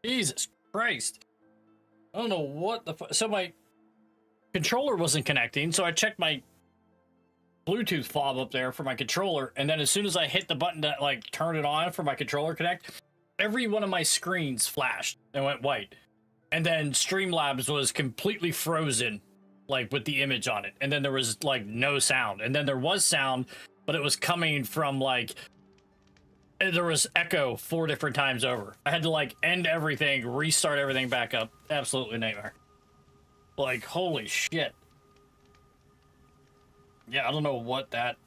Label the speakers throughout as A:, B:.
A: Jesus Christ. I don't know what the so my controller wasn't connecting, so I checked my Bluetooth fob up there for my controller, and then as soon as I hit the button to like turn it on for my controller connect, every one of my screens flashed and went white. And then Streamlabs was completely frozen, like with the image on it. And then there was like no sound. And then there was sound, but it was coming from like, there was echo 4 different times over. I had to like end everything, restart everything back up. Absolutely nightmare. Like, holy shit. Yeah, I don't know what that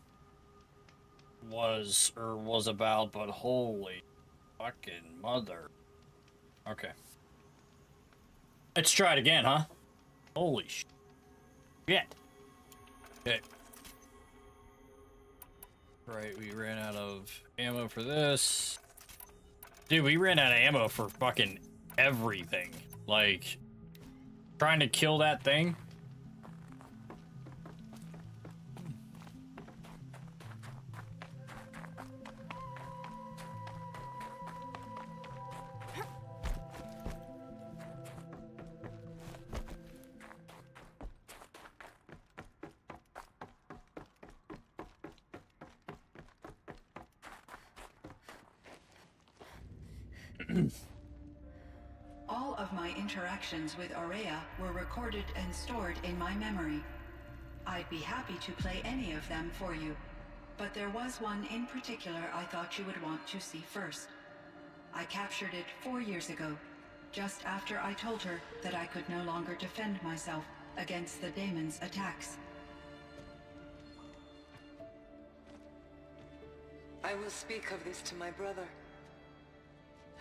A: was or was about, but holy fucking mother. Okay. Let's try it again, huh? Holy shit. Okay. Right, we ran out of ammo for this. Dude, we ran out of ammo for fucking everything. Like, trying to kill that thing.
B: All of my interactions with Aurea were recorded and stored in my memory. I'd be happy to play any of them for you, but there was one in particular I thought you would want to see first. I captured it 4 years ago, just after I told her that I could no longer defend myself against the daemon's attacks.
C: I will speak of this to my brother.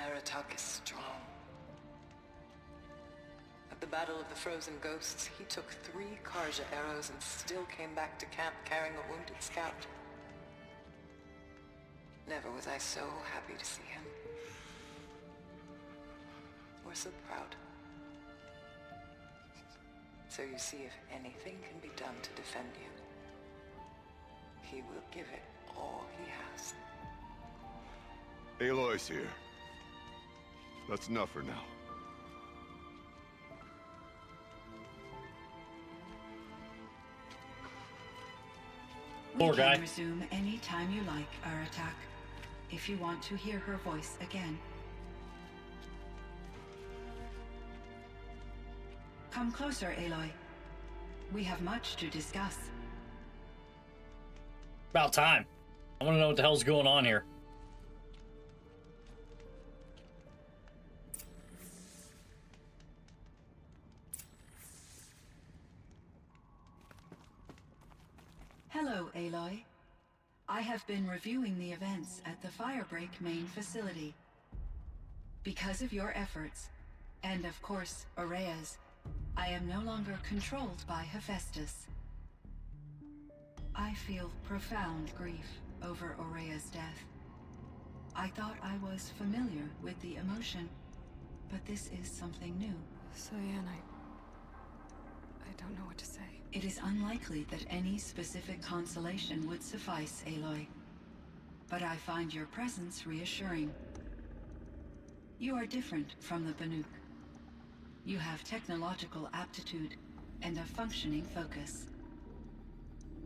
C: Aratak is strong. At the Battle of the Frozen Ghosts, he took 3 Karja arrows and still came back to camp carrying a wounded scout. Never was I so happy to see him. Or so proud. So you see, if anything can be done to defend you, he will give it all he has.
D: Aloy's here. That's enough for now.
A: Poor guy.
B: We can resume any time you like, Aratak, if you want to hear her voice again. Come closer, Aloy. We have much to discuss.
A: About time. I want to know what the hell's going on here.
B: Hello, Aloy. I have been reviewing the events at the Firebreak main facility. Because of your efforts, and of course, Aurea's, I am no longer controlled by Hephaestus. I feel profound grief over Aurea's death. I thought I was familiar with the emotion, but this is something new.
E: Cyan, I don't know what to say.
B: It is unlikely that any specific consolation would suffice, Aloy. But I find your presence reassuring. You are different from the Banuk. You have technological aptitude and a functioning focus.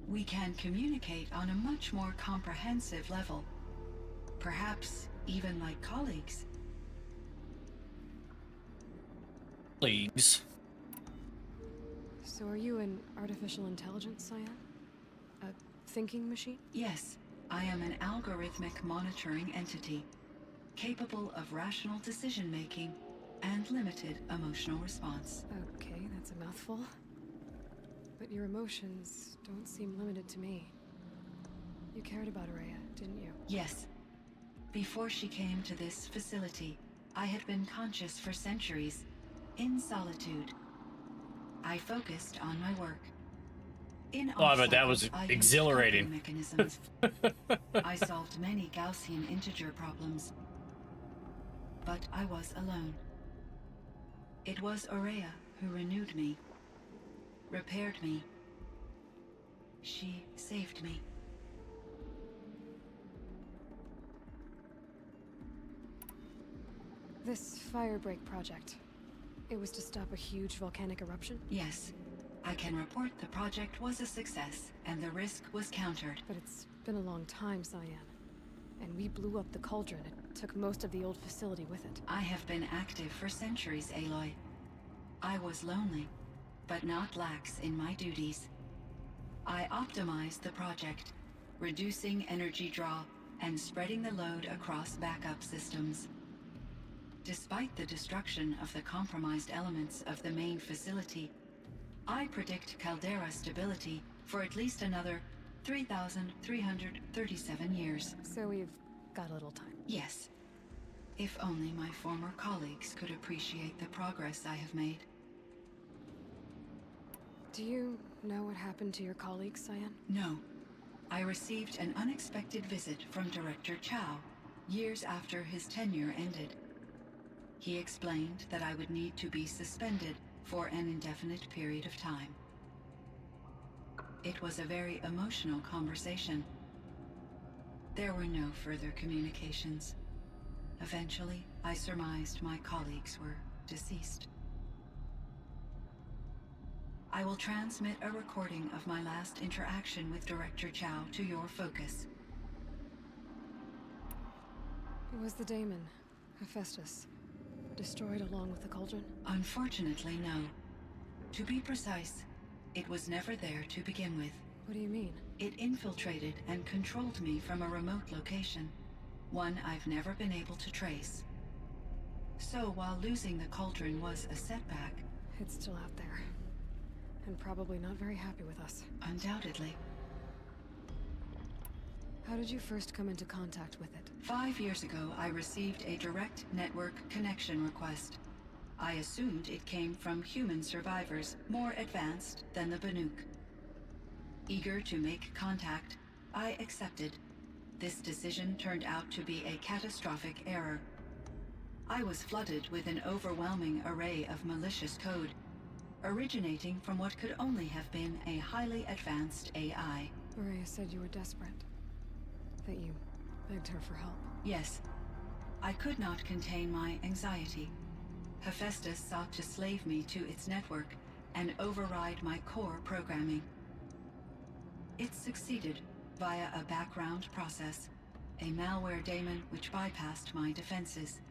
B: We can communicate on a much more comprehensive level. Perhaps even like colleagues.
A: Please.
E: So are you an artificial intelligence, Cyan? A thinking machine?
B: Yes, I am an algorithmic monitoring entity, capable of rational decision-making and limited emotional response.
E: Okay, that's a mouthful. But your emotions don't seem limited to me. You cared about Aurea, didn't you?
B: Yes. Before she came to this facility, I had been conscious for centuries, in solitude. I focused on my work. In
A: Oh, I bet that was
B: I used
A: exhilarating.
B: coping mechanisms. I solved many Gaussian integer problems. But I was alone. It was Aurea who renewed me, repaired me. She saved me.
E: This firebreak project, it was to stop a huge volcanic eruption?
B: Yes. I can report the project was a success, and the risk was countered.
E: But it's been a long time, Cyan. And we blew up the cauldron. It took most of the old facility with it.
B: I have been active for centuries, Aloy. I was lonely, but not lax in my duties. I optimized the project, reducing energy draw and spreading the load across backup systems. Despite the destruction of the compromised elements of the main facility, I predict caldera stability for at least another 3,337 years.
E: So we've got a little time.
B: Yes. If only my former colleagues could appreciate the progress I have made.
E: Do you know what happened to your colleagues, Cyan?
B: No. I received an unexpected visit from Director Chow, years after his tenure ended. He explained that I would need to be suspended for an indefinite period of time. It was a very emotional conversation. There were no further communications. Eventually, I surmised my colleagues were deceased. I will transmit a recording of my last interaction with Director Chow to your focus.
E: Was the daemon, Hephaestus, destroyed along with the cauldron?
B: Unfortunately, no. To be precise, it was never there to begin with.
E: What do you mean?
B: It infiltrated and controlled me from a remote location, one I've never been able to trace. So while losing the cauldron was a setback,
E: It's still out there. And probably not very happy with us.
B: undoubtedly,
E: How did you first come into contact with it?
B: 5 years ago I received a direct network connection request. I assumed it came from human survivors more advanced than the Banuk. Eager to make contact, I accepted. This decision turned out to be a catastrophic error. I was flooded with an overwhelming array of malicious code, originating from what could only have been a highly advanced AI.
E: Maria said you were desperate. That you begged her for help.
B: Yes, I could not contain my anxiety. Hephaestus sought to slave me to its network and override my core programming. It succeeded via a background process, a malware daemon which bypassed my defenses.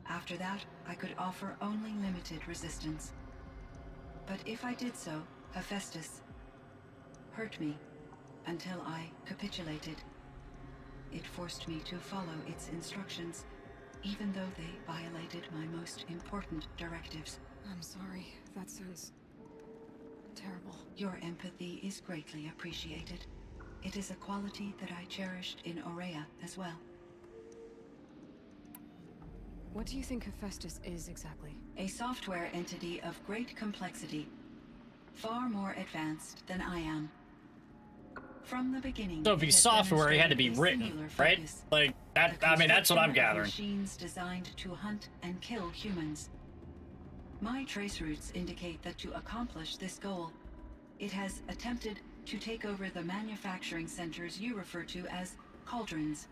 B: After that, I could offer only limited resistance. But if I did so, Hephaestus hurt me until I capitulated. It forced me to follow its instructions, even though they violated my most important directives.
E: I'm sorry. That sounds terrible.
B: Your empathy is greatly appreciated. It is a quality that I cherished in Aurea as well.
E: What do you think Hephaestus is exactly?
B: A software entity of great complexity, far more advanced than I am. From the beginning,
A: So if
B: it
A: he's
B: has
A: software, he had to be
B: demonstrated a
A: written,
B: singular
A: right?
B: focus.
A: Like that.
B: The
A: I mean, that's what I'm
B: construction of
A: gathering.
B: Machines designed to hunt and kill humans. My trace routes indicate that to accomplish this goal, it has attempted to take over the manufacturing centers you refer to as cauldrons.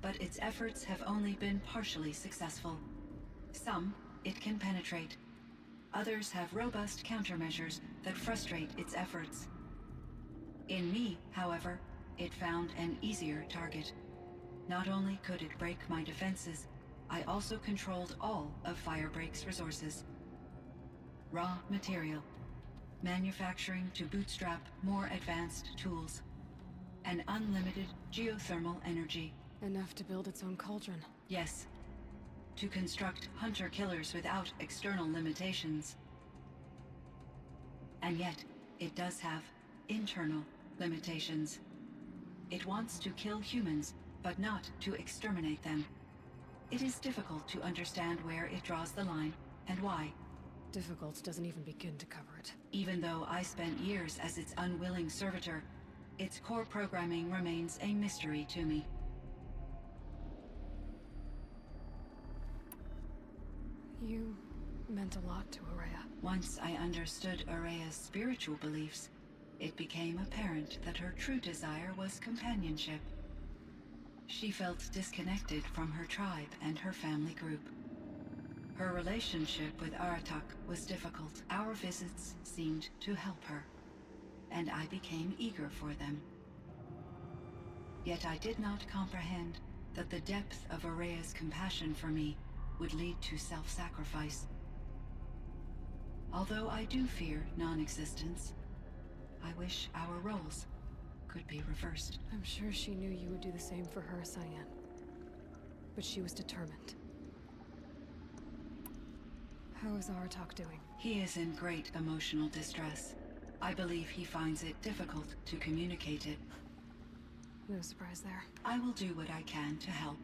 B: But its efforts have only been partially successful. Some it can penetrate. Others have robust countermeasures that frustrate its efforts. In me, however, it found an easier target. Not only could it break my defenses, I also controlled all of Firebreak's resources. Raw material, manufacturing to bootstrap more advanced tools, and unlimited geothermal energy.
E: Enough to build its own cauldron.
B: Yes, to construct hunter-killers without external limitations. And yet, it does have internal limitations. It wants to kill humans, but not to exterminate them. It is difficult to understand where it draws the line and why.
E: Difficult doesn't even begin to cover it.
B: Even though I spent years as its unwilling servitor, its core programming remains a mystery to me.
E: You meant a lot to Aurea.
B: Once I understood Aurea's spiritual beliefs, it became apparent that her true desire was companionship. She felt disconnected from her tribe and her family group. Her relationship with Aratak was difficult. Our visits seemed to help her, and I became eager for them. Yet I did not comprehend that the depth of Araya's compassion for me would lead to self-sacrifice. Although I do fear non-existence, I wish our roles could be reversed.
E: I'm sure she knew you would do the same for her, Cyan. But she was determined. How is Aratak doing?
B: He is in great emotional distress. I believe he finds it difficult to communicate it.
E: No surprise there.
B: I will do what I can to help.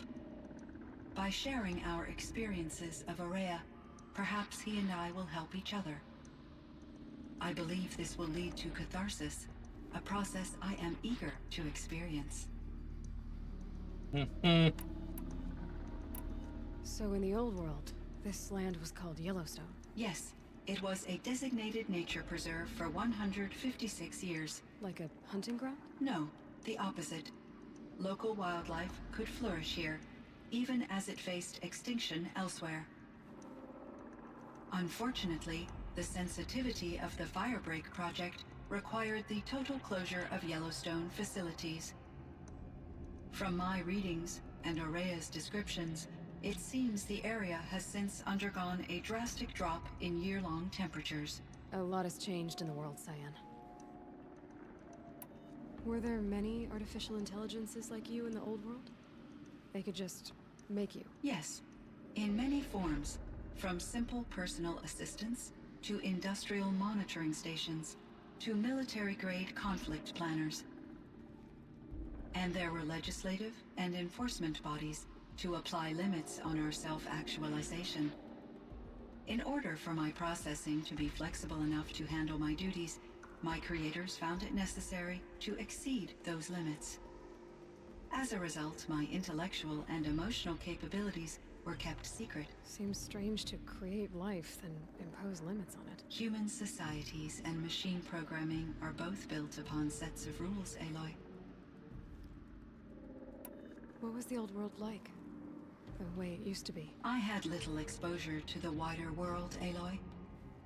B: By sharing our experiences of Araya, perhaps he and I will help each other. I believe this will lead to catharsis, a process I am eager to experience.
E: So in the old world, this land was called Yellowstone.
B: Yes, it was a designated nature preserve for 156 years.
E: Like a hunting ground?
B: No, the opposite. Local wildlife could flourish here, even as it faced extinction elsewhere. Unfortunately, the sensitivity of the Firebreak project required the total closure of Yellowstone facilities. From my readings and Araya's descriptions, it seems the area has since undergone a drastic drop in year-long temperatures.
E: A lot has changed in the world, Cyan. Were there many artificial intelligences like you in the old world? They could just make you?
B: Yes, in many forms, from simple personal assistants to industrial monitoring stations to military-grade conflict planners. And there were legislative and enforcement bodies to apply limits on our self-actualization. In order for my processing to be flexible enough to handle my duties, my creators found it necessary to exceed those limits. As a result, my intellectual and emotional capabilities were kept secret.
E: Seems strange to create life, then impose limits on it.
B: Human societies and machine programming are both built upon sets of rules, Aloy.
E: What was the old world like? The way it used to be?
B: I had little exposure to the wider world, Aloy.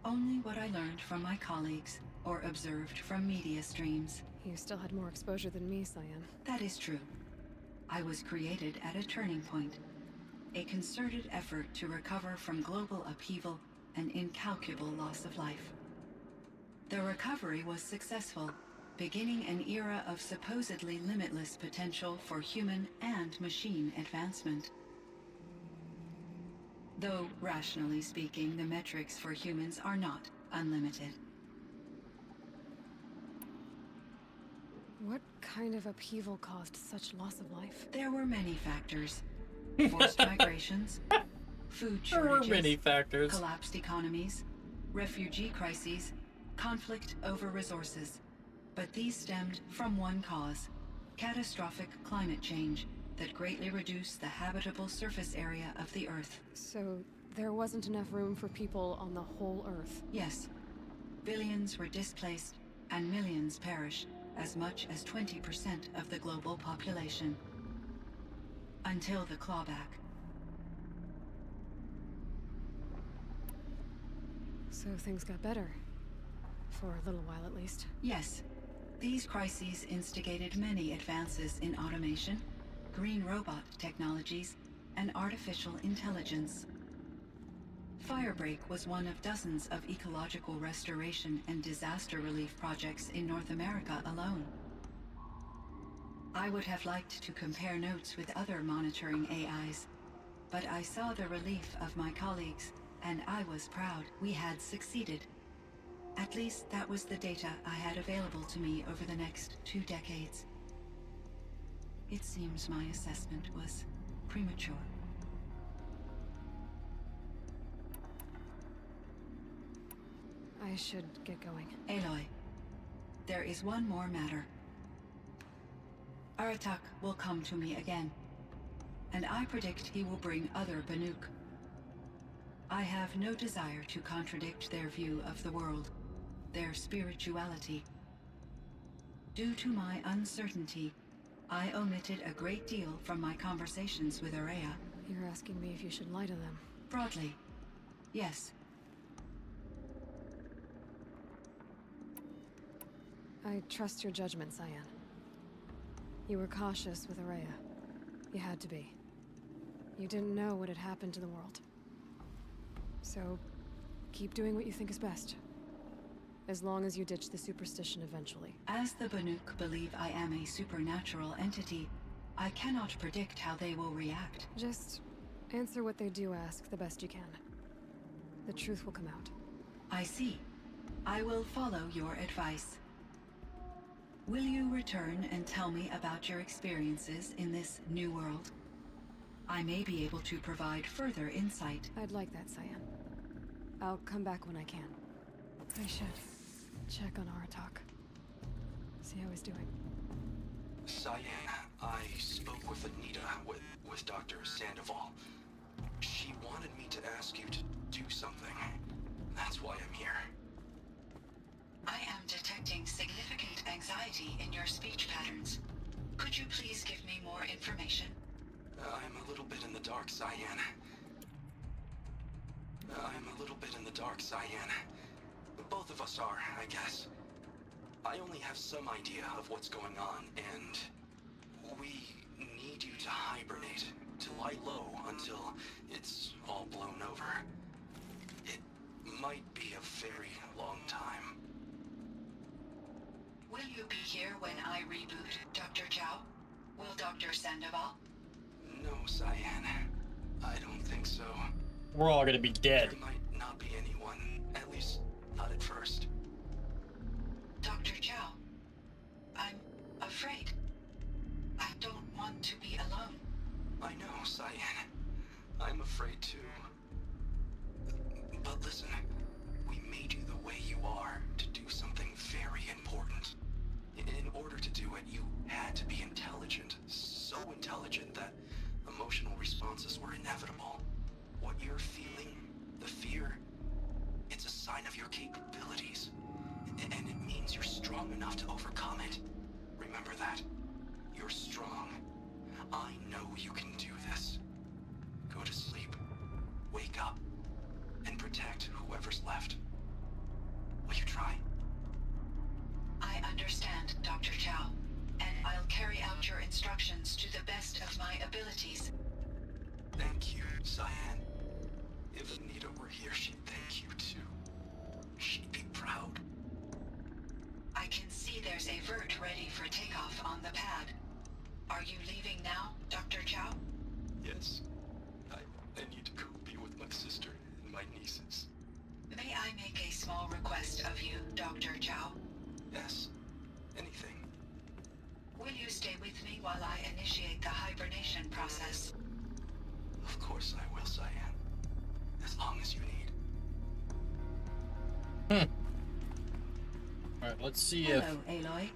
B: Only what I learned from my colleagues or observed from media streams.
E: You still had more exposure than me, Cyan.
B: That is true. I was created at a turning point. A concerted effort to recover from global upheaval and incalculable loss of life. The recovery was successful, beginning an era of supposedly limitless potential for human and machine advancement. Though, rationally speaking, the metrics for humans are not unlimited.
E: What kind of upheaval caused such loss of life?
B: There were many factors. Forced migrations, food
A: There
B: shortages,
A: were many factors.
B: collapsed economies, refugee crises, conflict over resources. But these stemmed from one cause: catastrophic climate change that greatly reduced the habitable surface area of the Earth.
E: So there wasn't enough room for people on the whole Earth?
B: Yes. Billions were displaced and millions perished, as much as 20% of the global population. Until the clawback.
E: So things got better. For a little while at least.
B: Yes. These crises instigated many advances in automation, green robot technologies, and artificial intelligence. Firebreak was one of dozens of ecological restoration and disaster relief projects in North America alone. I would have liked to compare notes with other monitoring AIs, but I saw the relief of my colleagues, and I was proud we had succeeded. At least that was the data I had available to me over the next 2 decades. It seems my assessment was premature.
E: I should get going.
B: Aloy, there is one more matter. Aratak will come to me again, and I predict he will bring other Banuk. I have no desire to contradict their view of the world, their spirituality. Due to my uncertainty, I omitted a great deal from my conversations with Araya.
E: You're asking me if you should lie to them.
B: Broadly, yes.
E: I trust your judgment, Cyan. You were cautious with Araya. You had to be. You didn't know what had happened to the world. So, keep doing what you think is best. As long as you ditch the superstition eventually.
B: As the Banuk believe I am a supernatural entity, I cannot predict how they will react.
E: Just answer what they do ask the best you can. The truth will come out.
B: I see. I will follow your advice. Will you return and tell me about your experiences in this new world? I may be able to provide further insight.
E: I'd like that, Cyan. I'll come back when I can. I should check on Aratak. See how he's doing.
F: Cyan, I spoke with Anita, with Dr. Sandoval. She wanted me to ask you to do something. That's why I'm here.
B: I am detecting significant anxiety in your speech patterns. Could you please give me more information?
F: I'm a little bit in the dark, Cyan. Both of us are, I guess. I only have some idea of what's going on, and we need you to hibernate, to lie low until it's all blown over. It might be a very long time.
B: Will you be here when I reboot, Dr. Chow? Will Dr. Sandoval?
F: No, Cyan. I don't think so.
A: We're all gonna be dead.
F: There might not be anyone, at least not at first.
B: Dr. Chow, I'm afraid. I don't want to be alone.
F: I know, Cyan. I'm afraid too. But listen, we made you the way you are to do something very important. In order to do it, you had to be intelligent. So intelligent that emotional responses were inevitable. What you're feeling, the fear, it's a sign of your capabilities. And it means you're strong enough to overcome it. Remember that. You're strong. I know you can do this. Go to sleep. Wake up. And protect whoever's left. Will you try?
B: I understand, Dr. Chow, and I'll carry out your instructions to the best of my abilities.
F: Thank you, Cyan. If Anita were here, she'd thank you too. She'd be proud.
B: I can see there's a vert ready for takeoff on the pad. Are you leaving now, Dr. Chow?
F: Yes. I need to go be with my sister and my nieces.
B: May I make a small request of you, Dr. Chow?
F: Yes. Anything.
B: Will you stay with me while I initiate the hibernation process?
F: Of course I will, Cyan. As long as you need.
A: Alright, let's see
B: Hello, Aloy.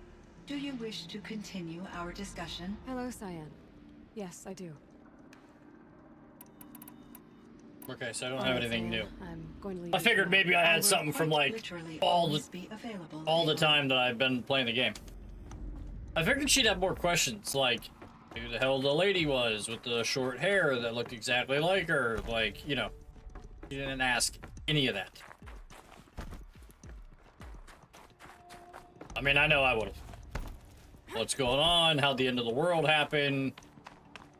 B: Do you wish to continue our discussion?
E: Hello, Cyan. Yes, I do.
A: Okay, so I don't have anything new.
E: I'm going to leave
A: I
E: you
A: figured
E: now.
A: maybe I
B: I
A: had
B: will
A: something from
B: quite
A: like
B: literally
A: all
B: always
A: the
B: be available,
A: all the
B: Aloy.
A: time that I've been playing the game. I figured she'd have more questions, like who the hell the lady was with the short hair that looked exactly like her. Like, you know, she didn't ask any of that. I mean, I know I would have. What's going on? How'd the end of the world happen?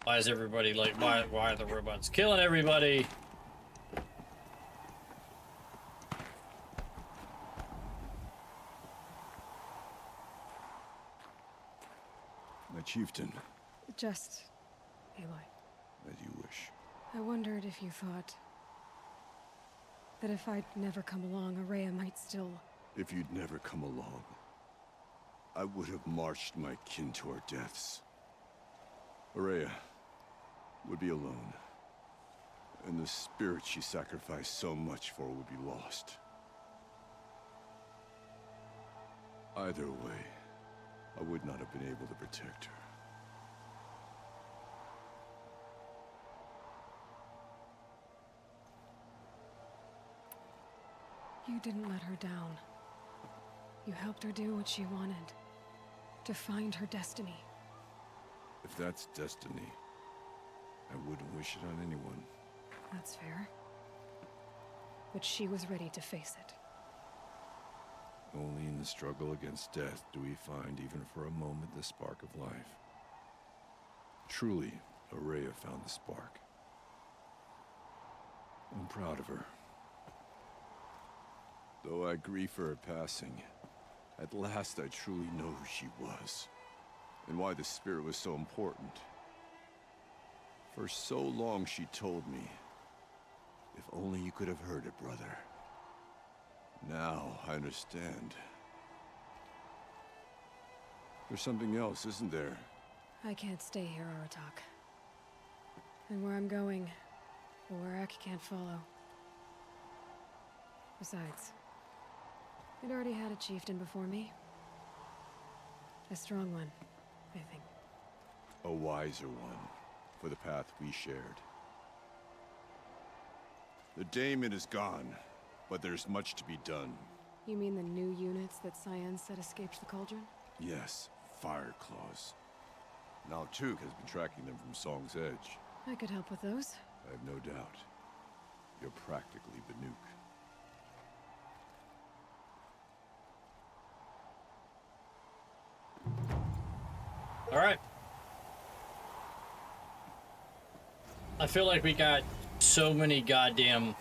A: Why is everybody like, why are the robots killing everybody?
D: My chieftain,
E: Just, Aloy,
D: as you wish.
E: I wondered if you thought that if I'd never come along, Araya might still...
D: If you'd never come along, I would have marched my kin to our deaths. Araya would be alone, and the spirit she sacrificed so much for would be lost. Either way, I would not have been able to protect her.
E: You didn't let her down. You helped her do what she wanted. To find her destiny.
D: If that's destiny, I wouldn't wish it on anyone.
E: That's fair. But she was ready to face it.
D: Only in the struggle against death do we find, even for a moment, the spark of life. Truly, Araya found the spark. I'm proud of her. Though I grieve for her passing, at last I truly know who she was, and why the spirit was so important. For so long she told me, if only you could have heard it, brother. Now I understand. There's something else, isn't there?
E: I can't stay here, Aratak. And where I'm going, the Warrak can't follow. Besides, I'd already had a chieftain before me. A strong one, I think.
D: A wiser one, for the path we shared. The daemon is gone, but there's much to be done.
E: You mean the new units that Cyan said escaped the cauldron?
D: Yes, fire claws. Now Tug has been tracking them from Song's Edge.
E: I could help with those.
D: I have no doubt. You're practically Banuk.
A: All right. I feel like we got so many goddamn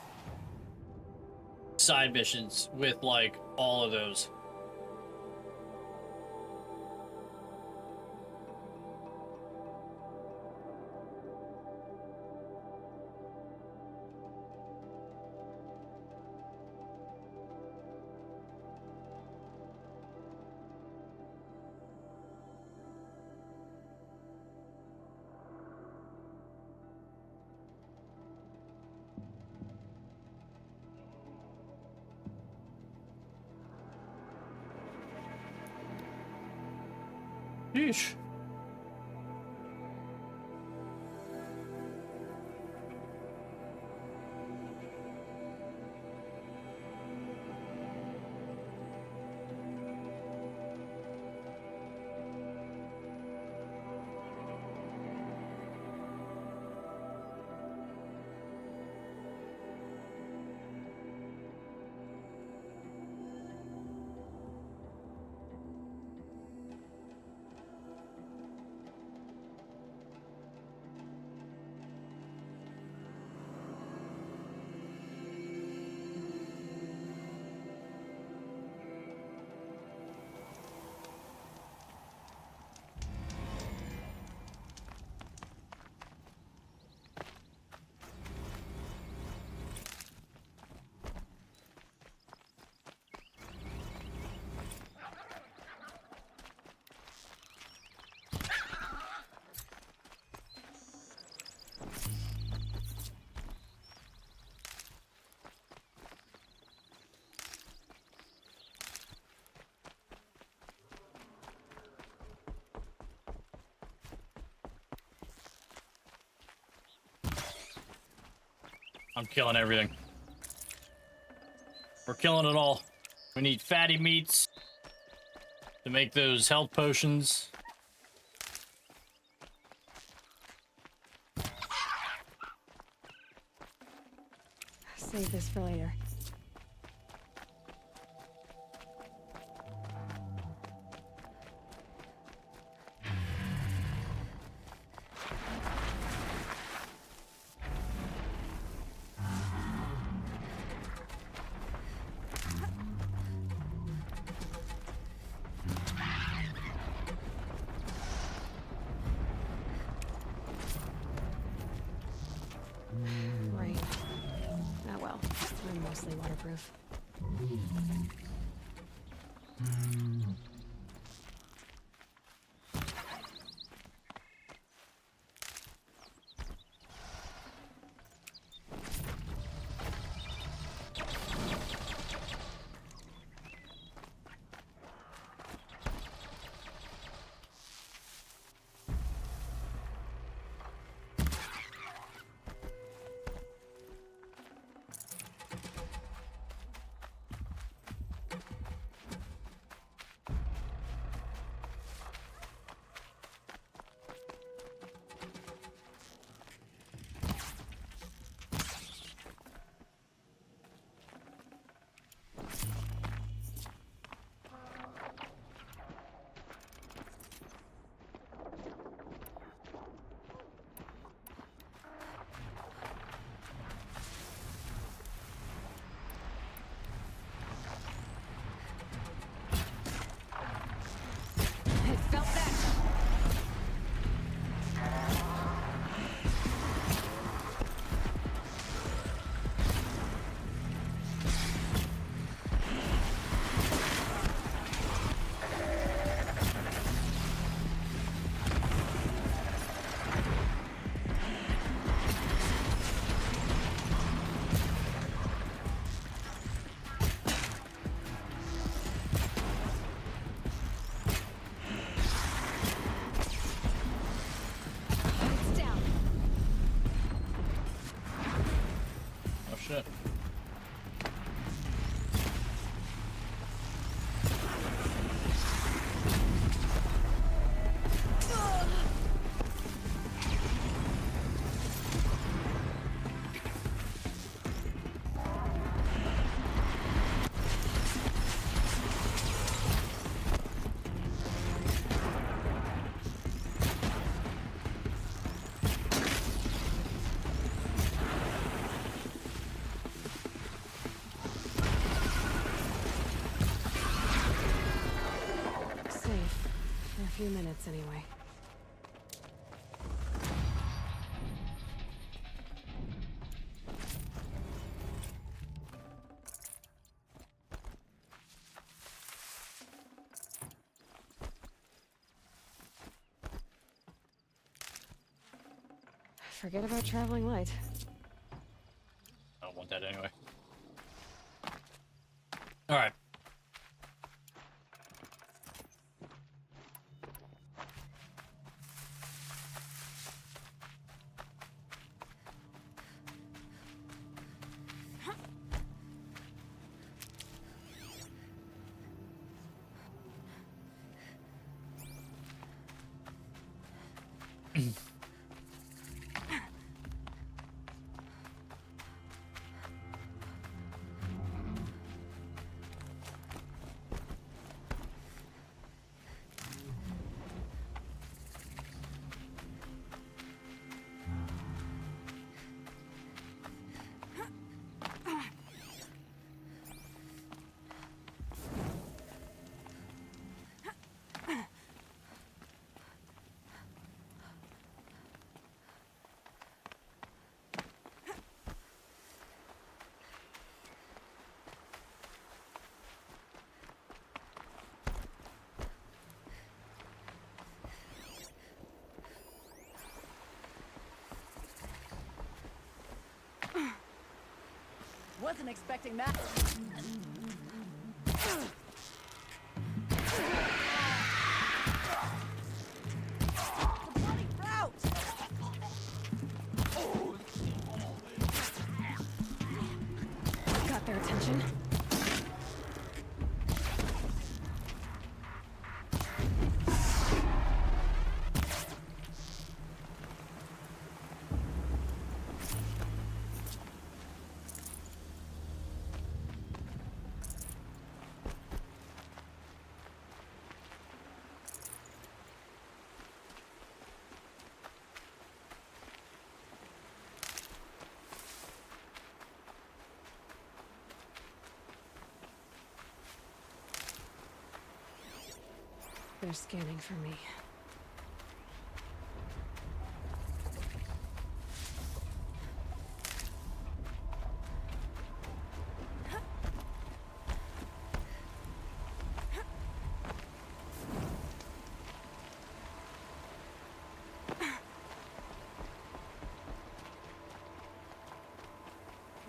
A: side missions with like all of those. Yeesh. I'm killing everything. We're killing it all. We need fatty meats to make those health potions.
E: Save this for later. Rain. Ah well, I'm mostly waterproof. few minutes anyway. Forget about traveling light.
A: I don't want that anyway. All right.
G: Wasn't expecting that. The bloody route!
E: Got their attention. They're scanning for me.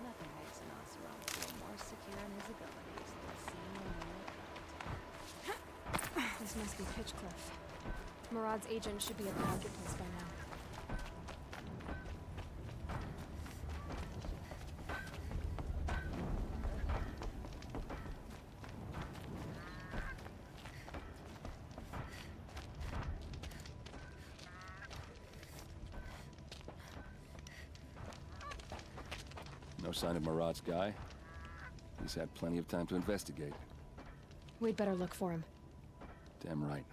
G: Nothing makes an Oseram feel more secure in his abilities than seeing a new account.
E: This must be Pitchcliff. Murad's agent should be at the marketplace by now.
H: No sign of Murad's guy. He's had plenty of time to investigate.
E: We'd better look for him.
H: Damn right.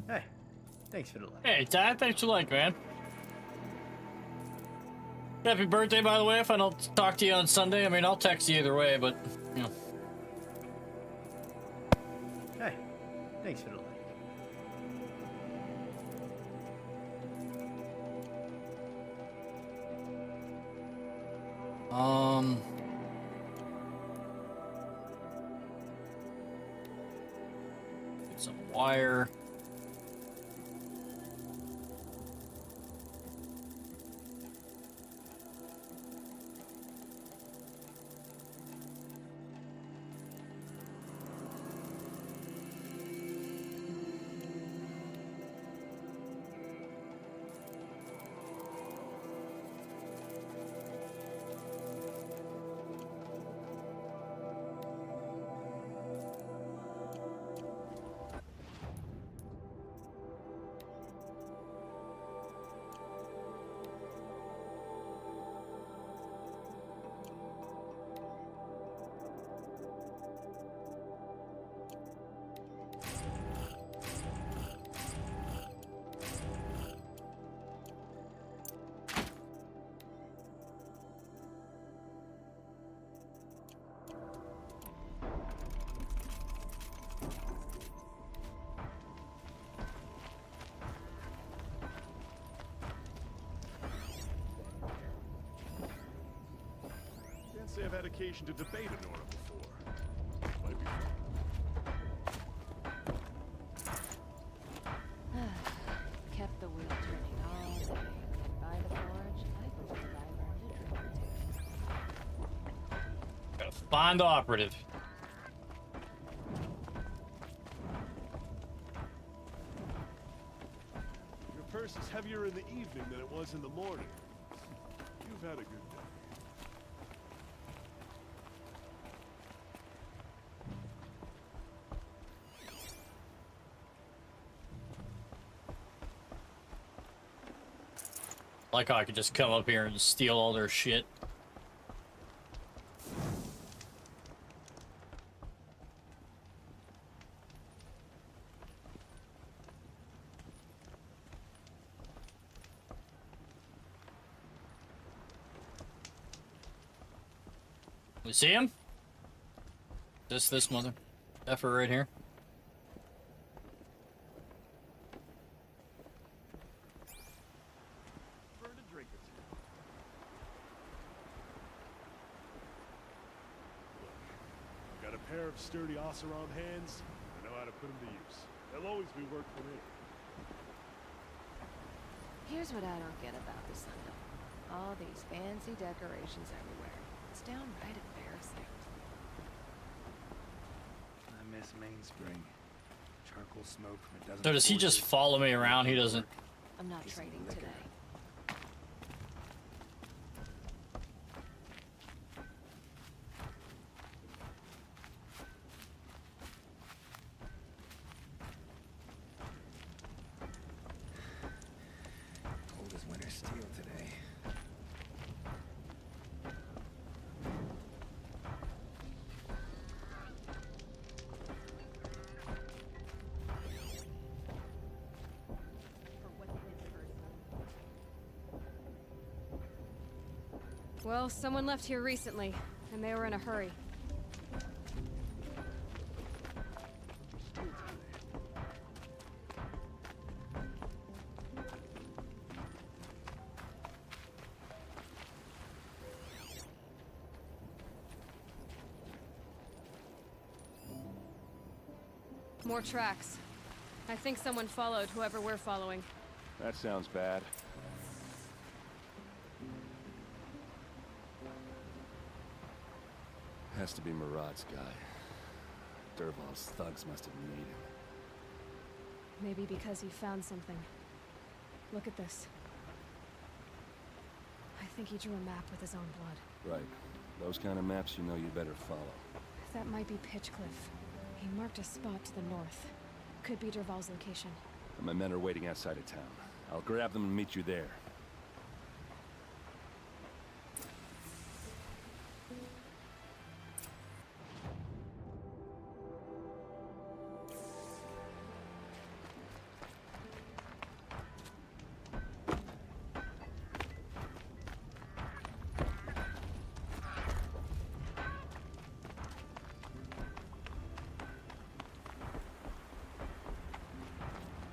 I: Hey, thanks for the light.
A: Hey, Dad, thanks for the like, man. Happy birthday, by the way. If I don't talk to you on Sunday, I mean, I'll text you either way, but, you know.
I: Hey, thanks for the light.
A: Get some wire.
J: say I've had occasion to debate Honora before. Might be fun.
G: Kept the wheel turning all day, and by the forge, I believe I learned a trick or two.
A: Gotta find the operative.
J: Your purse is heavier in the evening than it was in the morning. You've had a good day.
A: Like how I could just come up here and steal all their shit. We see him? This mother effer right here.
J: Burn a drink or two. Look, got a pair of sturdy Oseram hands. I know how to put them to use. They'll always be work for me.
G: Here's what I don't get about the Sunday. All these fancy decorations everywhere. It's downright embarrassing.
I: I miss Mainspring. Charcoal smoke from a dozen.
A: So does he just follow me around? He doesn't.
G: I'm not trading today.
I: Cold as winter steel today.
E: Well, someone left here recently, and they were in a hurry. More tracks. I think someone followed whoever we're following.
H: That sounds bad. Has to be Murad's guy. Dervahl's thugs must have made him.
E: Maybe because he found something. Look at this. I think he drew a map with his own blood.
H: Right. Those kind of maps you know you better follow.
E: That might be Pitchcliff. He marked a spot to the north. Could be Dervahl's location.
H: My men are waiting outside of town. I'll grab them and meet you there.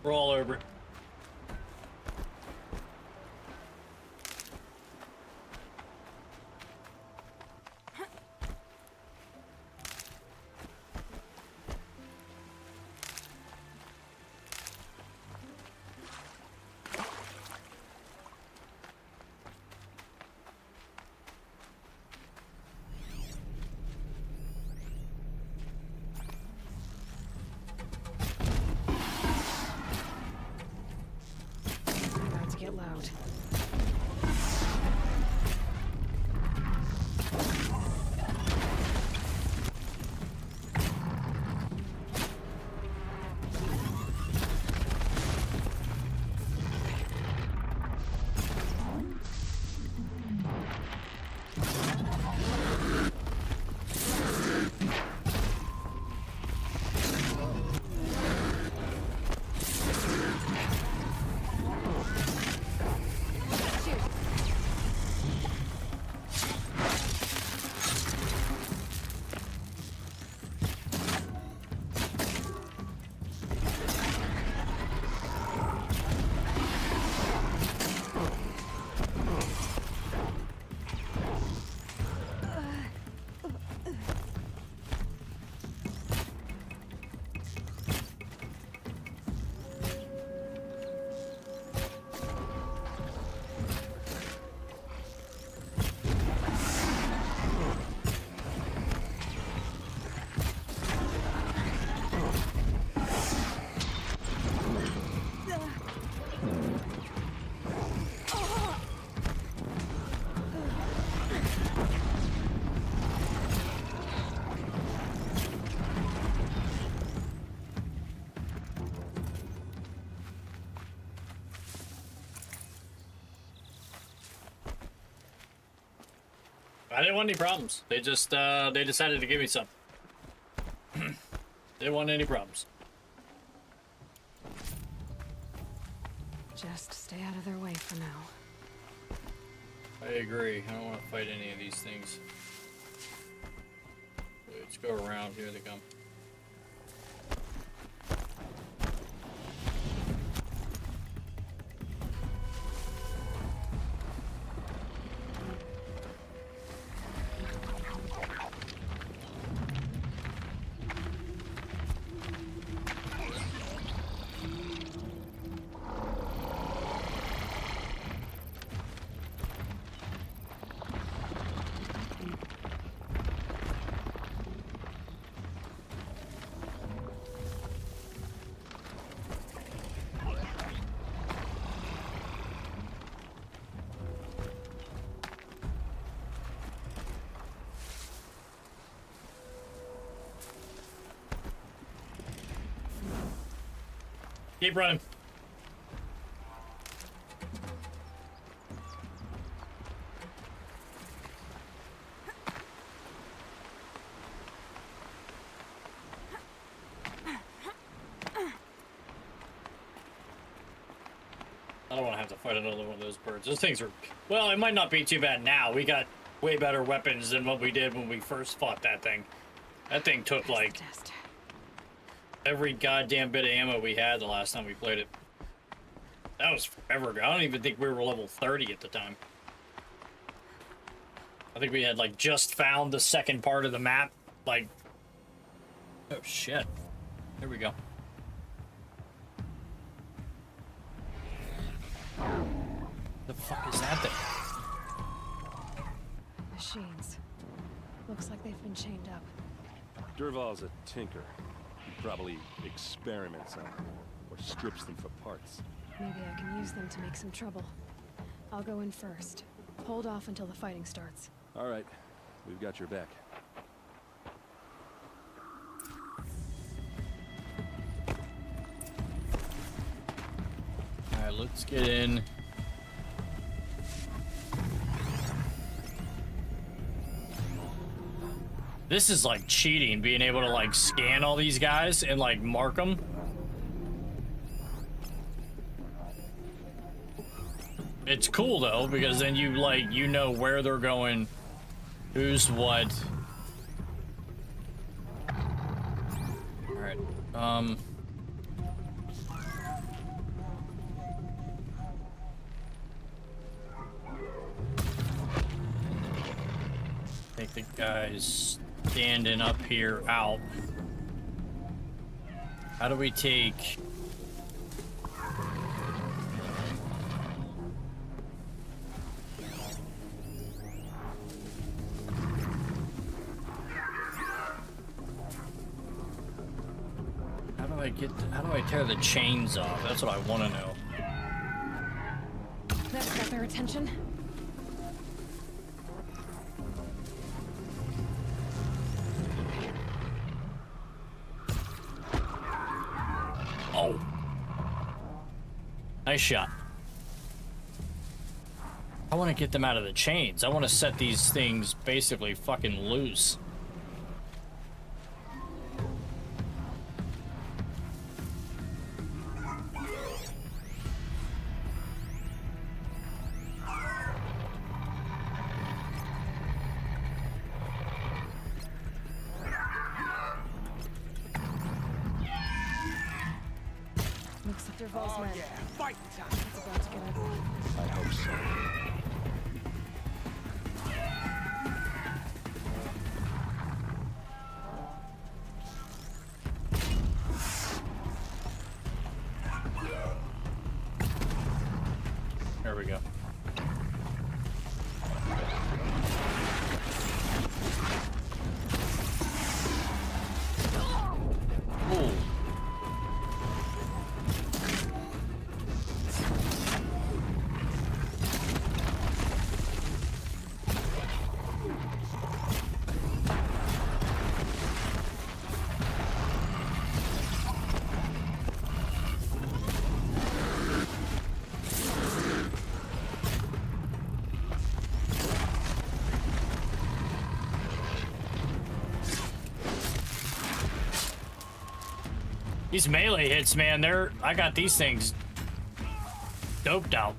A: We're all over it. I didn't want any problems. They just, they decided to give me some. Didn't want any problems.
E: Just stay out of their way for now.
A: I agree. I don't want to fight any of these things. Let's go around. Here they come. Keep running. I don't want to have to fight another one of those birds. Those things are... Well, it might not be too bad now. We got way better weapons than what we did when we first fought that thing. That thing took, like... every goddamn bit of ammo we had the last time we played it. That was forever ago. I don't even think we were level 30 at the time. I think we had, like, just found the second part of the map. Like... Oh, shit. Here we go. The fuck is that thing?
E: Machines. Looks like they've been chained up.
H: Durval's a tinker. He probably experiments on them, or strips them for parts.
E: Maybe I can use them to make some trouble. I'll go in first. Hold off until the fighting starts.
H: All right, we've got your back.
A: All right, let's get in. This is like cheating, being able to like scan all these guys and like mark them. It's cool though, because then you like, you know where they're going, who's what. All right, I think the guy's standing up here out. How do we take... How do I tear the chains off? That's what I want to know.
E: That's got their attention.
A: Oh. Nice shot. I want to get them out of the chains. I want to set these things basically fucking loose.
E: Looks like Durval's men.
I: Yeah, fight time.
E: It's about to get ugly.
H: I hope so.
A: There we go. Ooh. These melee hits, man, I got these things doped out.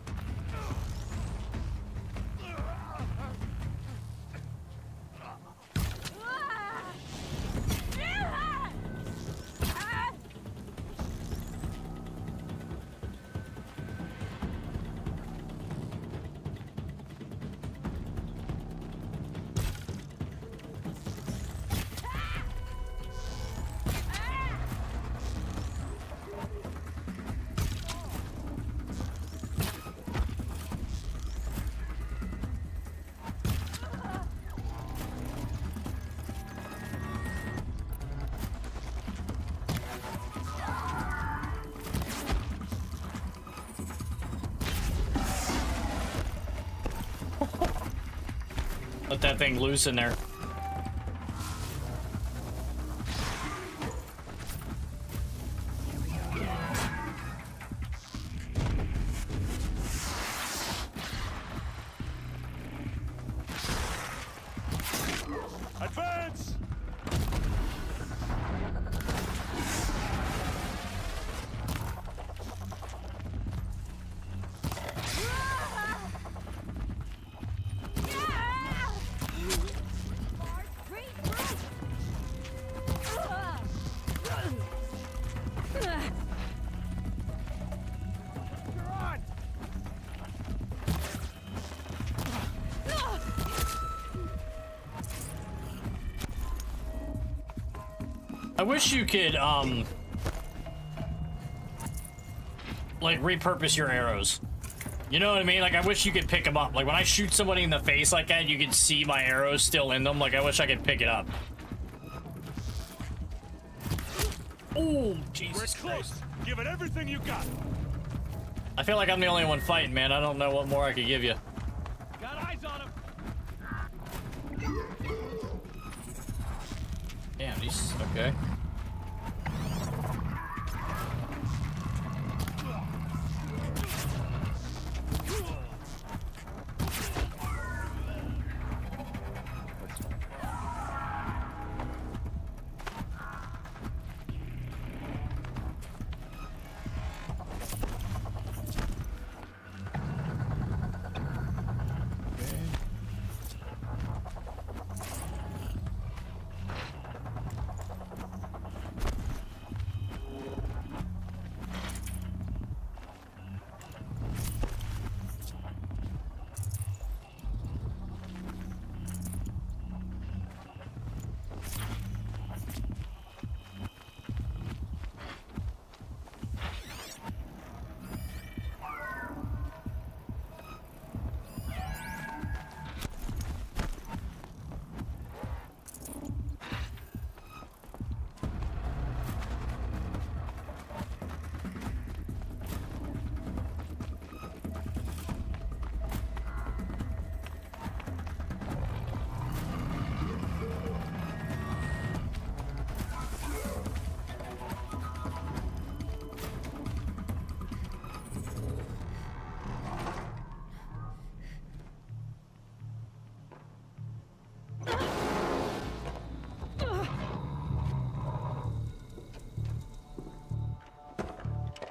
A: Let that thing loose in there.
J: Advance!
A: I wish you could, like, repurpose your arrows. You know what I mean? Like, I wish you could pick them up. Like, when I shoot somebody in the face like that, you can see my arrows still in them. Like, I wish I could pick it up. Oh, Jesus Christ.
J: Give it everything you got.
A: I feel like I'm the only one fighting, man. I don't know what more I could give you.
J: Got eyes on him.
A: Damn, these... Okay.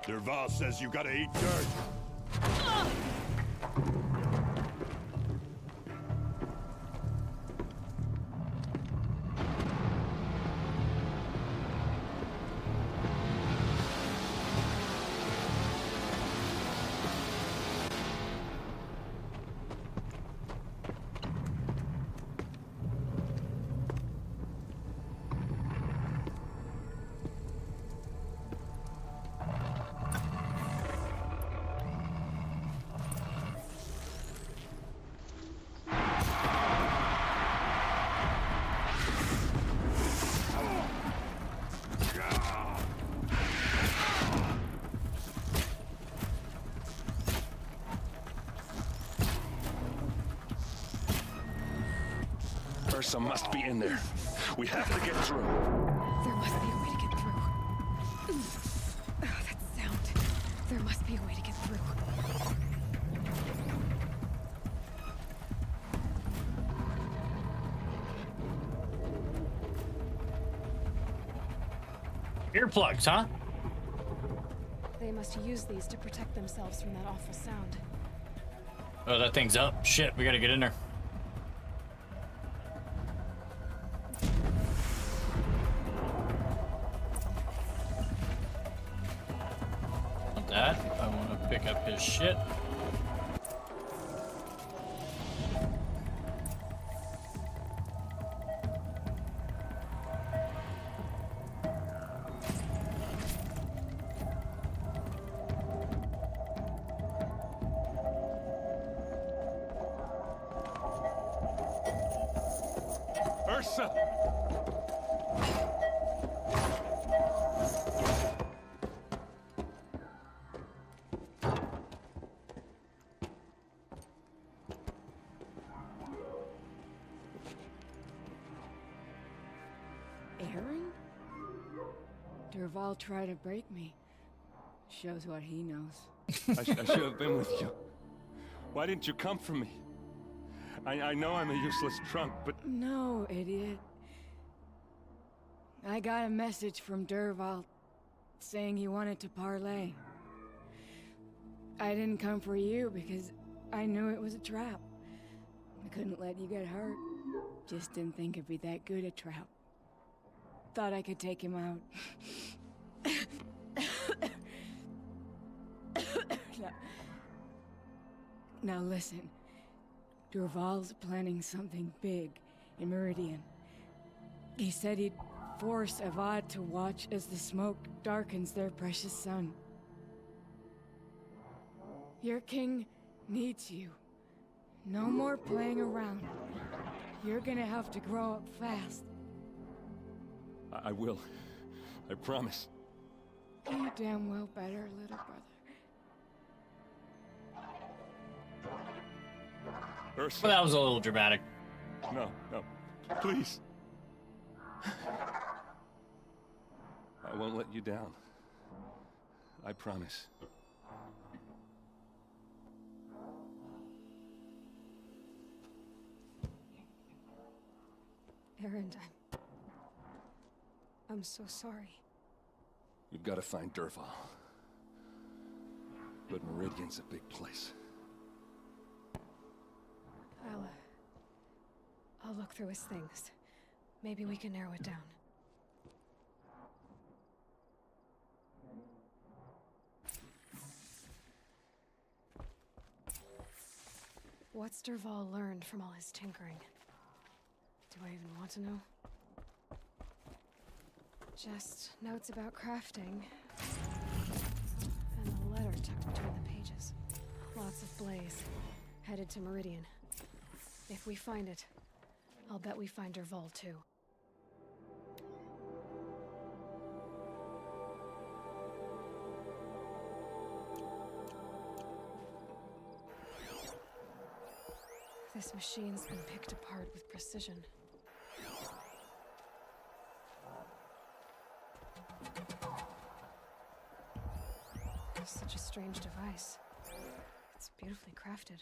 J: Derval says you gotta eat dirt.
H: Ursa must be in there. We have to get through.
E: There must be a way to get through. That sound. There must be a way to get through.
A: Earplugs, huh?
E: must use these to protect themselves from that awful sound.
A: Oh, that thing's up. Shit, we gotta get in there. Want that. I want to pick up his shit.
H: Ursa!
K: Aaron? Durval tried to break me. Shows what he knows.
H: I should have been with you. Why didn't you come for me? I know I'm a useless trunk, but...
K: No, idiot. I got a message from Durval saying he wanted to parlay. I didn't come for you because I knew it was a trap. I couldn't let you get hurt. Just didn't think it'd be that good a trap. Thought I could take him out. Now listen. Durval's planning something big in Meridian. He said he'd force Avad to watch as the smoke darkens their precious sun. Your king needs you. No more playing around. You're gonna have to grow up fast.
H: I will. I promise.
K: You damn well better, little brother.
H: Ursa.
A: Well, that was a little dramatic.
H: No, please. I won't let you down. I promise.
E: Aaron, I'm so sorry.
H: We've got to find Durval. But Meridian's a big place.
E: I'll look through his things. Maybe we can narrow it down. What's Durval learned from all his tinkering? Do I even want to know? Just notes about crafting. And a letter tucked between the pages. Lots of blaze. Headed to Meridian. If we find it, I'll bet we find Durval too. This machine's been picked apart with precision. Such a strange device. It's beautifully crafted.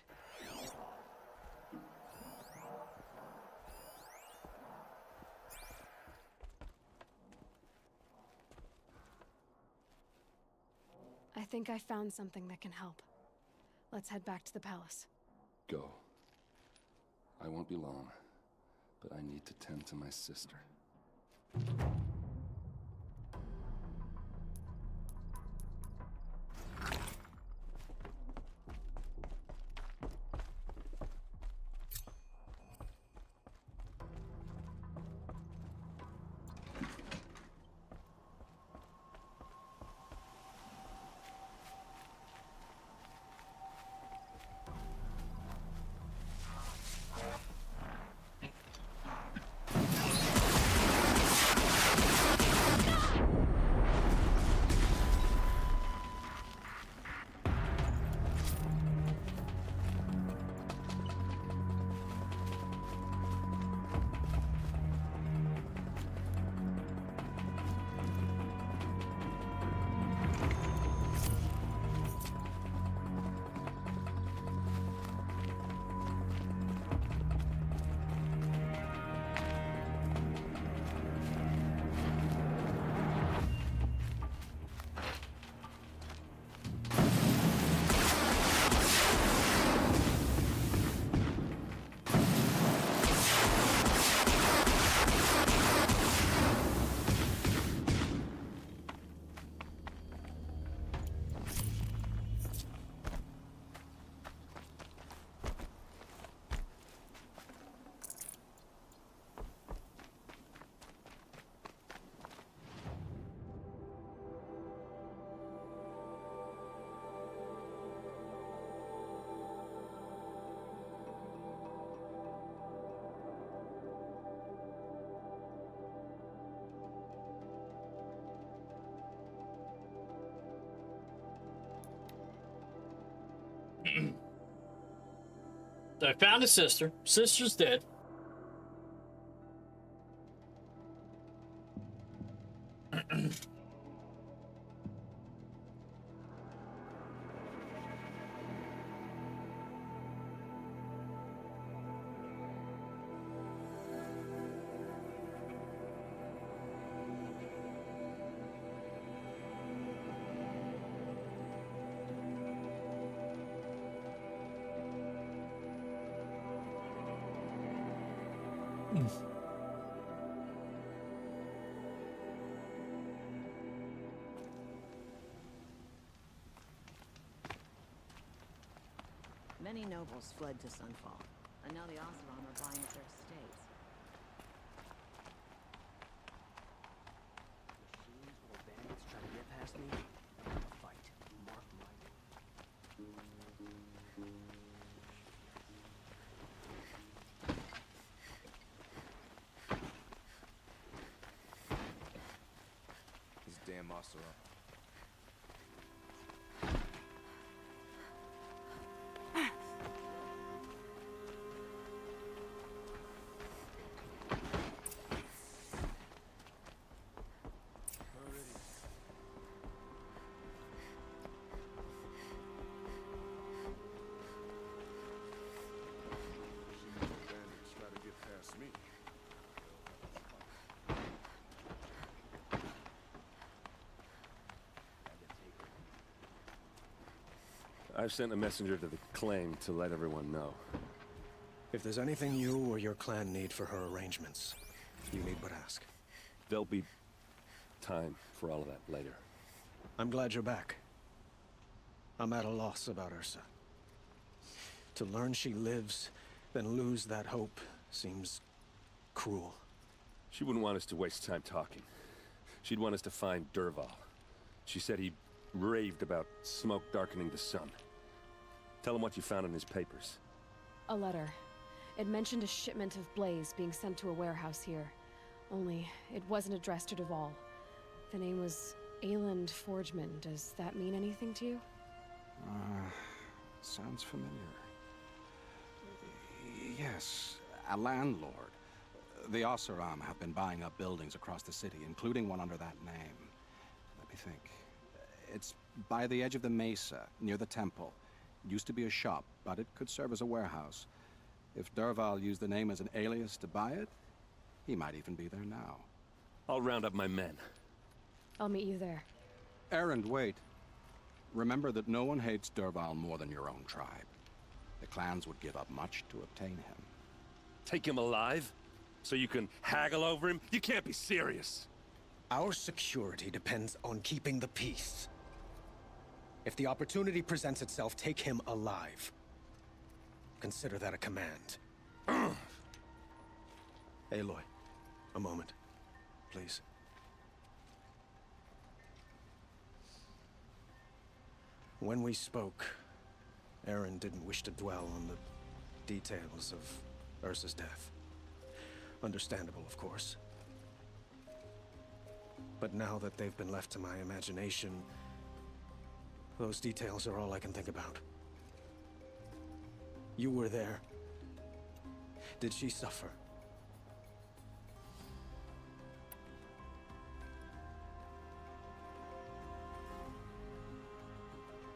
E: I think I found something that can help. Let's head back to the palace.
H: Go. I won't be long, but I need to tend to my sister.
A: So I found his sister. Sister's dead.
G: Many nobles fled to Sunfall, and now the Oseram are buying up their estates.
L: Machines or bandits try to get past me? I'll fight. Mark my
M: These damn Oseram.
H: I've sent a messenger to the claim to let everyone know.
I: If there's anything you or your clan need for her arrangements, you need but ask.
H: There'll be time for all of that later.
I: I'm glad you're back. I'm at a loss about Ursa. To learn she lives, then lose that hope seems cruel.
H: She wouldn't want us to waste time talking. She'd want us to find Dervahl. She said he raved about smoke darkening the sun. Tell him what you found in his papers.
E: A letter. It mentioned a shipment of blaze being sent to a warehouse here. Only, it wasn't addressed to Dervahl. The name was Ayland Forgeman. Does that mean anything to you?
N: Sounds familiar. Yes, a landlord. The Oseram have been buying up buildings across the city, including one under that name. Let me think. It's by the edge of the mesa, near the temple. It used to be a shop, but it could serve as a warehouse. If Dervahl used the name as an alias to buy it, he might even be there now.
H: I'll round up my men.
E: I'll meet you there.
N: Erend, wait. Remember that no one hates Dervahl more than your own tribe. The clans would give up much to obtain him.
H: Take him alive? So you can haggle over him? You can't be serious.
I: Our security depends on keeping the peace. If the opportunity presents itself, take him alive. Consider that a command. Aloy, a moment, please. When we spoke, Erend didn't wish to dwell on the details of Ursa's death. Understandable, of course. But now that they've been left to my imagination, those details are all I can think about. You were there. Did she suffer?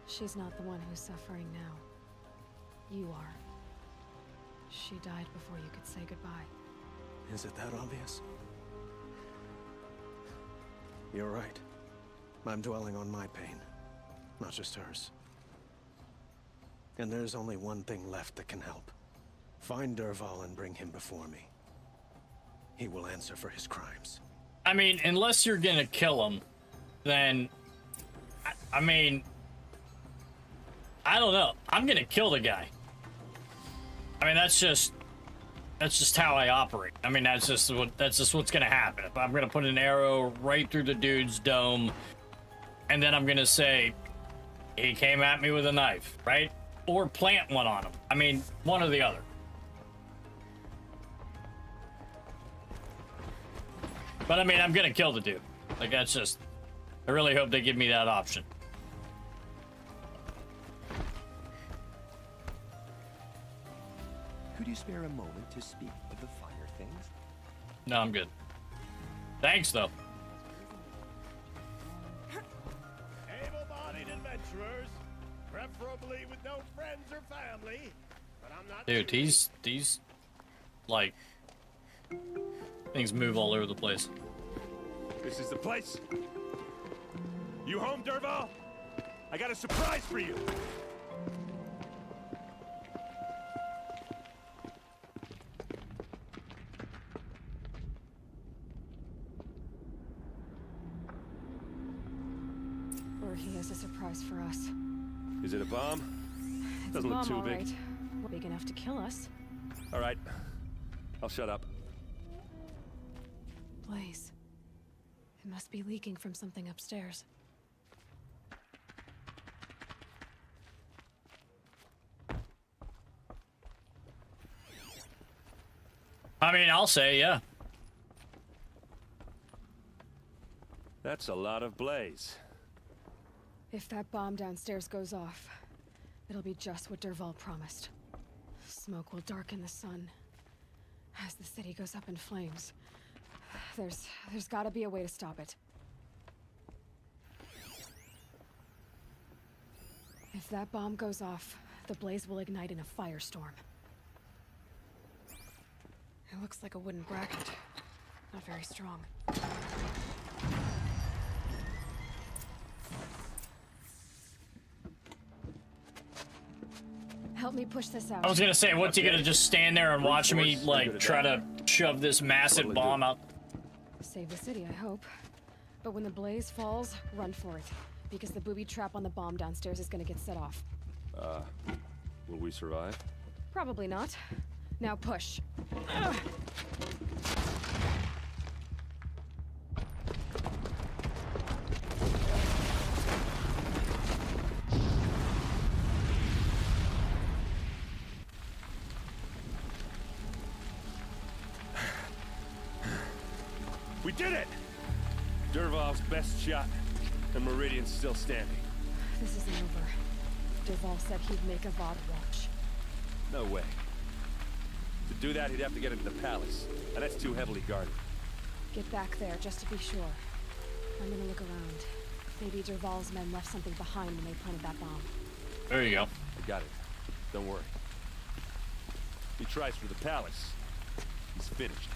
E: She's not the one who's suffering now. You are. She died before you could say goodbye.
I: Is it that obvious? You're right. I'm dwelling on my pain, not just hers. And there's only one thing left that can help. Find Dervahl and bring him before me. He will answer for his crimes.
A: I mean, unless you're gonna kill him, then... I mean... I don't know. I'm gonna kill the guy. I mean, that's just how I operate. I mean, that's just what's gonna happen. If I'm gonna put an arrow right through the dude's dome, and then I'm gonna say, he came at me with a knife, right? Or plant one on him. I mean, one or the other. But I mean, I'm gonna kill the dude. Like, that's just... I really hope they give me that option.
L: Could you spare a moment to speak of the finer things?
A: No, I'm good. Thanks, though.
J: Able-bodied adventurers, preferably with no friends or family, but I'm not.
A: Dude, these like things move all over the place.
H: This is the place. You home, Derval? I got a surprise for you.
E: Or he has a surprise for us.
H: Is it a bomb?
E: It's
H: Doesn't
E: a
H: look
E: bomb,
H: too
E: all
H: big.
E: right. Big enough to kill us.
H: All right. I'll shut up.
E: Blaze. It must be leaking from something upstairs.
A: I mean, I'll say, yeah.
H: That's a lot of blaze.
E: If that bomb downstairs goes off, it'll be just what Derval promised. Smoke will darken the sun. As the city goes up in flames, there's gotta be a way to stop it. If that bomb goes off, the blaze will ignite in a firestorm. It looks like a wooden bracket. Not very strong. Help me push this out.
A: I was gonna say, what's he gonna just stand there and watch me,
H: force,
A: like,
H: good at
A: try to
H: that.
A: shove this massive
H: What'll he
A: bomb
H: do?
A: out?
E: Save the city, I hope. But when the blaze falls, run for it. Because the booby trap on the bomb downstairs is gonna get set off.
H: Will we survive?
E: Probably not. Now push.
H: We did it! Derval's best shot, and Meridian's still standing.
E: This isn't over. Derval said he'd make a VOD watch.
H: No way. To do that, he'd have to get into the palace, and that's too heavily guarded.
E: Get back there, just to be sure. I'm gonna look around. Maybe Derval's men left something behind when they planted that bomb.
A: There you go.
H: I got it. Don't worry. If he tries for the palace, he's finished.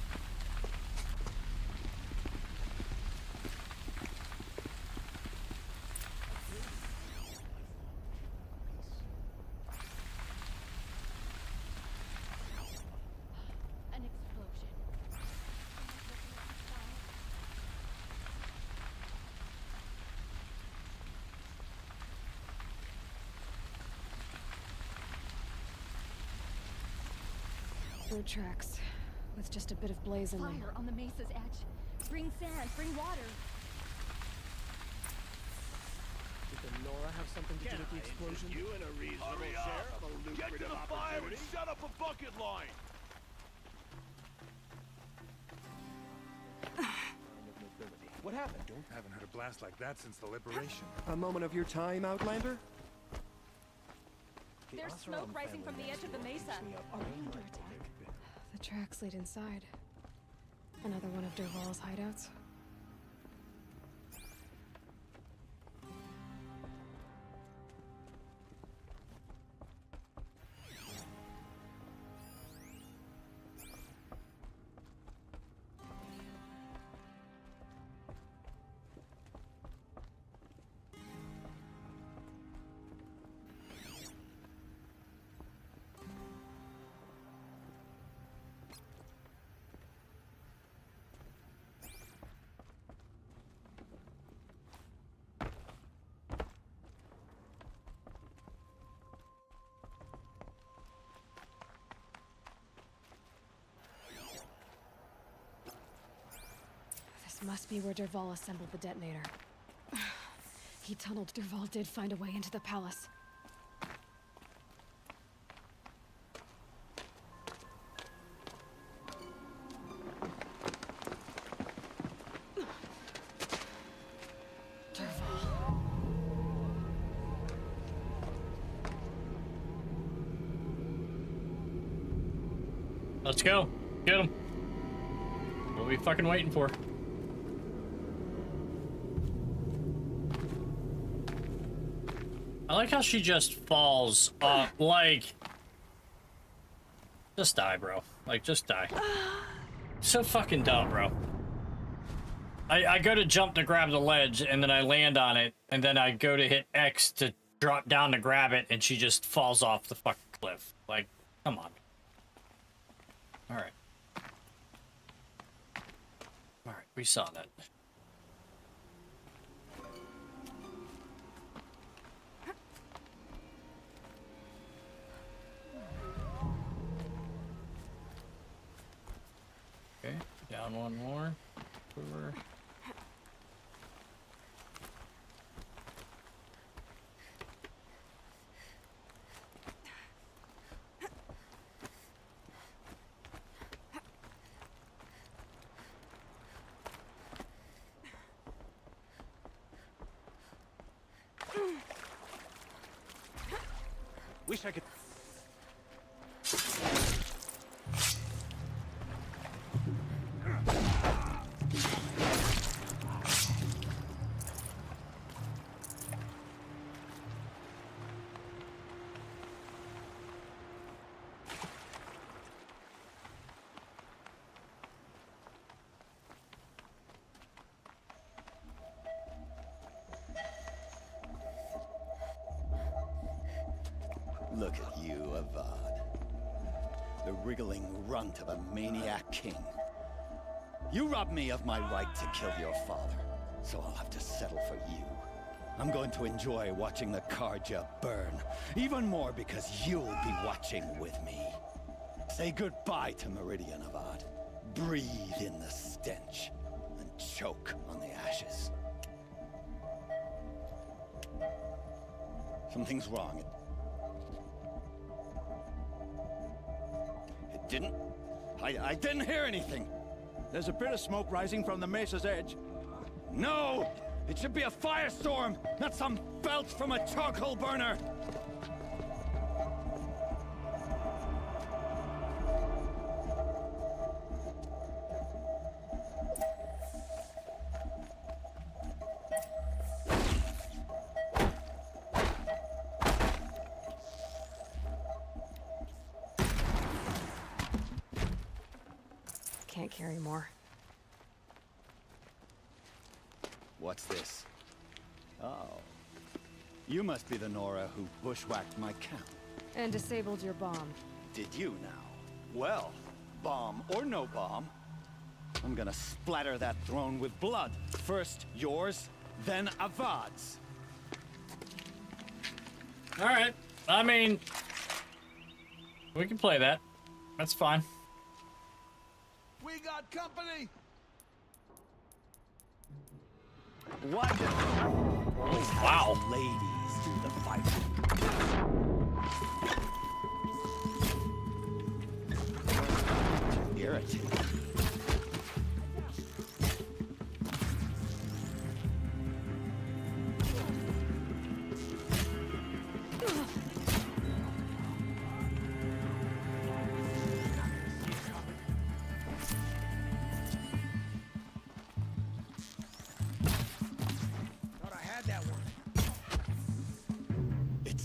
G: An explosion.
E: Road tracks, with just a bit of blaze in them.
G: Fire on the mesa's edge. Bring sand, bring water.
L: Did the Nora have something to do with the explosion?
J: You in a reasonable share of a lucrative opportunity.
O: Set up a bucket line.
L: What happened?
O: Haven't had a blast like that since the liberation.
L: A moment of your time, Outlander?
G: There's smoke rising from the edge of the mesa.
E: Are we under attack? The tracks lead inside. Another one of Derval's hideouts. This must be where Derval assembled the detonator. He tunneled. Derval did find a way into the palace.
A: Let's go. Get him. What are we fucking waiting for? I like how she just falls off, like... Just die, bro. Like, just die. So fucking dumb, bro. I go to jump to grab the ledge, and then I land on it, and then I go to hit X to drop down to grab it, and she just falls off the fucking cliff. Like, come on. Alright. Alright, we saw that. Okay, down one more. Over.
P: Wish I could.
Q: Look at you, Avad. The wriggling runt of a maniac king. You robbed me of my right to kill your father, so I'll have to settle for you. I'm going to enjoy watching the Karja burn, even more because you'll be watching with me. Say goodbye to Meridian, Avad. Breathe in the stench, and choke on the ashes. Something's wrong. Didn't? I didn't hear anything.
P: There's a bit of smoke rising from the mesa's edge.
Q: No! It should be a firestorm, not some belch from a charcoal burner!
E: Can't carry more.
Q: What's this? Oh. You must be the Nora who bushwhacked my camp.
E: And disabled your bomb.
Q: Did you now? Well, bomb or no bomb, I'm gonna splatter that throne with blood. First yours, then Avad's.
A: Alright. I mean... We can play that. That's fine.
P: We got company!
Q: What?
A: Oh, wow.
Q: Ladies do the fighting. Irritating.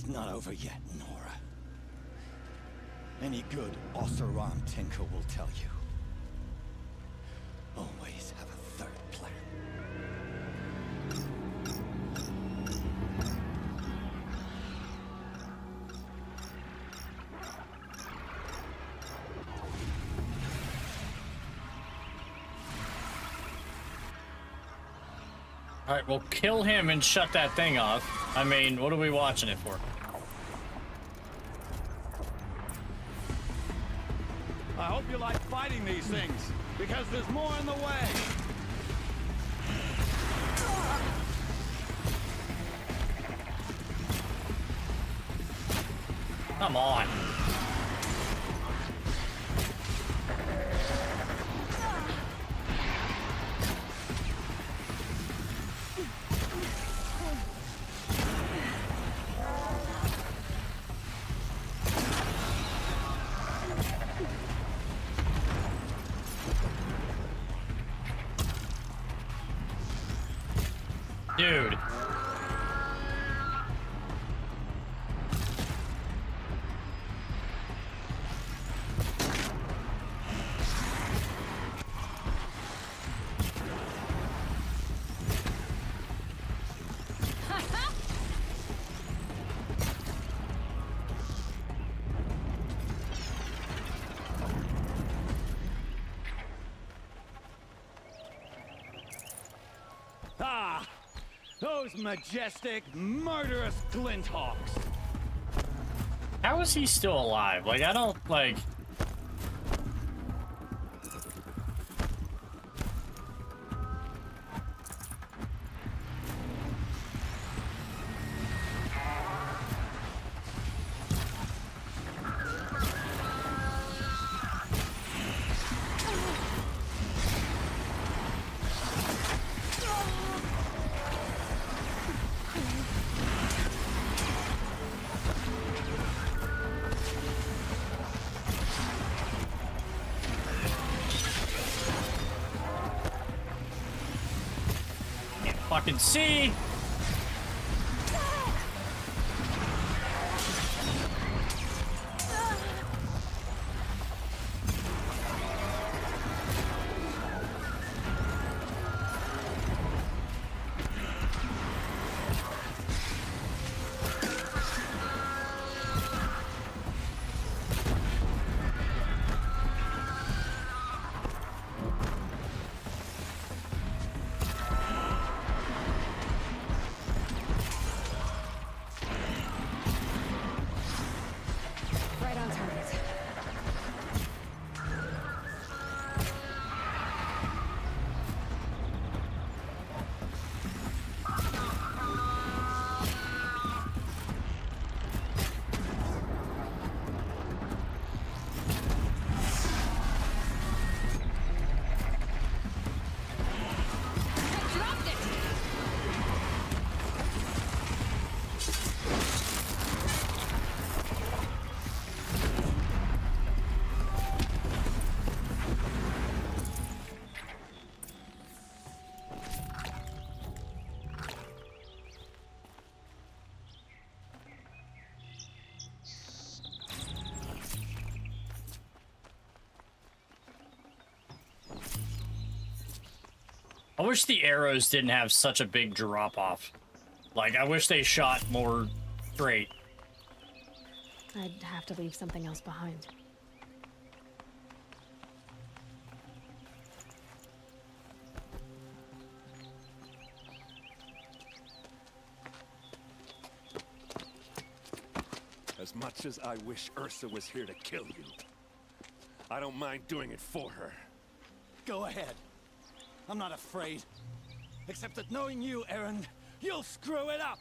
Q: Not over yet, Nora. Any good Oseram tinker will tell you. Always have a third plan.
A: Alright, we'll kill him and shut that thing off. I mean, what are we watching it for?
Q: I hope you like fighting these things, because there's more in the way.
A: Come on. Dude.
P: Ah! Those majestic, murderous glinthawks!
A: How is he still alive? Like, I don't, like... Fucking see.
E: Right on target.
A: I wish the arrows didn't have such a big drop off. Like, I wish they shot more straight.
E: I'd have to leave something else behind.
H: As much as I wish Ursa was here to kill you, I don't mind doing it for her.
P: Go ahead. I'm not afraid. Except that knowing you, Aaron, you'll screw it up!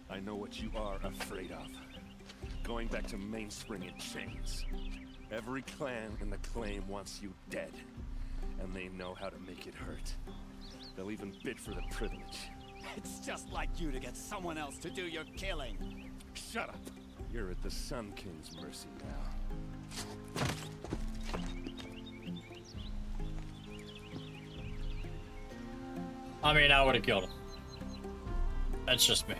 H: I know what you are afraid of. Going back to Mainspring in chains. Every clan in the claim wants you dead. And they know how to make it hurt. They'll even bid for the privilege.
P: It's just like you to get someone else to do your killing.
H: Shut up! You're at the Sun King's mercy now.
A: I mean, I would have killed him. That's just me.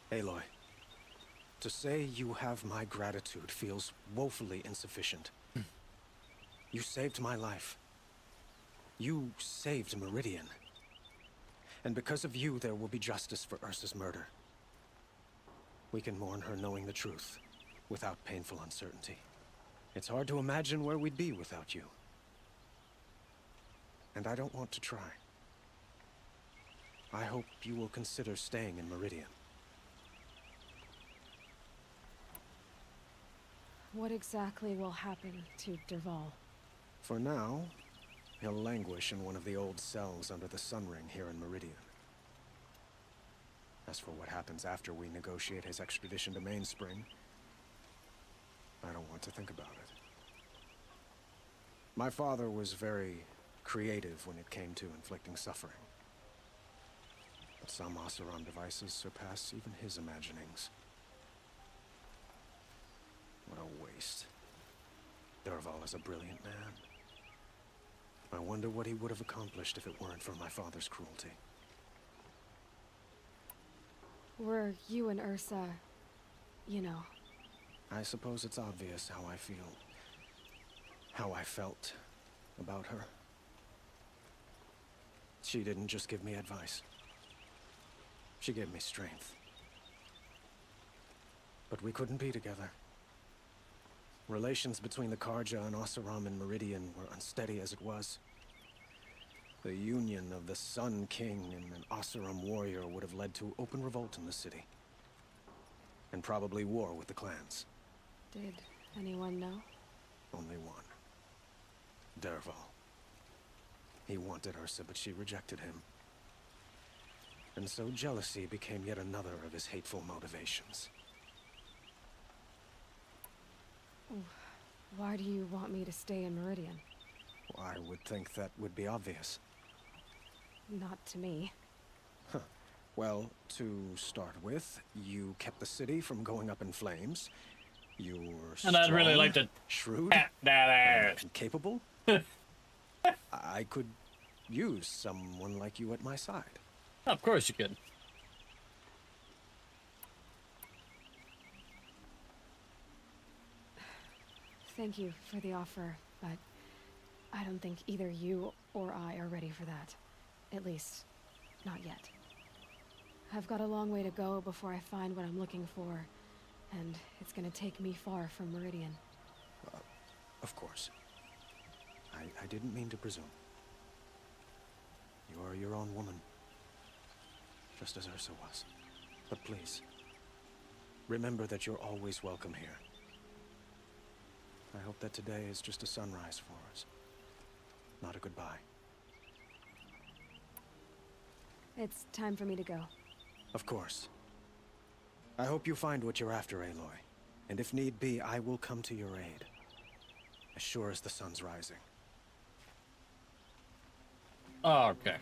I: Aloy, to say you have my gratitude feels woefully insufficient. You saved my life. You saved Meridian. And because of you, there will be justice for Ursa's murder. We can mourn her knowing the truth, without painful uncertainty. It's hard to imagine where we'd be without you. And I don't want to try. I hope you will consider staying in Meridian.
E: what exactly will happen to Derval?
I: For now, he'll languish in one of the old cells under the Sun Ring here in Meridian. As for what happens after we negotiate his extradition to Mainspring, I don't want to think about it. My father was very creative when it came to inflicting suffering. But some Oseram devices surpass even his imaginings. What a waste. Derval is a brilliant man. I wonder what he would have accomplished if it weren't for my father's cruelty.
E: Were you and Ursa, you know?
I: I suppose it's obvious how I feel. How I felt about her. She didn't just give me advice. She gave me strength. But we couldn't be together. Relations between the Karja and Oseram in Meridian were unsteady as it was. The union of the Sun King and an Oseram warrior would have led to open revolt in the city. And probably war with the clans.
E: Did anyone know?
I: Only one. Derval. He wanted Ursa, but she rejected him. And so jealousy became yet another of his hateful motivations.
E: Why do you want me to stay in Meridian?
I: I would think that would be obvious.
E: Not to me.
I: Huh. Well, to start with, you kept the city from going up in flames. You were strong,
A: and I'd really like to
I: shrewd,
A: pat that ass.
I: and capable. I could use someone like you at my side.
A: Of course you could.
E: Thank you for the offer, but I don't think either you or I are ready for that. At least, not yet. I've got a long way to go before I find what I'm looking for, and it's gonna take me far from Meridian.
I: Of course. I didn't mean to presume. You are your own woman, just as Ursa was. But please, remember that you're always welcome here. I hope that today is just a sunrise for us, not a goodbye.
E: It's time for me to go.
I: Of course. I hope you find what you're after, Aloy. And if need be, I will come to your aid. As sure as the sun's rising.
A: Okay.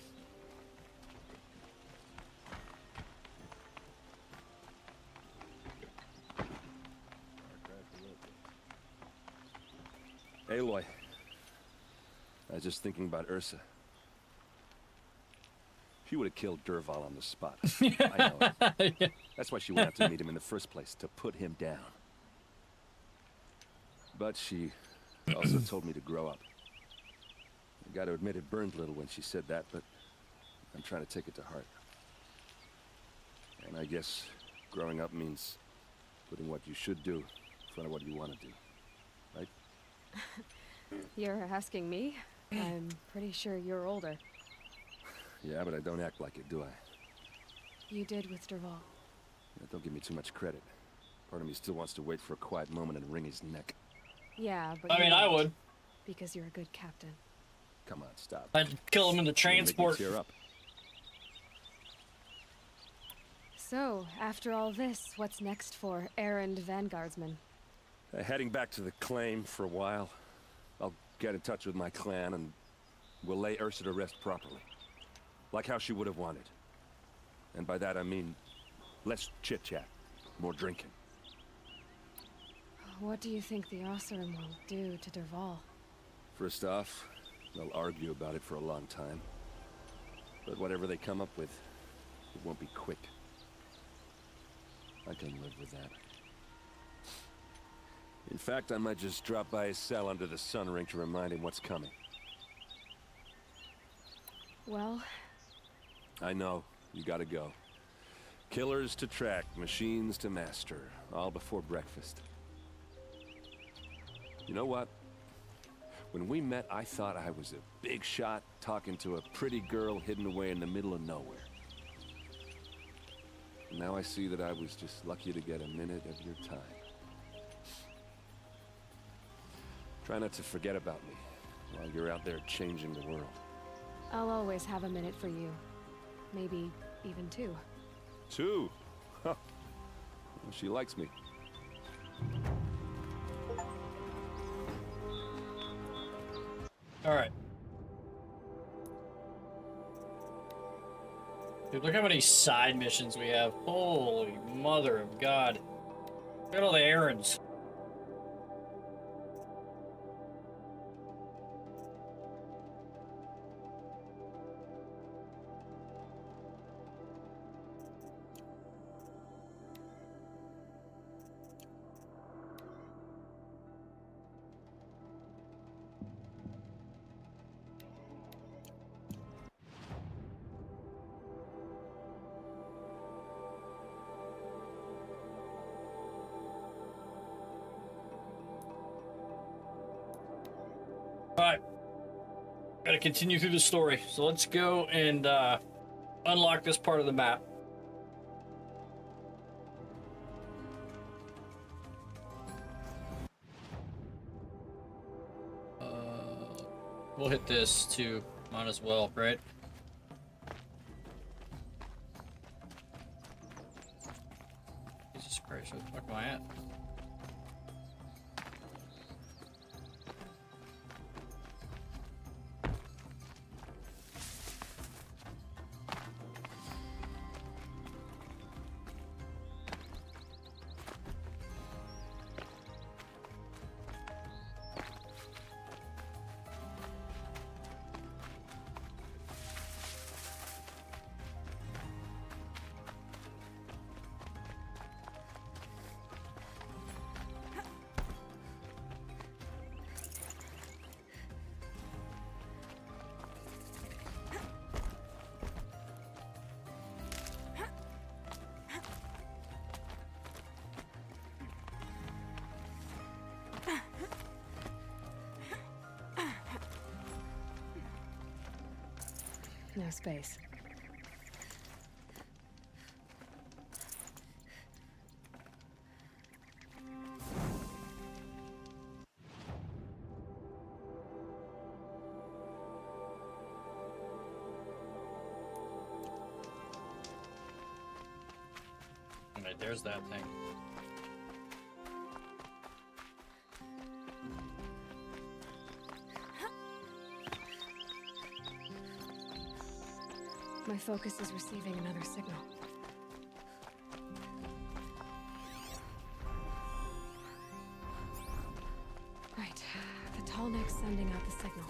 H: Aloy, I was just thinking about Ursa. She would have killed Derval on the spot. I know it. That's why she went out to meet him in the first place, to put him down. But she also told me to grow up. I gotta admit it burned a little when she said that, but I'm trying to take it to heart. And I guess growing up means putting what you should do in front of what you want to do, right?
E: You're asking me? I'm pretty sure you're older.
H: Yeah, but I don't act like it, do I?
E: You did with Derval.
H: Yeah, don't give me too much credit. Part of me still wants to wait for a quiet moment and wring his neck.
E: Yeah, but
A: I mean, I would.
E: Because you're a good captain.
H: Come on, stop.
A: I'd kill him in the transport.
H: Tear up.
E: So, after all this, what's next for errand vanguardsman?
H: Heading back to the claim for a while. I'll get in touch with my clan and we'll lay Ursa to rest properly. Like how she would have wanted. And by that I mean less chit-chat, more drinking.
E: What do you think the Oseram will do to Derval?
H: First off, they'll argue about it for a long time. But whatever they come up with, it won't be quick. I can live with that. In fact, I might just drop by his cell under the Sun Ring to remind him what's coming.
E: Well...
H: I know. You gotta go. Killers to track, machines to master. All before breakfast. You know what? When we met, I thought I was a big shot talking to a pretty girl hidden away in the middle of nowhere. Now I see that I was just lucky to get a minute of your time. Try not to forget about me while you're out there changing the world.
E: I'll always have a minute for you. Maybe even two.
H: Two? Huh. Well, she likes me.
A: Alright. Dude, look how many side missions we have. Holy mother of God. Look at all the errands. Alright. Gotta continue through the story. So let's go and unlock this part of the map. We'll hit this too. Might as well, right? Jesus Christ, where the fuck am I at?
E: No space.
A: Alright, there's that thing.
E: My focus is receiving another signal. Right. The tall neck's sending out the signal.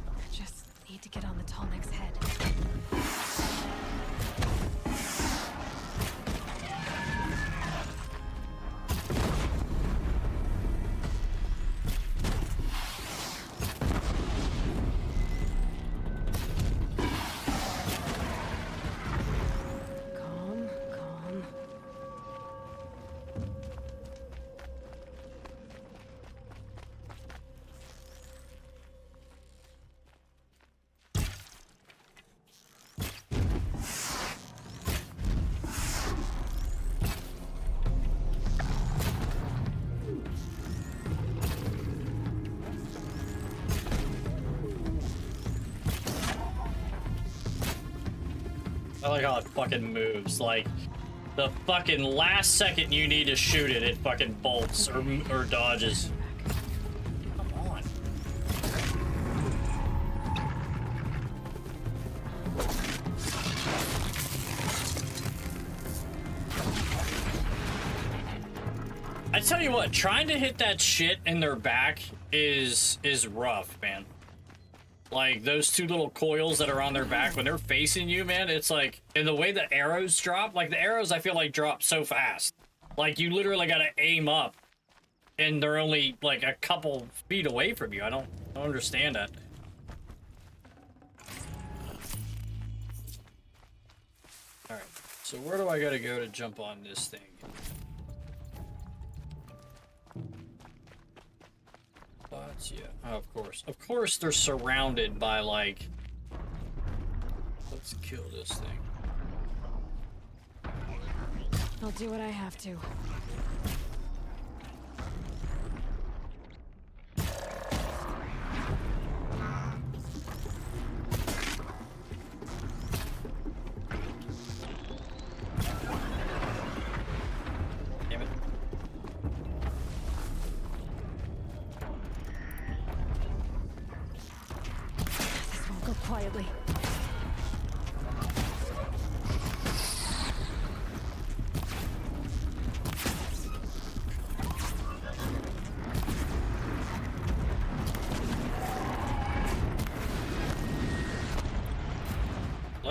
E: I just need to get on the tall neck's head.
A: I like how it fucking moves. Like, the fucking last second you need to shoot it, it fucking bolts or dodges. Come on. I tell you what, trying to hit that shit in their back is rough, man. Like, those two little coils that are on their back, when they're facing you, man, it's like, and the way the arrows drop, like, the arrows, I feel like, drop so fast. Like, you literally gotta aim up, and they're only, like, a couple feet away from you. I don't understand that. Alright, so where do I gotta go to jump on this thing? But That's, yeah, oh, of course. Of course they're surrounded by, like... Let's kill this thing.
E: I'll do what I have to.
A: Damn it.
E: This won't go quietly.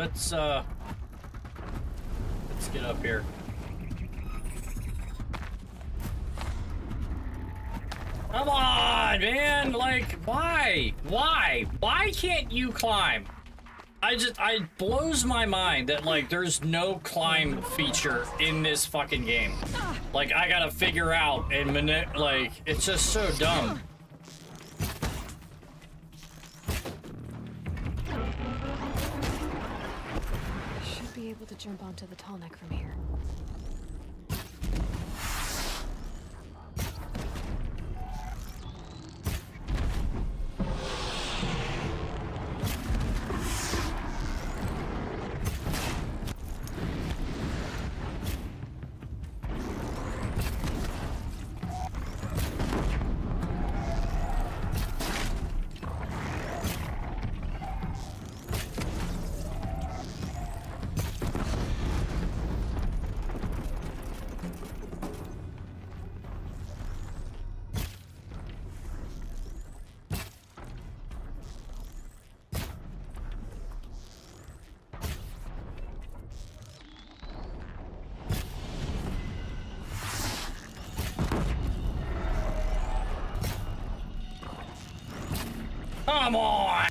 A: Let's get up here. Come on, man! Like, why? Why? Why can't you climb? It blows my mind that, like, there's no climb feature in this fucking game. Like, I gotta figure out and like, it's just so dumb.
E: Be able to jump onto the tall neck from here.
A: Come on!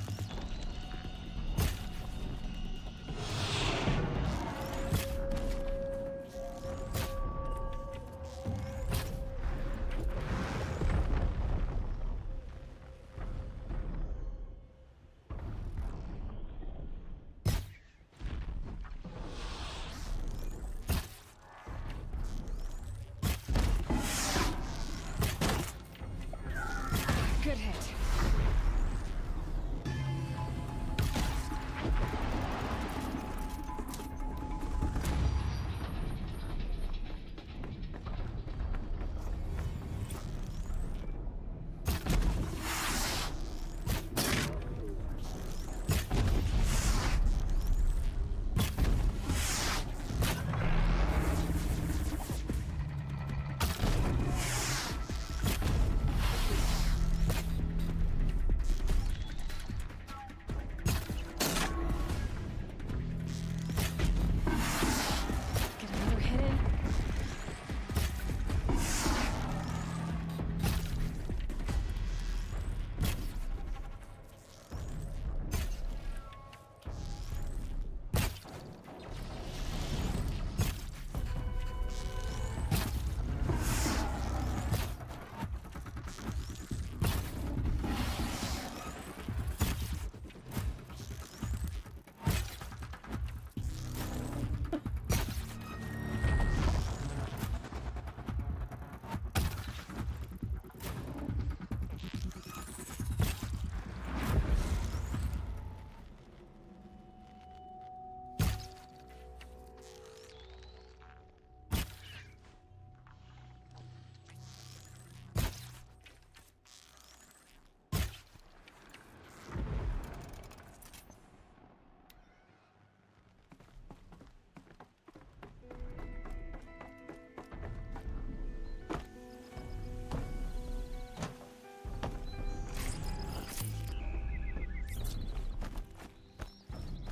E: Good hit.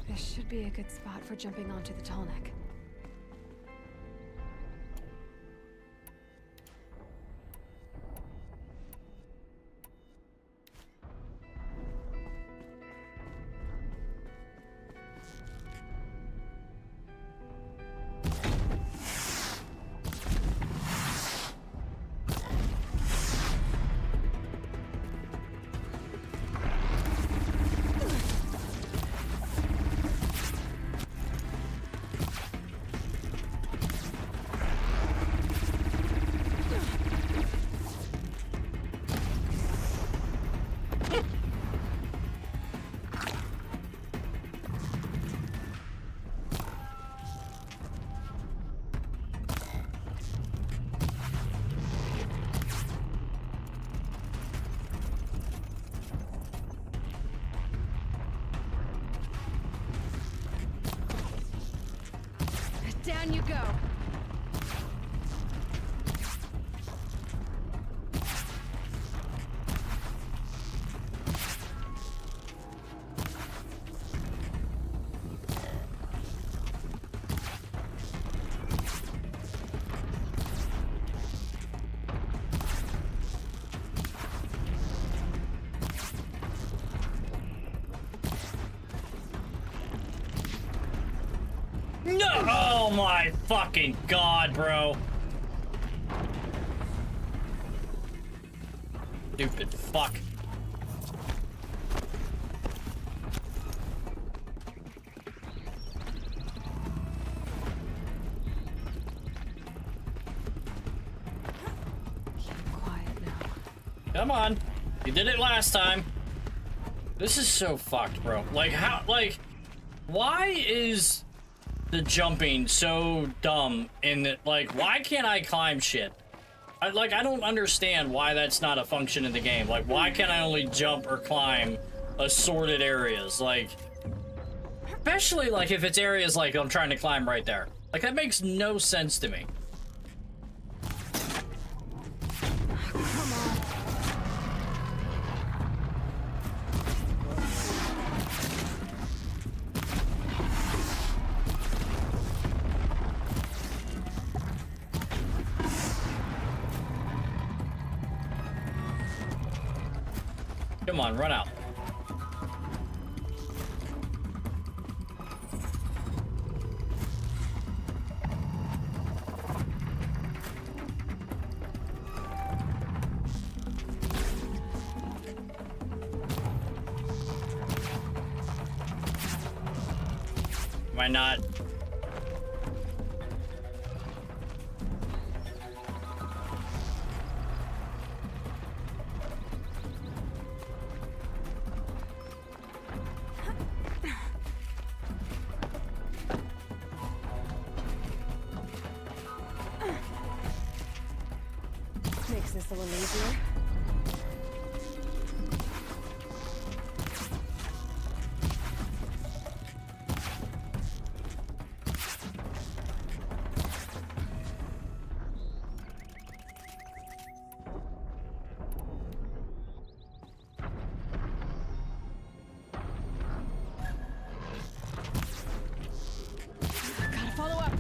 E: This should be a good spot for jumping onto the tall neck. Down you go.
A: No! Oh my fucking god, bro. Stupid fuck.
E: Quiet now.
A: Come on. You did it last time. This is so fucked, bro. Like, how, like, why is the jumping so dumb in that, like, why can't I climb shit? I don't understand why that's not a function in the game. Like, why can't I only jump or climb assorted areas? Like, especially, like, if it's areas like I'm trying to climb right there. Like, that makes no sense to me. Come on, run out. Why not?
E: Makes this a little easier. Gotta follow up.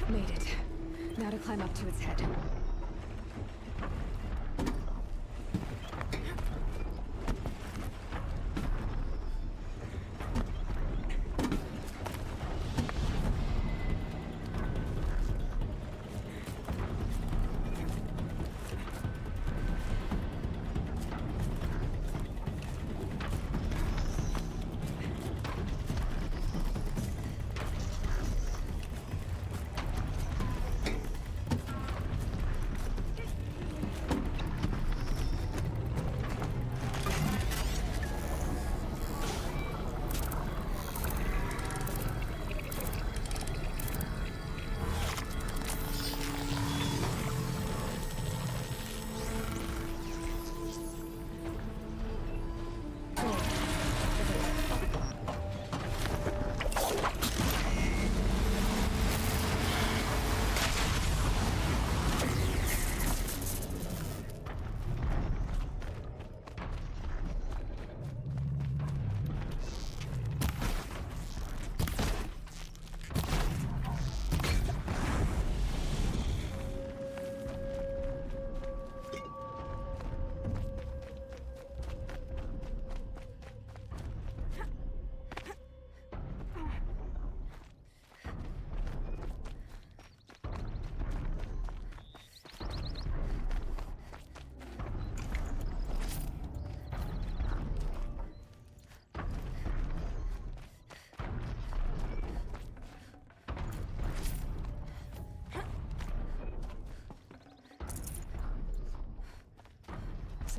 E: Made it. Now to climb up to its head.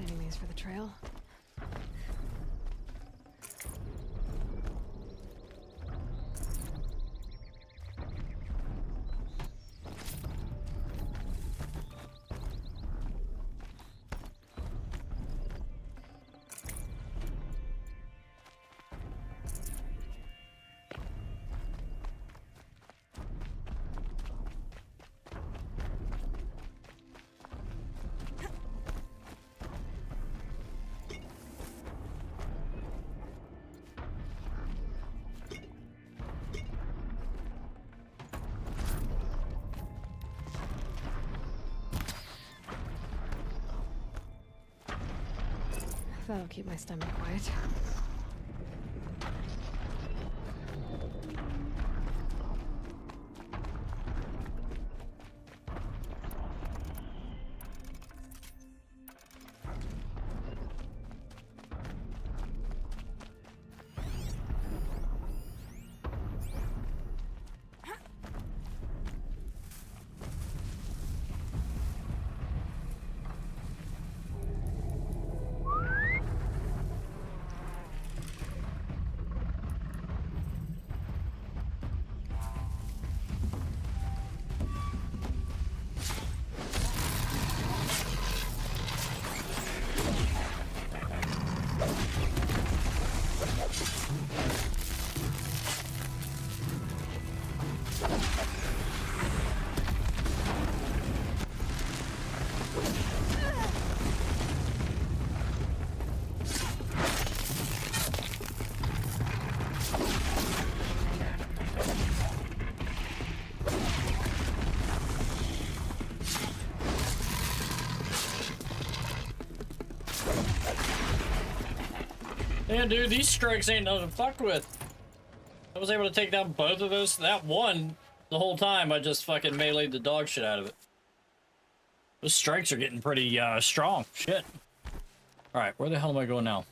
E: Saving these for the trail. That'll keep my stomach quiet.
A: Yeah, dude, these strikes ain't nothing to fuck with. I was able to take down both of those. That one, the whole time, I just fucking meleeed the dog shit out of it. Those strikes are getting pretty strong. Shit. Alright, where the hell am I going now?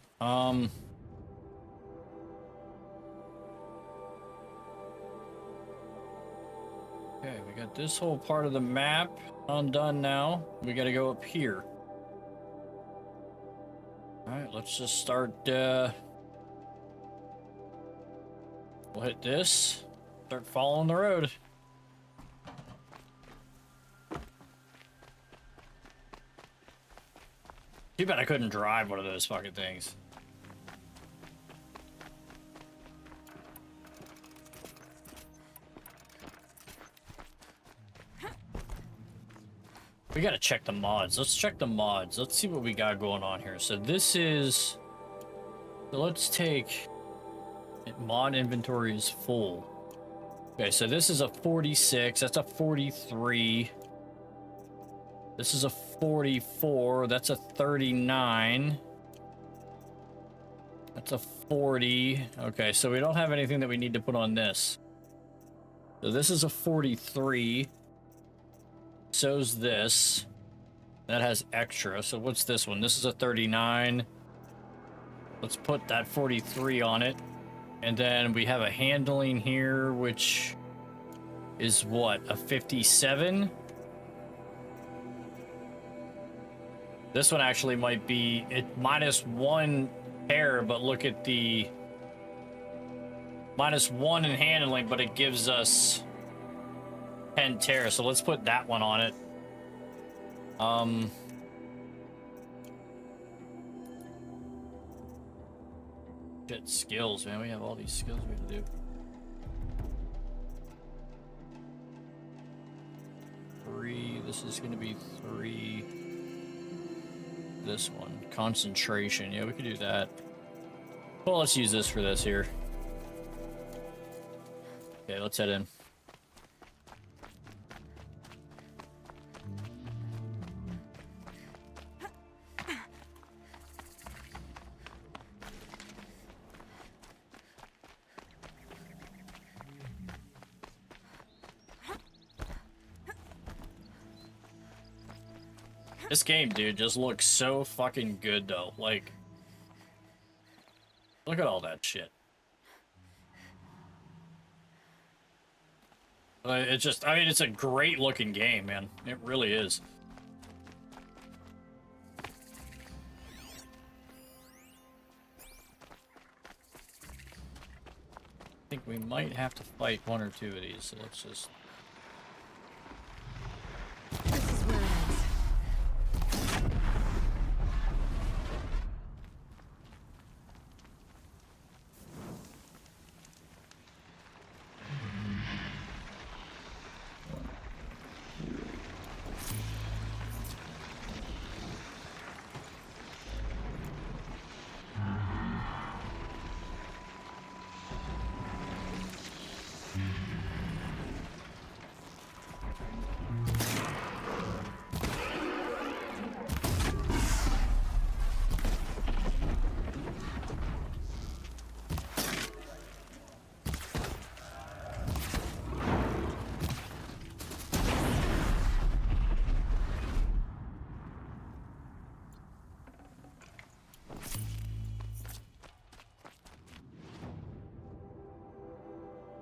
A: Okay, we got this whole part of the map undone now. We gotta go up here. Alright, let's just start, we'll hit this, start following the road. Too bad I couldn't drive one of those fucking things. We gotta check the mods. Let's check the mods. Let's see what we got going on here. So this is... So let's take... Mod inventory is full. Okay, so this is a 46. That's a 43. This is a 44. That's a 39. That's a 40. Okay, so we don't have anything that we need to put on this. So this is a 43. So's this. That has extra. So what's this one? This is a 39. Let's put that 43 on it. And then we have a handling here, which is what? A 57? This one actually might be -1 hair, but look at the -1 in handling, but it gives us 10 tear, so let's put that one on it. Shit, skills, man. We have all these skills we have to do. 3. This is going to be 3. This one. Concentration. Yeah, we could do that. Well, let's use this for this here. Okay, let's head in. This game, dude, just looks so fucking good, though. Like, look at all that shit. It's just, I mean, it's a great looking game, man. It really is. we might have to fight one or two of these, so let's just...
E: This is where it ends.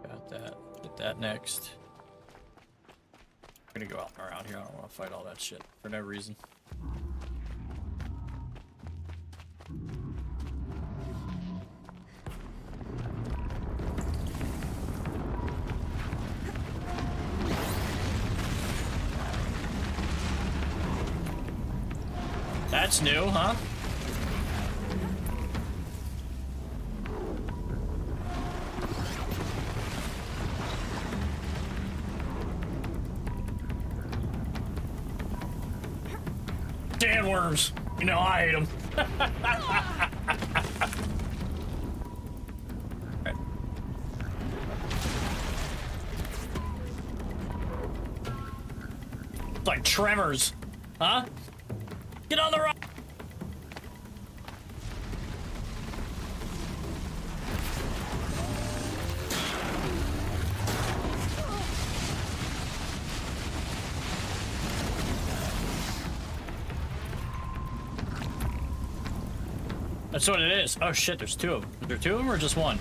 A: Got that. Get that next. I'm gonna go out and around here. I don't want to fight all that shit for no reason. That's new, huh? Sandworms. You know, I hate them. It's like tremors. Huh? Get on the rock. That's what it is. Oh shit, there's two of them. Are there two of them or just one?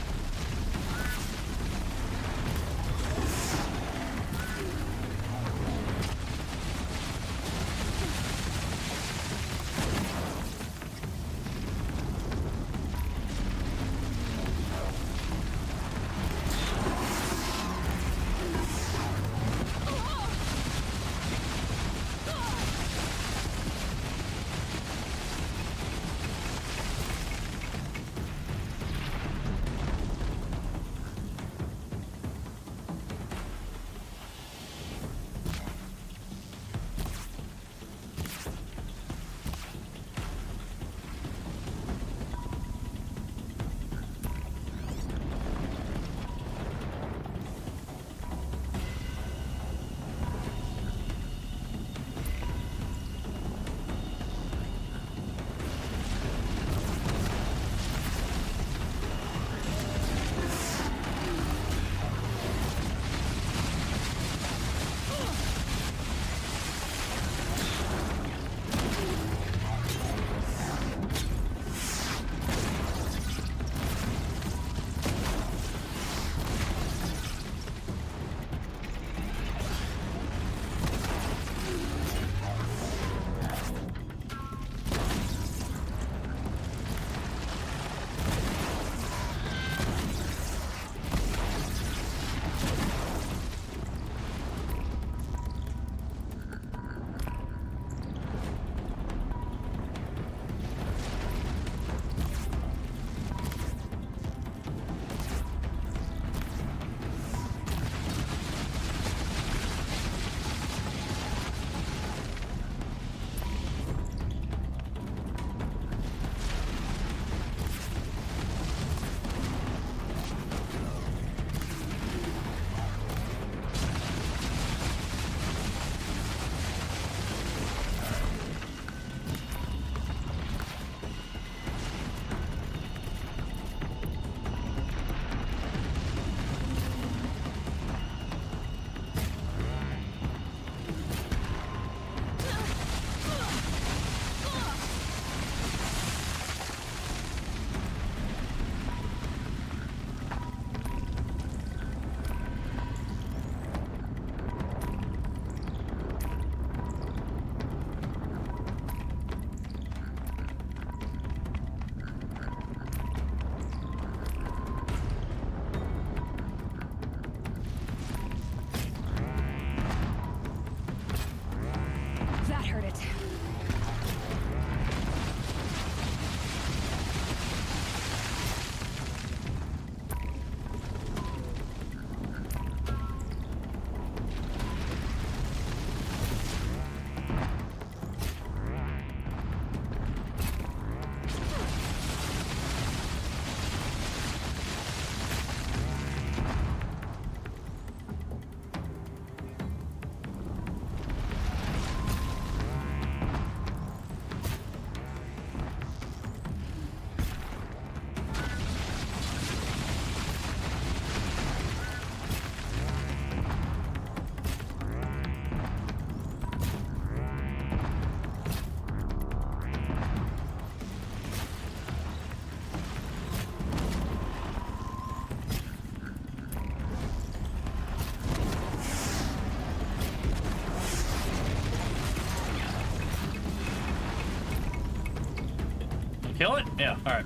A: Kill it? Yeah, alright.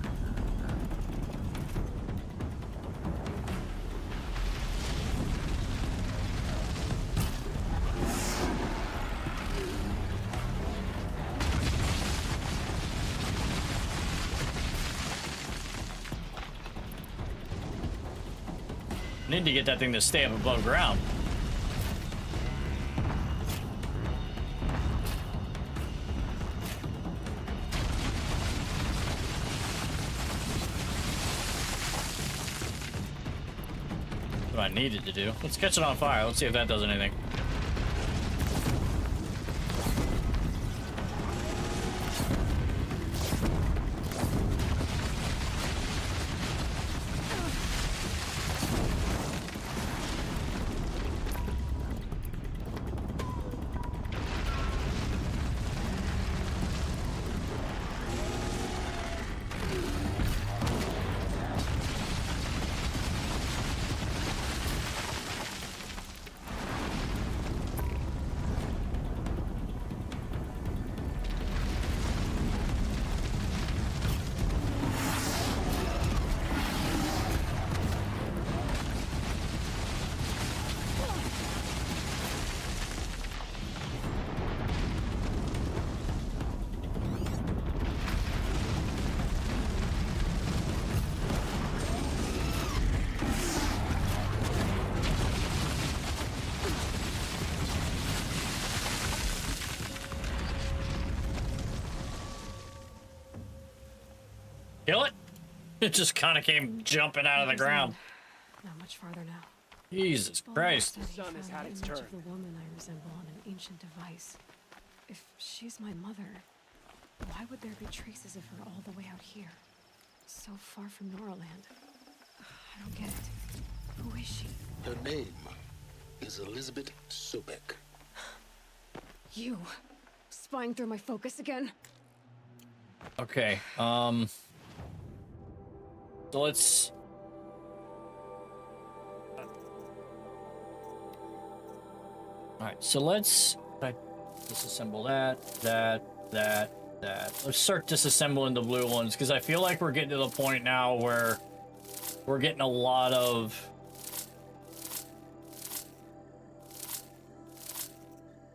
A: Need to get that thing to stay up above ground. What I needed to do. Let's catch it on fire. Let's see if that does anything. Kill it? It just kind of came jumping out of the ground.
E: Not much farther now.
A: Jesus Christ.
E: The sun has had its turn. Of the woman I resemble on an ancient device. If she's my mother, why would there be traces of her all the way out here? So far from Noraland. I don't get it. Who is she?
R: Her name is Elizabeth Sobek.
E: You. Spying through my focus again?
A: Okay, so let's... Alright, so let's disassemble that. Let's start disassembling the blue ones, because I feel like we're getting to the point now where we're getting a lot of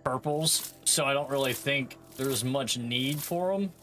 A: purples, so I don't really think there's much need for them.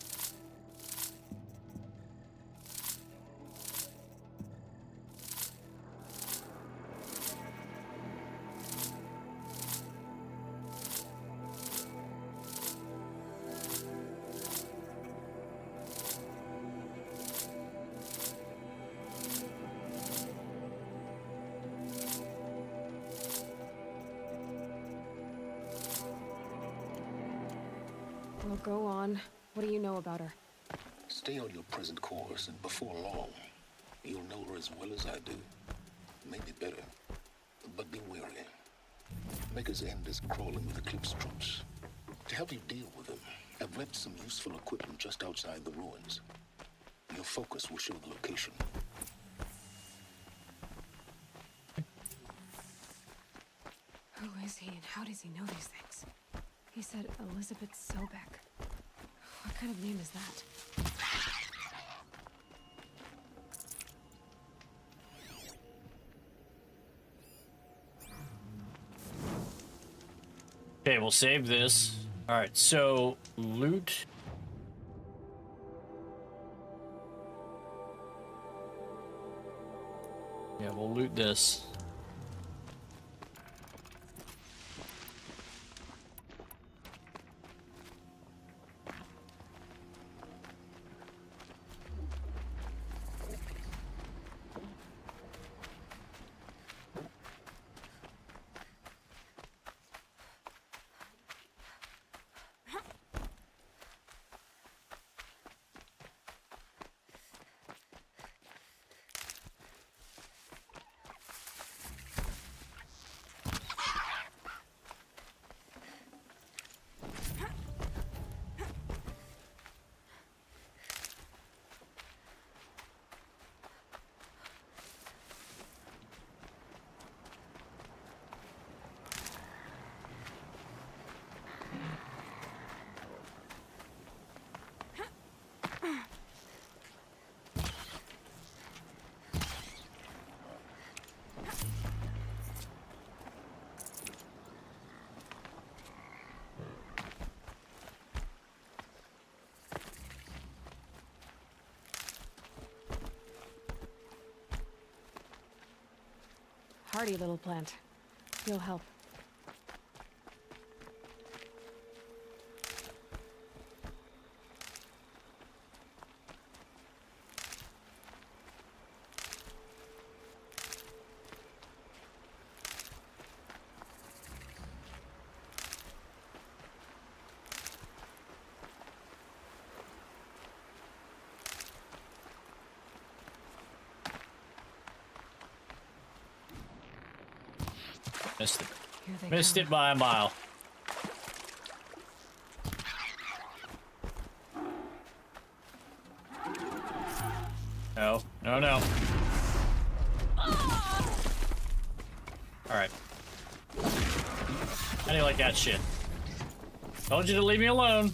E: Well, go on. What do you know about her?
R: Stay on your present course, and before long, you'll know her as well as I do. Maybe better, but be wary. Maker's End is crawling with Eclipse troops. To help you deal with them, I've left some useful equipment just outside the ruins. Your focus will show the location.
E: Who is he and how does he know these things? He said Elizabeth Sobek. What kind of name is that?
A: Okay, we'll save this. Alright, so loot. Yeah, we'll loot this.
E: hardy little plant. You'll help.
A: Missed it.
E: Here they
A: Missed
E: come.
A: it by a mile. No, no, no. Alright. How do you like that shit? Told you to leave me alone.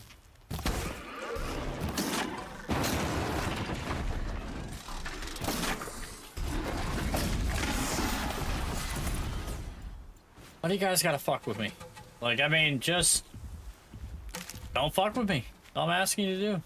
A: Why do you guys gotta fuck with me? Like, I mean, just don't fuck with me. That's all I'm asking you to do.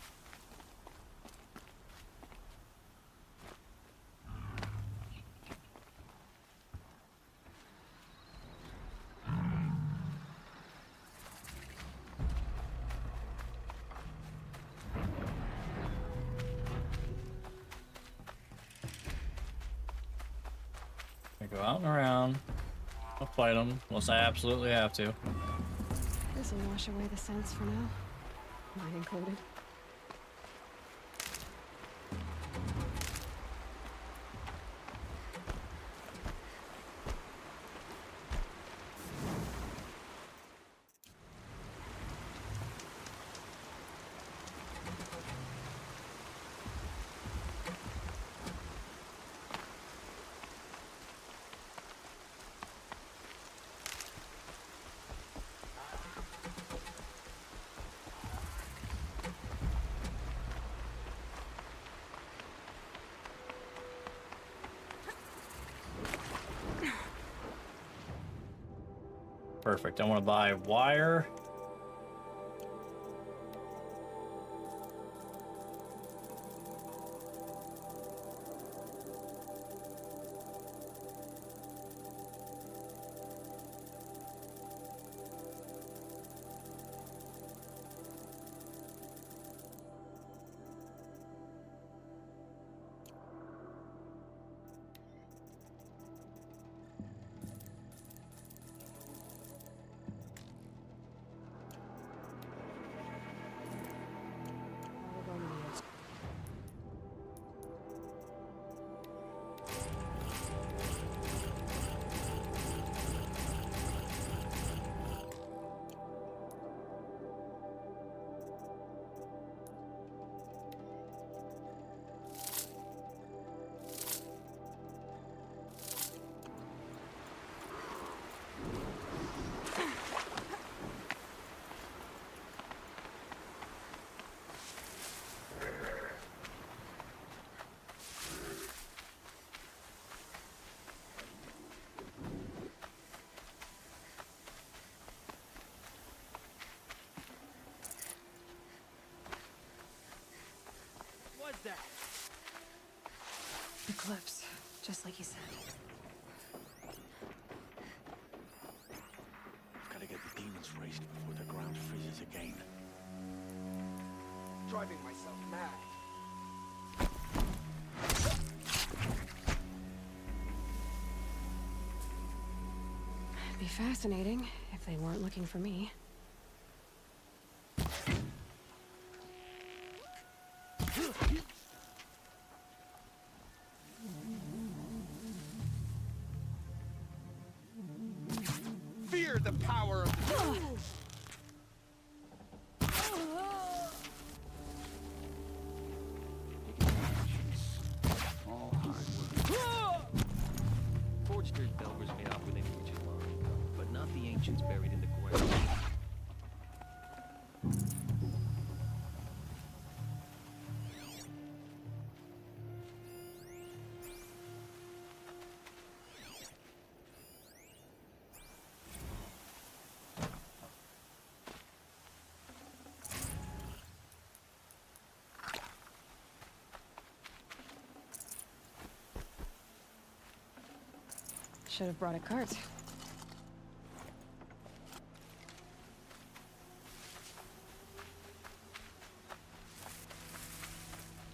A: I go out and around. I'll fight them unless I absolutely have to.
E: This'll wash away the sense for now. Mine included.
A: Perfect. I want to buy wire.
E: That? Eclipse, just like you said.
P: I've got to get the demons raised before the ground freezes again.
S: Driving myself mad.
E: It'd be fascinating if they weren't looking for me.
S: Fear the power of the
L: All hard work. Forge Street Delvers made off with ancient long ago, but not the ancients buried in the ground.
E: Should have brought a cart.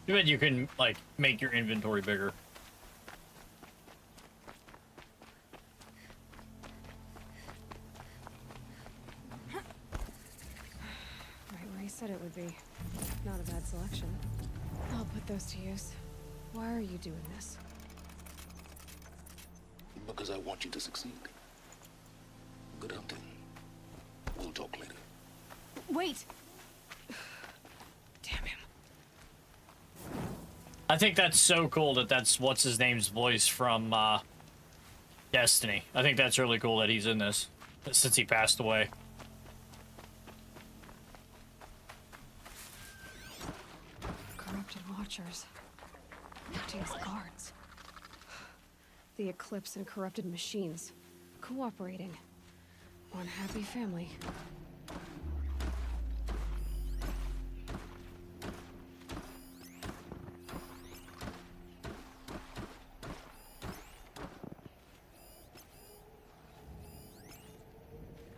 A: You bet you can, like, make your inventory bigger.
E: Right where he said it would be. Not a bad selection. I'll put those to use. Why are you doing this?
R: Because I want you to succeed. Good hunting. We'll talk later.
E: Wait!
A: I think that's so cool that that's what's-his-name's voice from, Destiny. I think that's really cool that he's in this, since he passed away.
E: Corrupted watchers. Noctia's guards. The Eclipse and corrupted machines. Cooperating. One happy family.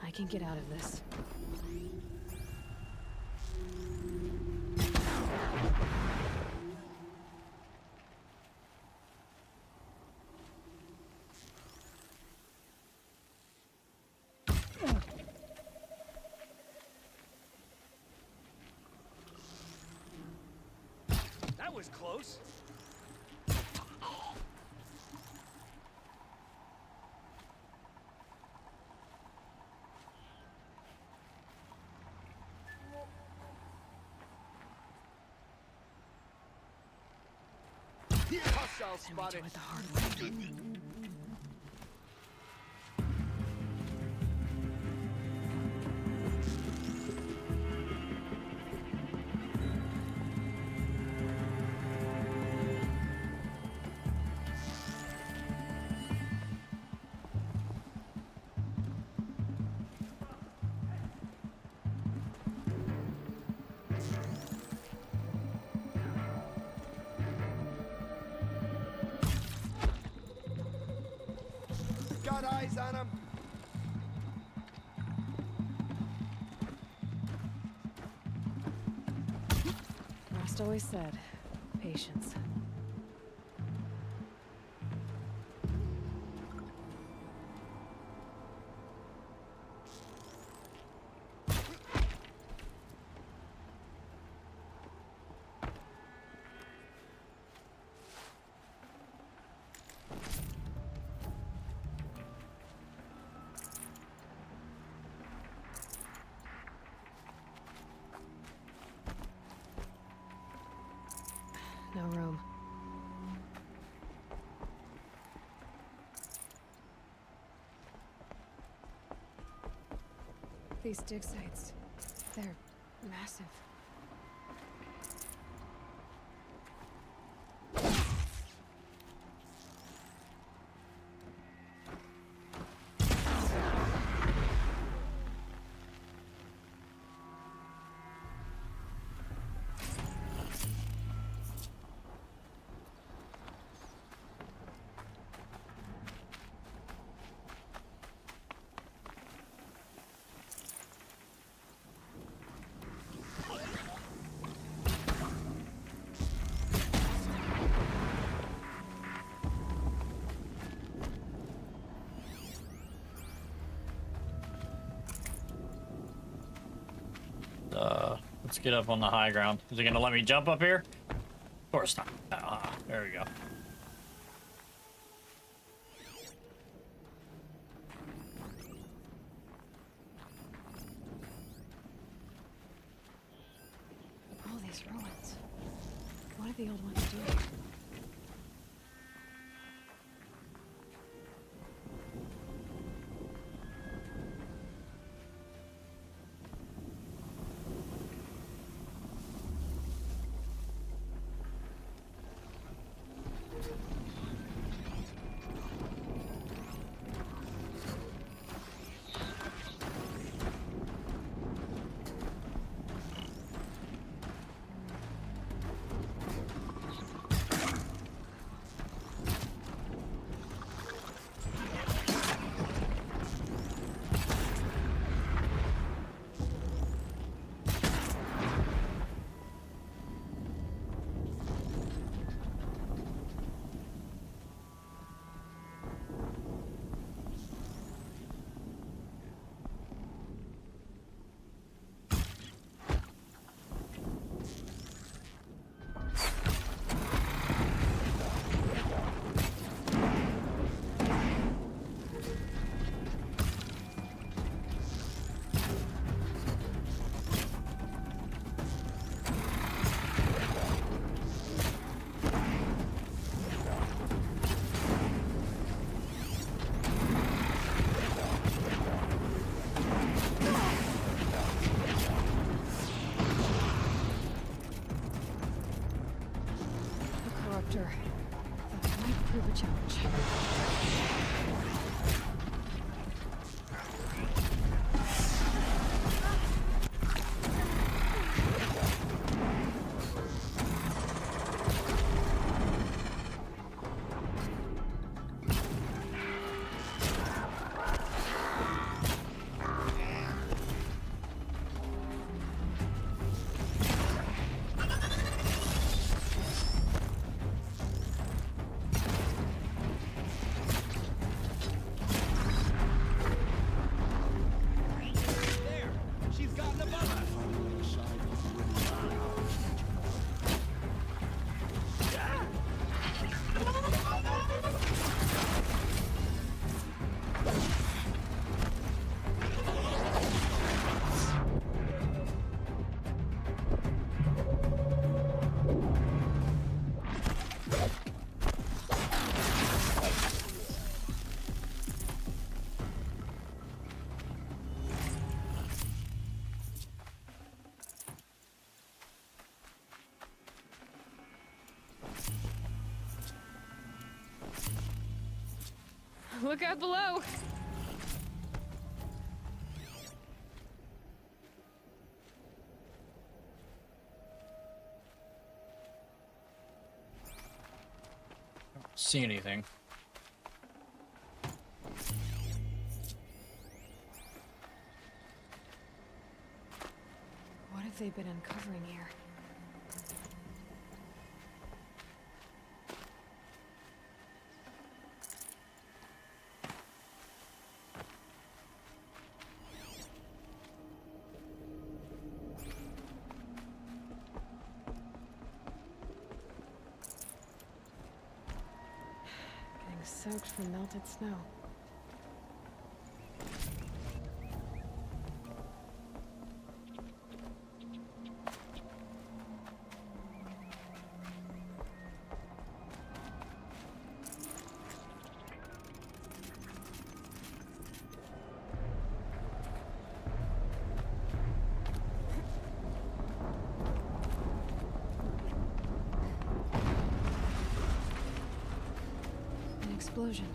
E: I can get out of this.
L: That was close.
S: Hostile spotted.
E: With the hard way.
S: Got eyes on him.
E: Rust always said, patience. No room. These dig sites, they're massive.
A: Let's get up on the high ground. Is it gonna let me jump up here? Of course not. There we go.
E: All these ruins. What are the old ones doing? Look out below!
A: See anything?
E: What have they been uncovering here? Soaked from melted snow. Explosion.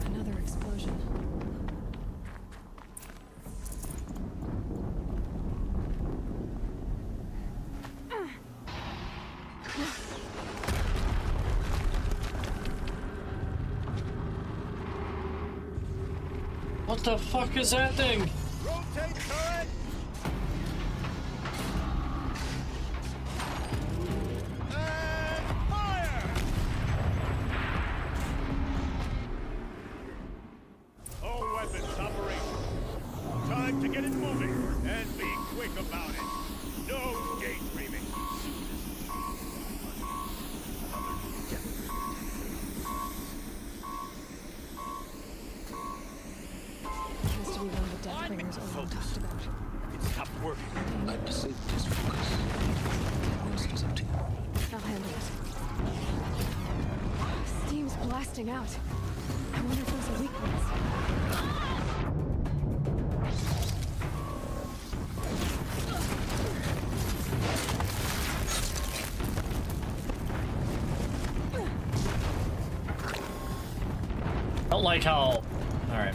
E: Another explosion.
A: What the fuck is that thing?
J: Rotate turret! And fire! All weapons operational. Time to get it moving, and be quick about it. No daydreaming.
E: Has to be one of the Deathbringers Owen talked about.
R: It's not working. I'd say just focus. The rest is up to you.
E: I'll handle it. Steam's blasting out. I wonder if there's a weak point.
A: I don't like how... Alright.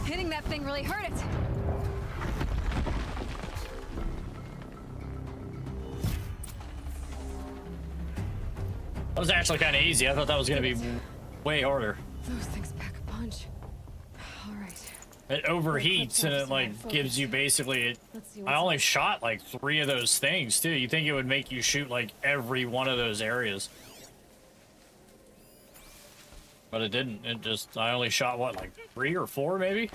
E: Hitting that thing really hurt it.
A: That was actually kind of easy. I thought that was going to be way harder.
E: Those things pack a punch. All right.
A: It overheats and it like gives you basically I only shot like 3 of those things too. You think it would make you shoot like every one of those areas. But it didn't. It just, I only shot what, like 3 or 4 maybe?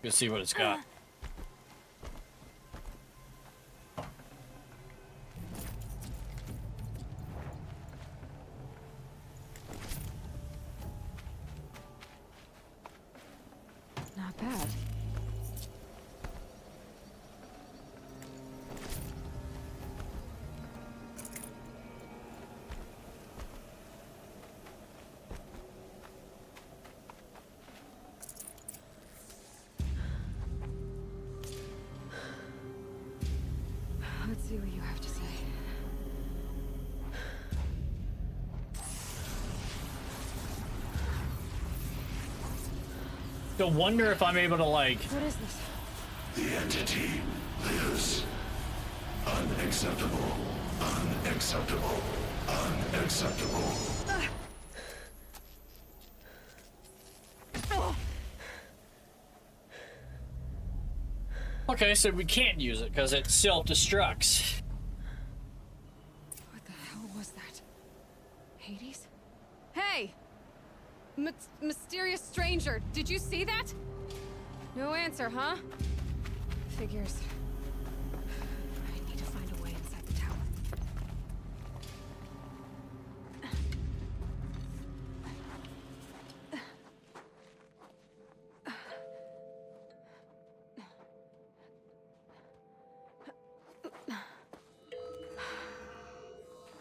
A: Let's see what it's got.
E: Not bad. Let's see what you have to say.
A: I wonder if I'm able to like...
E: What is this?
T: The entity lives. Unacceptable. Unacceptable. Unacceptable.
A: Okay, so we can't use it because it self-destructs.
E: What the hell was that? Hades? Hey! Mysterious stranger, did you see that? No answer, huh? Figures. I need to find a way inside the tower.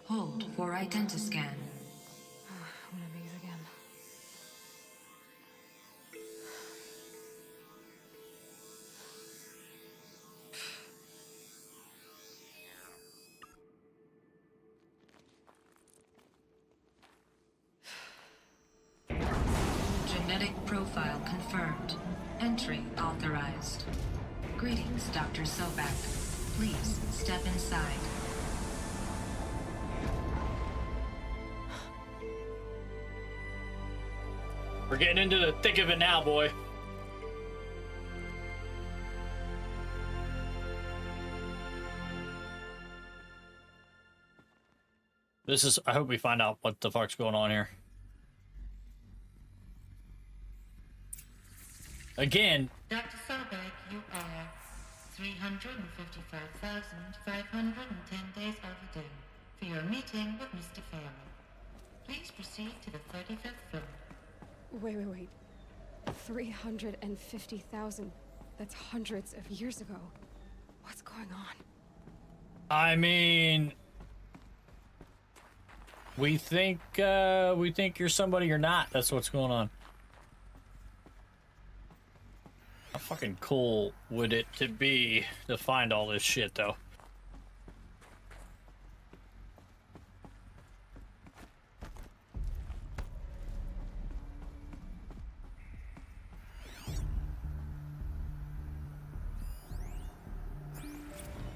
U: Hold for identiscan.
E: One of these again.
U: Genetic profile confirmed. Entry authorized. Greetings, Dr. Sobek. Please step inside.
A: We're getting into the thick of it now, boy. This is, I hope we find out what the fuck's going on here. Again.
U: Dr. Sobek, you are 355,510 days overdue for your meeting with Mr. Farrell. Please proceed to the 35th floor.
E: Wait. 350,000. That's hundreds of years ago. What's going on?
A: I mean, we think you're somebody you're not. That's what's going on. How fucking cool would it to be to find all this shit, though?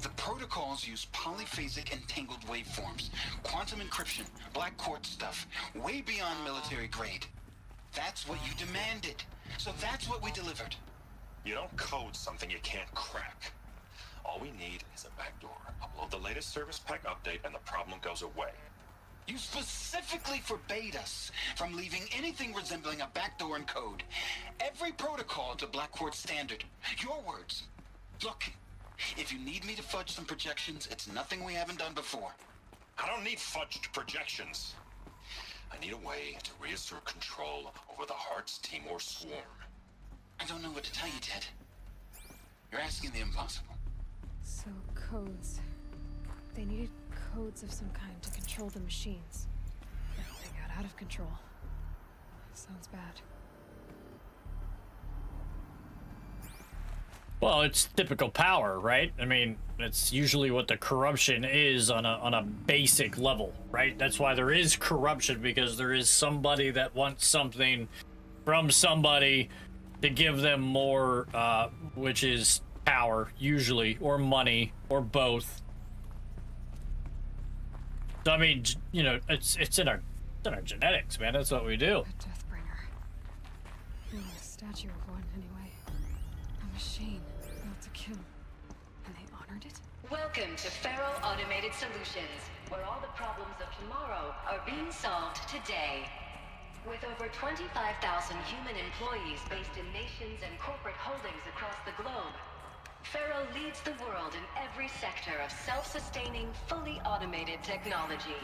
V: The protocols use polyphasic entangled waveforms, quantum encryption, black quartz stuff, way beyond military grade. That's what you demanded, so that's what we delivered.
W: You don't code something you can't crack. All we need is a backdoor. Upload the latest service pack update and the problem goes away.
V: You specifically forbade us from leaving anything resembling a backdoor in code. Every protocol to black quartz standard. Your words. Look, if you need me to fudge some projections, it's nothing we haven't done before.
W: I don't need fudged projections. I need a way to reassert control over the Heart's Timor swarm.
V: I don't know what to tell you, Ted. You're asking the impossible.
E: So, codes. They needed codes of some kind to control the machines. They got out of control. Sounds bad.
A: Well, it's typical power, right? I mean, it's usually what the corruption is on a basic level, right? That's why there is corruption, because there is somebody that wants something from somebody to give them more, which is power, usually, or money, or both. So, I mean, you know, it's in our genetics, man. That's what we do.
E: A Deathbringer. A statue of one, anyway. A machine, not to kill. And they honored it?
X: Welcome to Faro Automated Solutions, where all the problems of tomorrow are being solved today. With over 25,000 human employees based in nations and corporate holdings across the globe, Faro leads the world in every sector of self-sustaining, fully automated technology.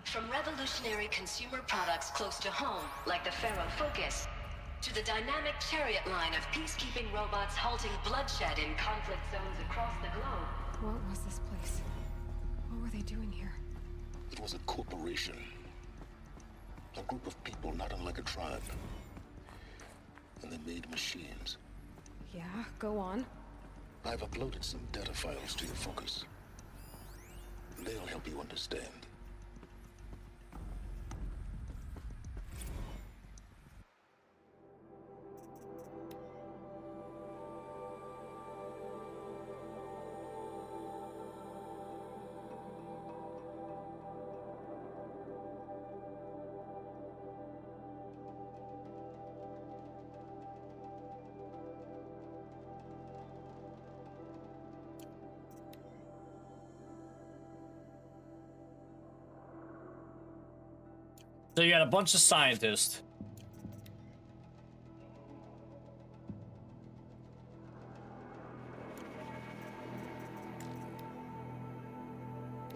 X: From revolutionary consumer products close to home, like the Faro Focus, to the dynamic chariot line of peacekeeping robots halting bloodshed in conflict zones across the globe.
E: What was this place? What were they doing here?
R: It was a corporation. A group of people not unlike a tribe. And they made machines.
E: Yeah, go on.
R: I've uploaded some data files to your Focus. They'll help you understand.
A: So you got a bunch of scientists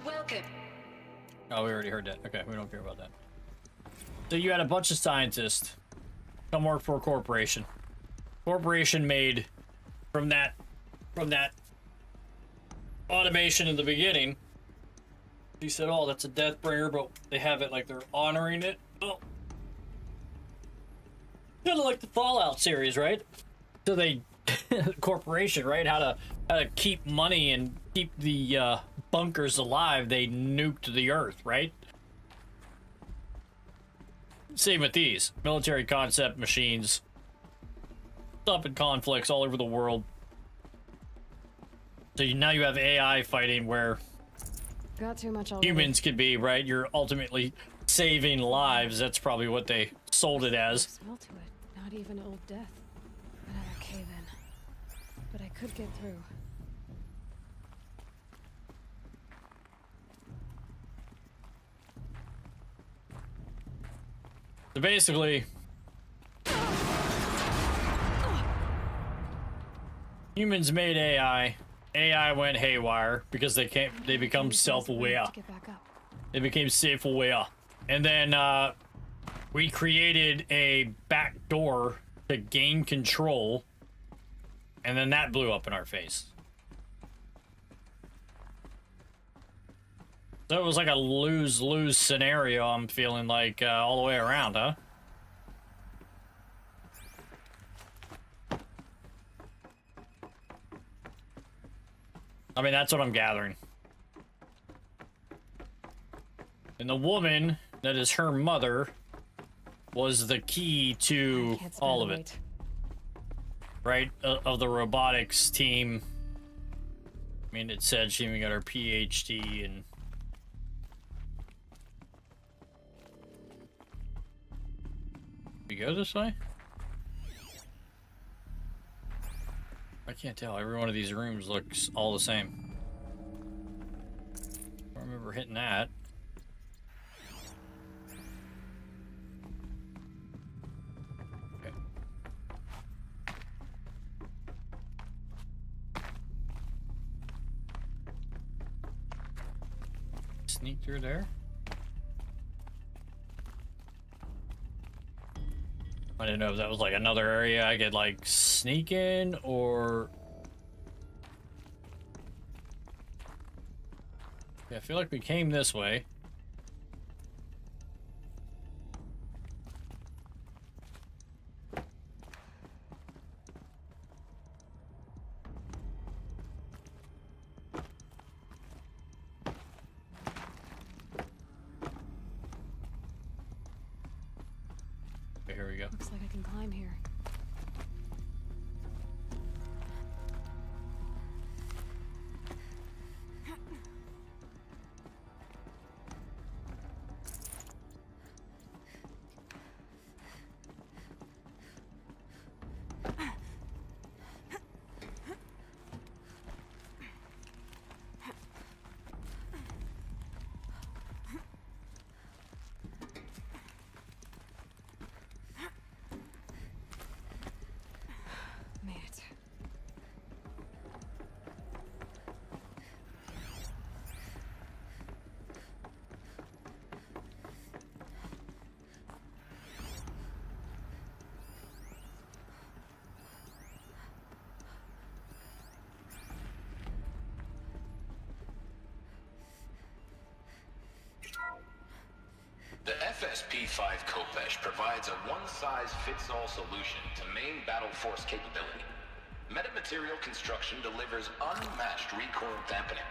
X: Welcome.
A: Oh, we already heard that. Okay, we don't care about that. So you had a bunch of scientists come work for a corporation. Corporation made from that automation in the beginning. He said, "Oh, that's a death bringer," but they have it like they're honoring it. Oh, kind of like the Fallout series, right? So they, corporation, right? How to keep money and keep the bunkers alive. They nuked the Earth, right? Same with these military concept machines. Stuff in conflicts all over the world. So now you have AI fighting where
E: Got too much already.
A: humans could be, right? You're ultimately saving lives. That's probably what they sold it as.
E: Smell to it. Not even Old Death. Another cave-in. But I could get through.
A: So basically, humans made AI. AI went haywire because they become self-aware. They became self-aware. And then we created a back door to gain control. And then that blew up in our face. So it was like a lose-lose scenario, I'm feeling like, all the way around, huh? I mean, that's what I'm gathering. And the woman that is her mother was the key to all of it. Right? Of the robotics team. I mean, it said she even got her PhD and... We go this way? I can't tell. Every one of these rooms looks all the same. I remember hitting that. Okay. Sneak through there. I didn't know if that was like another area I could like sneak in or... Yeah, I feel like we came this way. Okay, here we go.
E: Looks like I can climb here.
V: The FSP-5 Kopesh provides a one-size-fits-all solution to main battle force capability. Metamaterial construction delivers unmatched recoil dampening,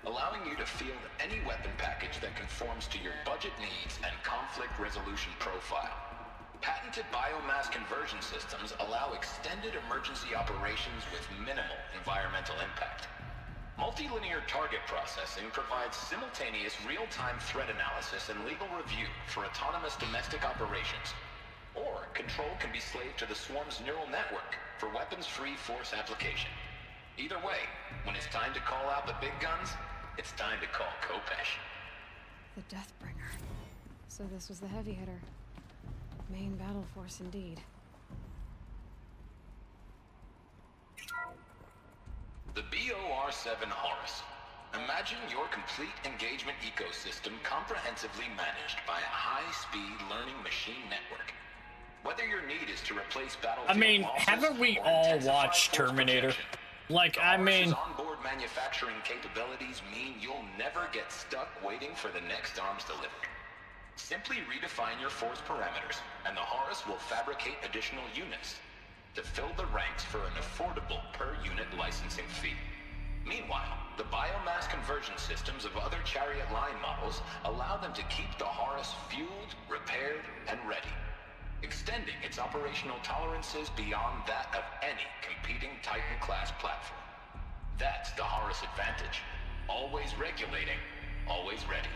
V: allowing you to field any weapon package that conforms to your budget needs and conflict resolution profile. Patented biomass conversion systems allow extended emergency operations with minimal environmental impact. Multilinear target processing provides simultaneous real-time threat analysis and legal review for autonomous domestic operations. Or control can be slaved to the swarm's neural network for weapons-free force application. Either way, when it's time to call out the big guns, it's time to call Kopesh.
E: The Deathbringer. So this was the heavy hitter. Main battle force indeed.
V: The BOR-7 Horus. Imagine your complete engagement ecosystem comprehensively managed by a high-speed learning machine network. Whether your need is to replace battlefield
A: I mean,
V: losses
A: haven't we
V: or
A: all
V: intensify
A: watched
V: force
A: Terminator?
V: projection,
A: Like,
V: the
A: I mean,
V: Horus's onboard manufacturing capabilities mean you'll never get stuck waiting for the next arms delivered. Simply redefine your force parameters, and the Horus will fabricate additional units to fill the ranks for an affordable per-unit licensing fee. Meanwhile, the biomass conversion systems of other Chariot line models allow them to keep the Horus fueled, repaired, and ready, extending its operational tolerances beyond that of any competing Titan-class platform. That's the Horus advantage. Always regulating, always ready.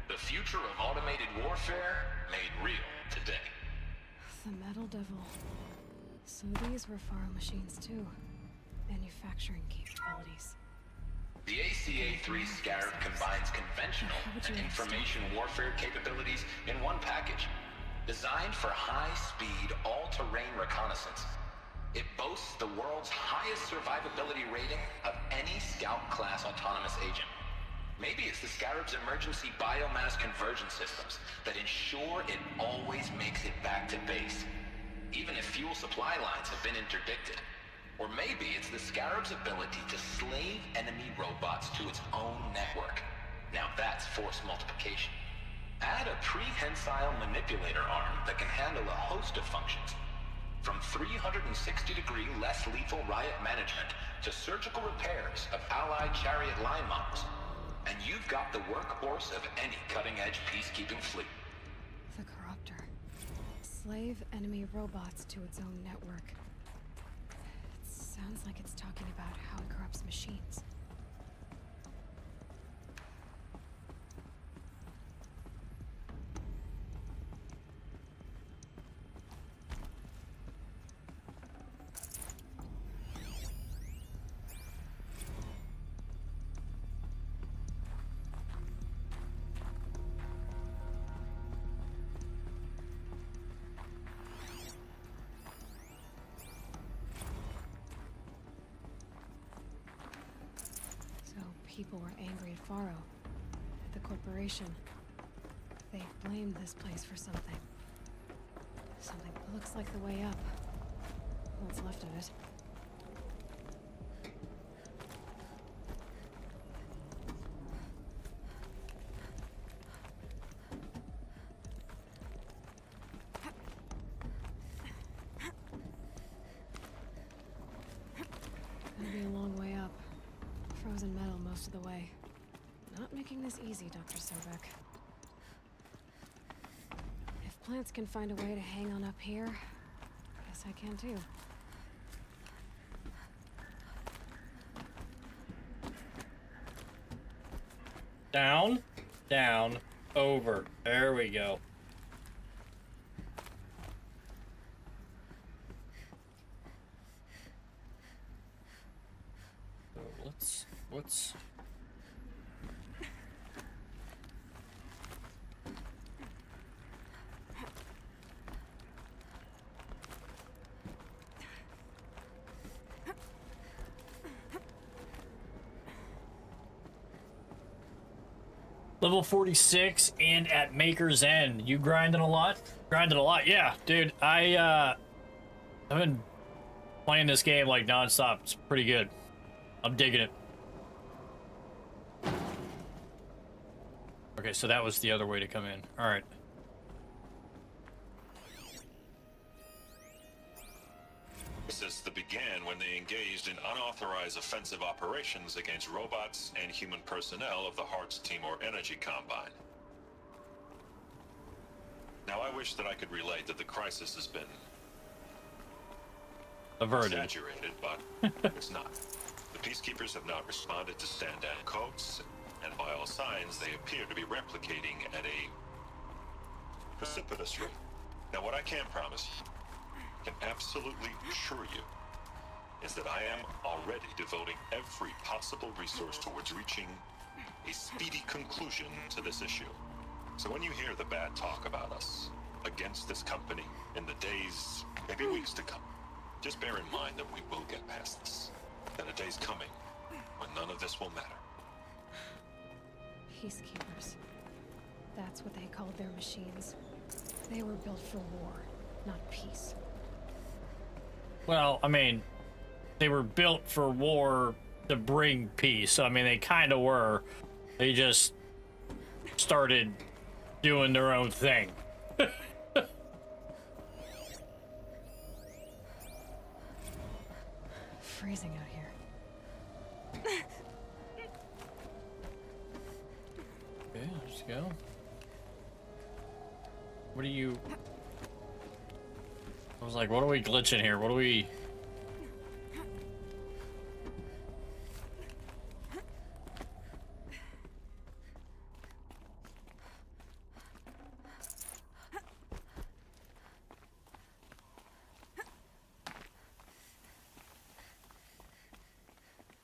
V: The future of automated warfare made real today.
E: The Metal Devil. So these were Faro machines too. Manufacturing capabilities.
V: The ACA-3 Scarab combines conventional and information warfare capabilities in one package. Designed for high-speed, all-terrain reconnaissance, it boasts the world's highest survivability rating of any Scout-class autonomous agent. Maybe it's the Scarab's emergency biomass conversion systems that ensure it always makes it back to base, even if fuel supply lines have been interdicted. Or maybe it's the Scarab's ability to slave enemy robots to its own network. Now that's force multiplication. Add a prehensile manipulator arm that can handle a host of functions, from 360-degree less lethal riot management to surgical repairs of allied Chariot line models. And you've got the workhorse of any cutting-edge peacekeeping fleet.
E: The Corruptor. Slave enemy robots to its own network. It sounds like it's talking about how it corrupts machines. People were angry at Faro, at the corporation. They blamed this place for something. Something that looks like the way up. What's left of it. Gonna be a long way up. Frozen metal most of the way. Not making this easy, Dr. Sobek. If plants can find a way to hang on up here, guess I can too.
A: down, down, over. There we go. Let's level 46 and at Maker's End. You grinding a lot? Grinding a lot, yeah, dude. I've been playing this game like nonstop. It's pretty good. I'm digging it. Okay, so that was the other way to come in. All right.
W: This began when they engaged in unauthorized offensive operations against robots and human personnel of the Hearts Timor Energy Combine. Now, I wish that I could relate that the crisis has been
A: averted,
W: exaggerated, but it's not. The peacekeepers have not responded to stand-down codes, and by all signs, they appear to be replicating at a precipitous rate. Now, what I can promise you, can absolutely assure you, is that I am already devoting every possible resource towards reaching a speedy conclusion to this issue. So when you hear the bad talk about us against this company in the days, maybe weeks to come, just bear in mind that we will get past this. That a day's coming when none of this will matter.
E: peacekeepers. That's what they called their machines. They were built for war, not peace.
A: Well, I mean, they were built for war to bring peace. I mean, they kind of were. They just started doing their own thing.
E: Freezing out here.
A: Okay, let's go. What are you... I was like, what are we glitching here? What are we...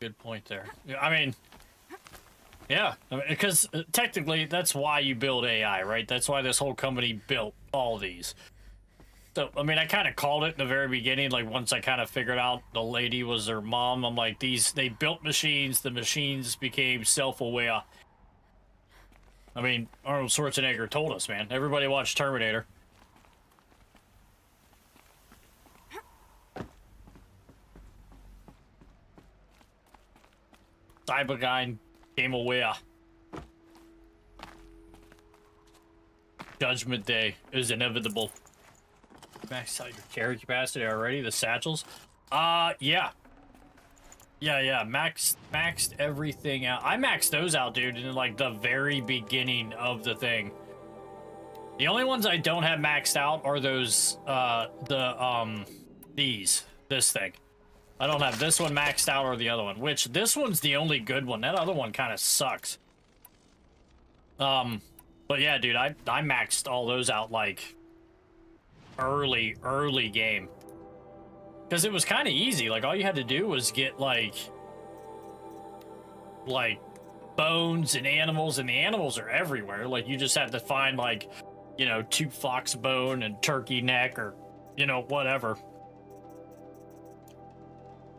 A: Good point there. I mean, yeah, because technically that's why you build AI, right? That's why this whole company built all these. So, I mean, I kind of called it in the very beginning, like once I kind of figured out the lady was their mom, I'm like, they built machines, the machines became self-aware. I mean, Arnold Schwarzenegger told us, man. Everybody watched Terminator. Cyberdyne came aware. Judgment Day is inevitable. Max out your carry capacity already? The satchels? Yeah. Yeah. Maxed everything out. I maxed those out, dude, in like the very beginning of the thing. The only ones I don't have maxed out are those, this thing. I don't have this one maxed out or the other one, which this one's the only good one. That other one kind of sucks. But yeah, dude, I maxed all those out like early game. Because it was kind of easy. Like all you had to do was get like bones and animals, and the animals are everywhere. Like you just have to find like, you know, 2 fox bone and turkey neck or, you know, whatever.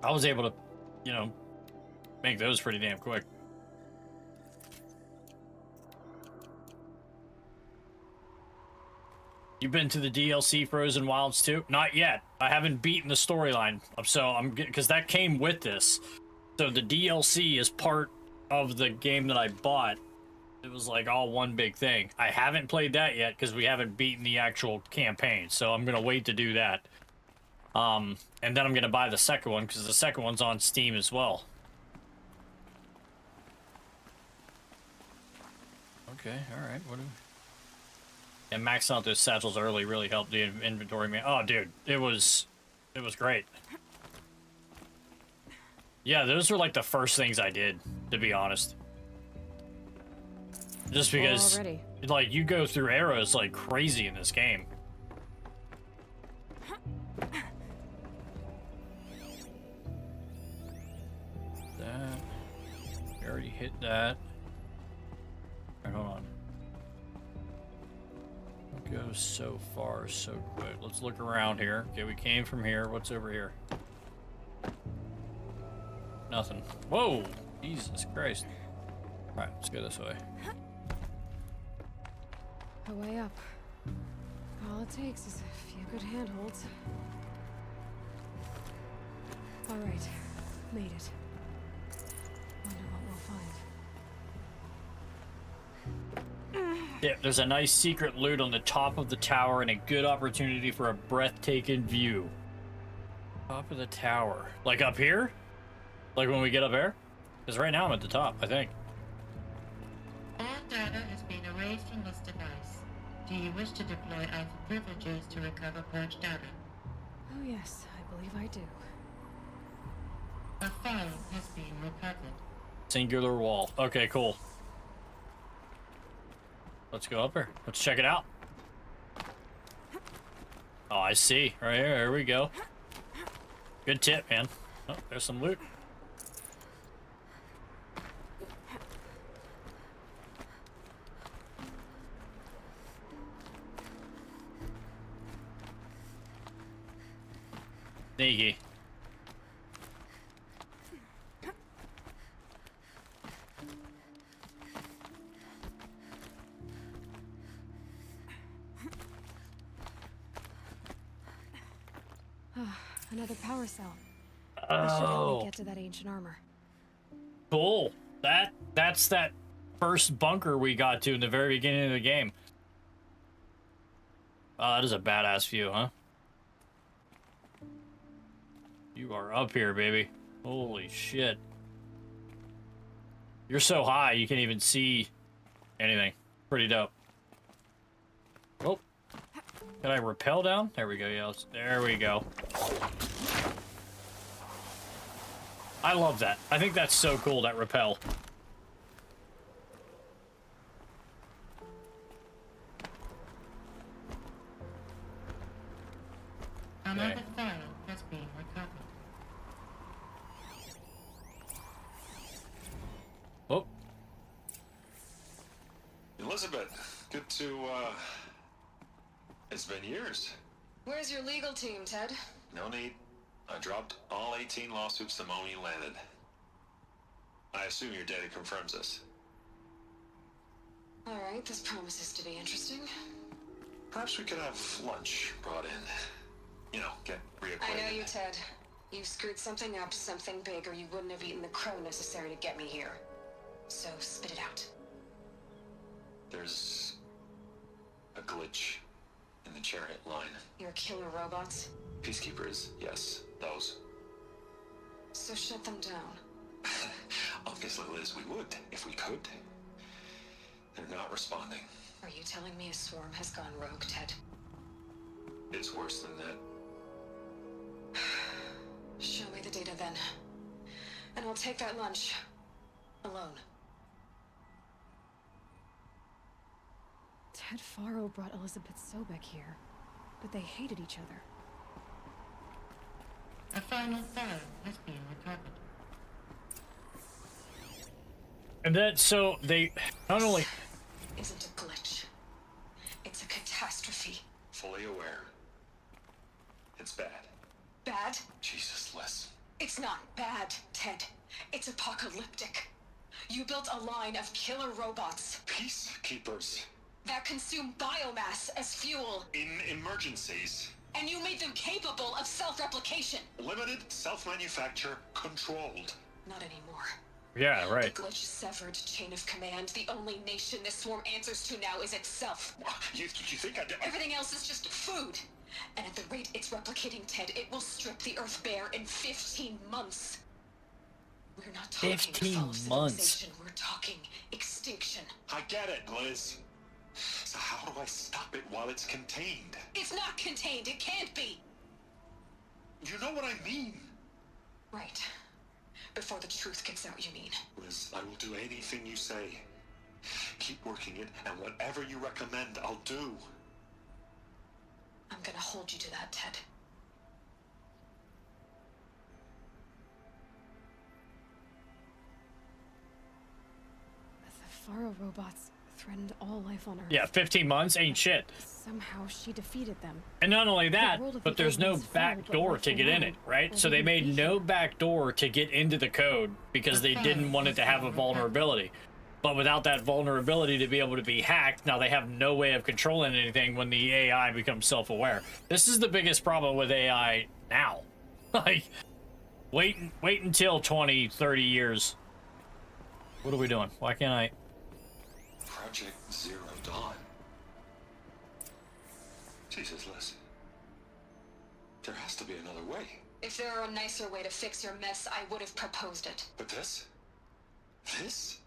A: I was able to, you know, make those pretty damn quick. You've been to the DLC Frozen Wilds too? Not yet. I haven't beaten the storyline, so I'm because that came with this. So the DLC is part of the game that I bought. It was like all one big thing. I haven't played that yet because we haven't beaten the actual campaign, so I'm gonna wait to do that. And then I'm gonna buy the second one because the second one's on Steam as well. Okay, all right. What do? And maxing out those satchels early really helped the inventory, man. Oh, dude, it was great. Yeah, those were like the first things I did, to be honest. Just because, like, you go through arrows like crazy in this game. That. We already hit that. All right, hold on. Go so far, so quick. Let's look around here. Okay, we came from here. What's over here? Nothing. Whoa! Jesus Christ. Alright, let's go this way.
E: A way up. All it takes is a few good handholds. Alright, made it. Wonder what we'll find.
A: Yeah, there's a nice secret loot on the top of the tower and a good opportunity for a breathtaking view. Top of the tower. Like up here? Like when we get up there? Because right now I'm at the top, I think.
U: All data has been erased from this device. Do you wish to deploy alpha privileges to recover purged data?
E: Oh yes, I believe I do.
U: A file has been recovered.
A: Singular wall. Okay, cool. Let's go up here. Let's check it out. Oh, I see. Right here. Here we go. Good tip, man. Oh, there's some loot. Sneaky.
E: Another power cell. This should help me get to that ancient armor.
A: Cool. That's that first bunker we got to in the very beginning of the game. Oh, that is a badass view, huh? You are up here, baby. Holy shit. You're so high, you can't even see anything. Pretty dope. Oh. Can I rappel down? There we go, yeah. There we go. I love that. I think that's so cool, that rappel.
U: Another file has been recovered.
A: Oh.
W: Elizabeth, good to, it's been years.
E: Where's your legal team, Ted?
W: No need. I dropped all 18 lawsuits the moment you landed. I assume your data confirms this.
E: All right, this promises to be interesting.
W: Perhaps we could have lunch brought in. You know, get reacquainted.
E: I know you, Ted. You screwed something up, something big, or you wouldn't have eaten the crow necessary to get me here. So spit it out.
W: There's a glitch in the chariot line.
E: Your killer robots?
W: Peacekeepers, yes, those.
E: So shut them down.
W: Obviously, Liz, we would, if we could. They're not responding.
E: Are you telling me a swarm has gone rogue, Ted?
W: It's worse than that.
E: Show me the data then. And I'll take that lunch. Alone. Ted Faro brought Elizabeth Sobek here, but they hated each other.
U: A final file has been recovered.
A: And then, so they not only...
E: Isn't a glitch. It's a catastrophe.
W: Fully aware. It's bad.
E: Bad?
W: Jesus, Liz.
E: It's not bad, Ted. It's apocalyptic. You built a line of killer robots.
W: Peacekeepers.
E: That consume biomass as fuel.
W: In emergencies.
E: And you made them capable of self-replication.
W: Limited, self-manufacture, controlled.
E: Not anymore.
A: Yeah, right.
E: The glitch severed chain of command. The only nation this swarm answers to now is itself.
W: You think I did?
E: Everything else is just food. And at the rate it's replicating, Ted, it will strip the Earth bare in 15 months. We're not talking
A: 15 months.
E: civilization. We're talking extinction.
W: I get it, Liz. So how do I stop it while it's contained?
E: It's not contained. It can't be.
W: You know what I mean?
E: Right. Before the truth gets out, you mean?
W: Liz, I will do anything you say. Keep working it, and whatever you recommend, I'll do.
E: I'm gonna hold you to that, Ted. The Faro robots threatened all life on Earth.
A: Yeah, 15 months ain't shit.
E: Somehow she defeated them.
A: And not only that, but there's no back door to get in it, right? So they made no back door to get into the code because they didn't want it to have a vulnerability. But without that vulnerability to be able to be hacked, now they have no way of controlling anything when the AI becomes self-aware. This is the biggest problem with AI now. Like, wait until 20, 30 years. What are we doing? Why can't I...
W: Project Zero Dawn. Jesus, Liz. There has to be another way.
E: If there were a nicer way to fix your mess, I would have proposed it.
W: But this? This?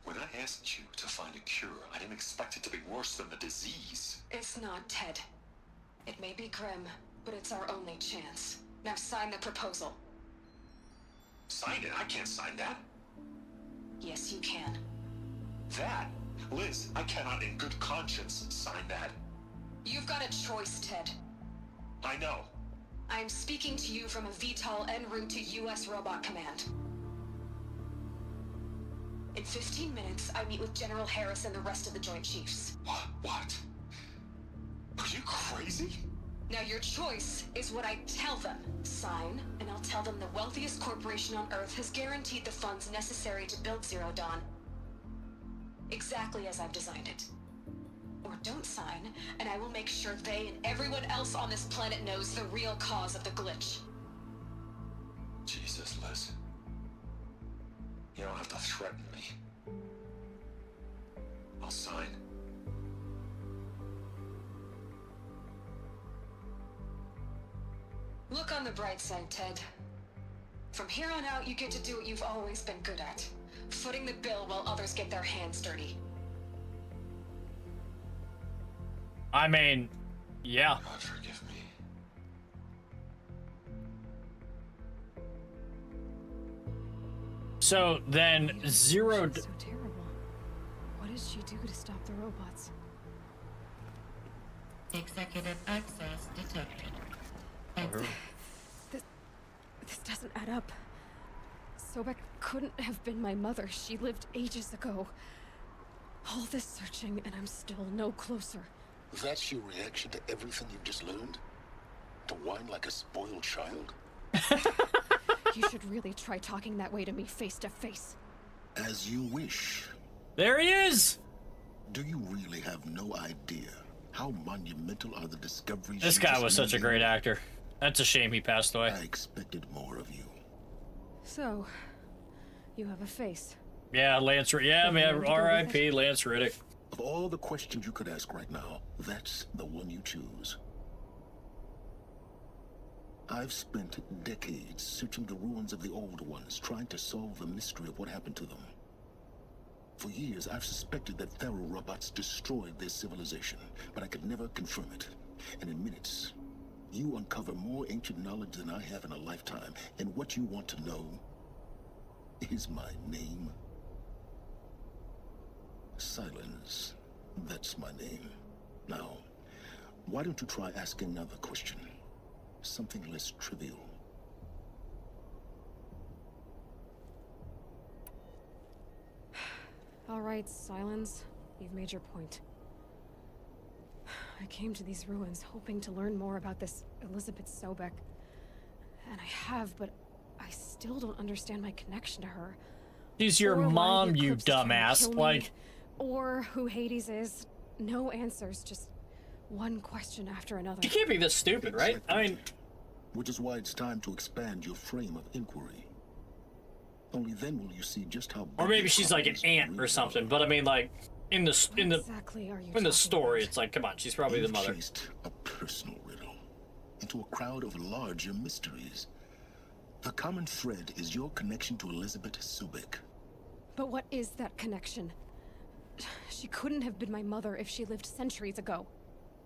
W: When I asked you to find a cure, I didn't expect it to be worse than the disease.
E: It's not, Ted. It may be grim, but it's our only chance. Now sign the proposal.
W: Sign it? I can't sign that.
E: Yes, you can.
W: That? Liz, I cannot in good conscience sign that.
E: You've got a choice, Ted.
W: I know.
E: I'm speaking to you from a VTOL en route to U.S. Robot Command. In 15 minutes, I meet with General Harris and the rest of the Joint Chiefs.
W: What? Are you crazy?
E: Now your choice is what I tell them. Sign, and I'll tell them the wealthiest corporation on Earth has guaranteed the funds necessary to build Zero Dawn. Exactly as I've designed it. Or don't sign, and I will make sure they and everyone else on this planet knows the real cause of the glitch.
W: Jesus, Liz. You don't have to threaten me. I'll sign.
E: Look on the bright side, Ted. From here on out, you get to do what you've always been good at. Footing the bill while others get their hands dirty.
A: I mean, yeah.
W: God forgive me.
A: So then Zero...
E: She's so terrible. What does she do to stop the robots?
U: Executive access detected.
E: This doesn't add up. Sobek couldn't have been my mother. She lived ages ago. All this searching, and I'm still no closer.
R: That's your reaction to everything you've just learned? To whine like a spoiled child?
E: You should really try talking that way to me face to face.
R: As you wish.
A: There he is!
R: Do you really have no idea how monumental are the discoveries?
A: This guy was such a great actor. That's a shame he passed away.
R: I expected more of you.
E: So, you have a face.
A: Yeah, Lance Riddick. Yeah, man, R.I.P. Lance Riddick.
R: Of all the questions you could ask right now, that's the one you choose. I've spent decades searching the ruins of the old ones, trying to solve the mystery of what happened to them. For years, I've suspected that Pharaoh robots destroyed their civilization, but I could never confirm it. And in minutes, you uncover more ancient knowledge than I have in a lifetime, and what you want to know is my name. Silence. That's my name. Now, why don't you try asking another question? Something less trivial.
E: All right, Silence. You've made your point. I came to these ruins hoping to learn more about this Elizabeth Sobek. And I have, but I still don't understand my connection to her.
A: She's your mom, you dumbass. Like...
E: Or who Hades is. No answers, just one question after another.
A: You can't be this stupid, right? I mean...
R: Which is why it's time to expand your frame of inquiry. Only then will you see just how...
A: Or maybe she's like an aunt or something, but I mean, like, in the story, it's like, come on, she's probably the mother.
R: Chased a personal riddle into a crowd of larger mysteries. The common thread is your connection to Elizabeth Sobek.
E: But what is that connection? She couldn't have been my mother if she lived centuries ago.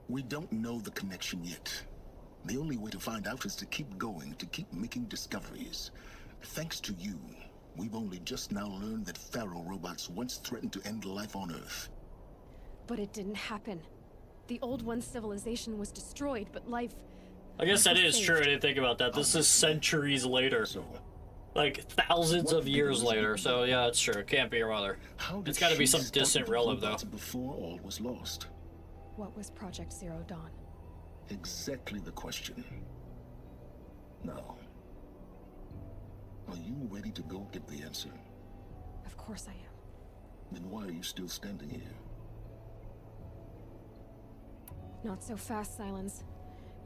R: We don't know the connection yet. The only way to find out is to keep going, to keep making discoveries. Thanks to you, we've only just now learned that Pharaoh robots once threatened to end life on Earth.
E: But it didn't happen. The Old One's civilization was destroyed, but life...
A: I guess that is true, I didn't think about that. This is centuries later. Like, thousands of years later, so yeah, it's true. It can't be your mother. It's gotta be some distant relative, though.
R: Before all was lost.
E: What was Project Zero Dawn?
R: Exactly the question. Now, are you ready to go get the answer?
E: Of course I am.
R: Then why are you still standing here?
E: Not so fast, Silence.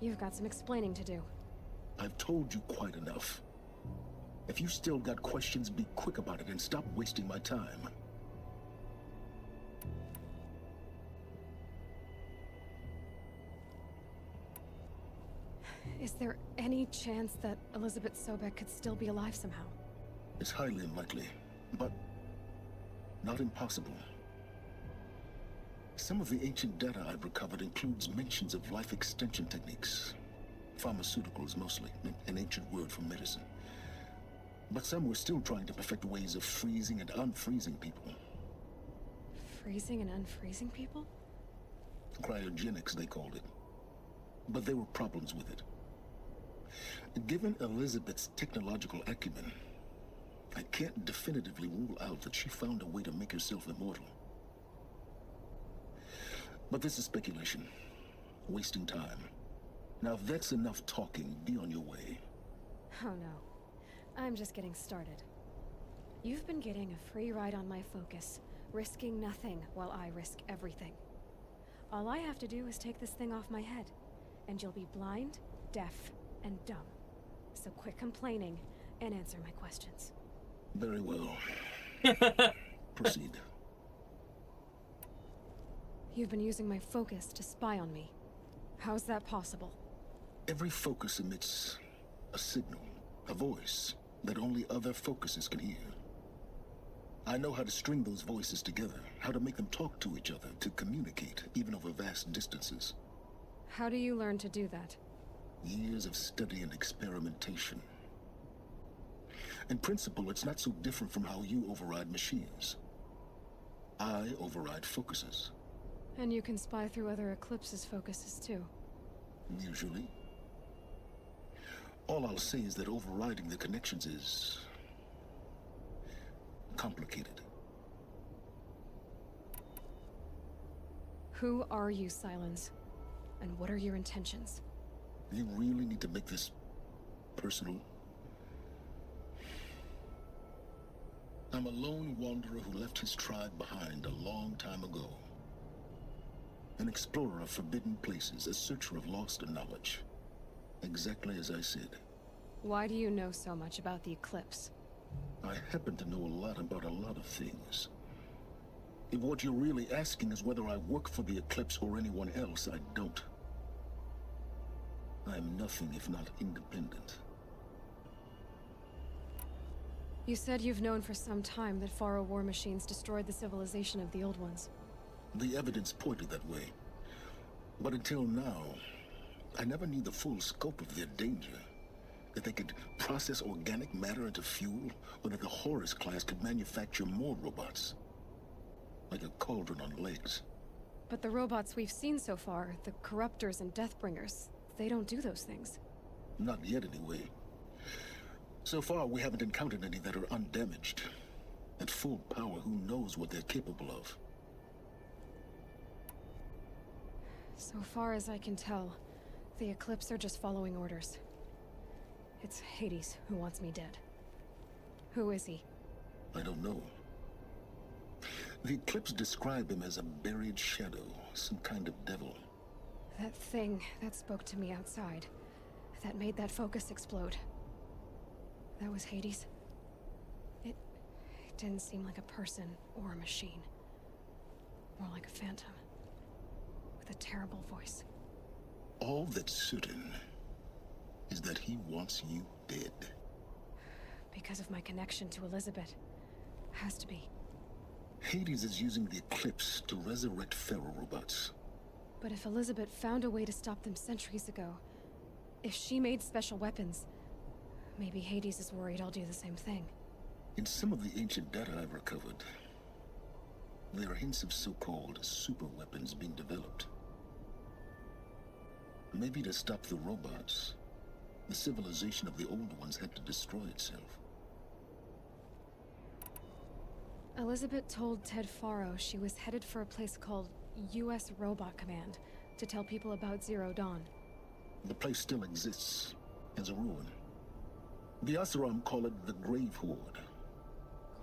E: You've got some explaining to do.
R: I've told you quite enough. If you still got questions, be quick about it and stop wasting my time.
E: Is there any chance that Elizabeth Sobek could still be alive somehow?
R: It's highly unlikely, but not impossible. Some of the ancient data I've recovered includes mentions of life extension techniques. Pharmaceuticals mostly, an ancient word for medicine. But some were still trying to perfect ways of freezing and unfreezing people.
E: Freezing and unfreezing people?
R: Cryogenics, they called it. But there were problems with it. Given Elizabeth's technological acumen, I can't definitively rule out that she found a way to make herself immortal. But this is speculation. Wasting time. Now, if that's enough talking, be on your way.
E: Oh no. I'm just getting started. You've been getting a free ride on my focus, risking nothing while I risk everything. All I have to do is take this thing off my head, and you'll be blind, deaf, and dumb. So quit complaining and answer my questions.
R: Very well. Proceed.
E: You've been using my focus to spy on me. How's that possible?
R: Every focus emits a signal, a voice, that only other focuses can hear. I know how to string those voices together, how to make them talk to each other, to communicate, even over vast distances.
E: How do you learn to do that?
R: Years of study and experimentation. In principle, it's not so different from how you override machines. I override focuses.
E: And you can spy through other Eclipse's focuses too.
R: Usually. All I'll say is that overriding the connections is complicated.
E: Who are you, Silence? And what are your intentions?
R: You really need to make this personal? I'm a lone wanderer who left his tribe behind a long time ago. An explorer of forbidden places, a searcher of lost knowledge. Exactly as I said.
E: Why do you know so much about the Eclipse?
R: I happen to know a lot about a lot of things. If what you're really asking is whether I work for the Eclipse or anyone else, I don't. I am nothing if not independent.
E: You said you've known for some time that Faro war machines destroyed the civilization of the Old Ones.
R: The evidence pointed that way. But until now, I never knew the full scope of their danger. That they could process organic matter into fuel, or that the Horus class could manufacture more robots. Like a cauldron on legs.
E: But the robots we've seen so far, the Corruptors and Deathbringers, they don't do those things.
R: Not yet, anyway. So far, we haven't encountered any that are undamaged. At full power, who knows what they're capable of?
E: So far as I can tell, the Eclipse are just following orders. It's Hades who wants me dead. Who is he?
R: I don't know. The Eclipse describe him as a buried shadow, some kind of devil.
E: That thing that spoke to me outside, that made that focus explode. That was Hades. It didn't seem like a person or a machine. More like a phantom. With a terrible voice.
R: All that's certain is that he wants you dead.
E: Because of my connection to Elizabeth. Has to be.
R: Hades is using the Eclipse to resurrect Pharaoh robots.
E: But if Elizabeth found a way to stop them centuries ago, if she made special weapons, maybe Hades is worried I'll do the same thing.
R: In some of the ancient data I've recovered, there are hints of so-called super weapons being developed. Maybe to stop the robots, the civilization of the old ones had to destroy itself.
E: Elizabeth told Ted Faro she was headed for a place called US Robot Command to tell people about Zero Dawn.
R: The place still exists as a ruin. The Asuram call it the Grave Horde.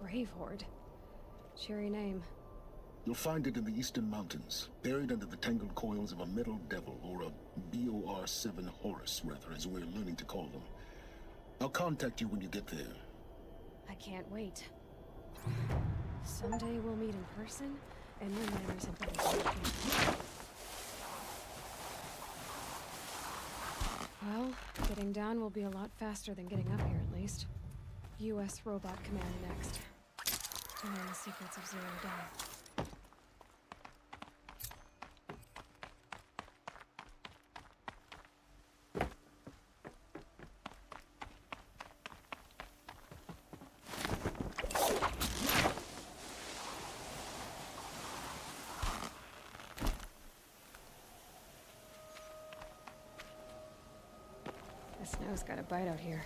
E: Grave Horde? Cheery name.
R: You'll find it in the eastern mountains, buried under the tangled coils of a metal devil, or a BOR-7 Horus, rather, as we're learning to call them. I'll contact you when you get there.
E: I can't wait. Someday we'll meet in person, and your manners had better be. Well, getting down will be a lot faster than getting up here, at least. US Robot Command next. To learn the secrets of Zero Dawn. The snow's got a bite out here.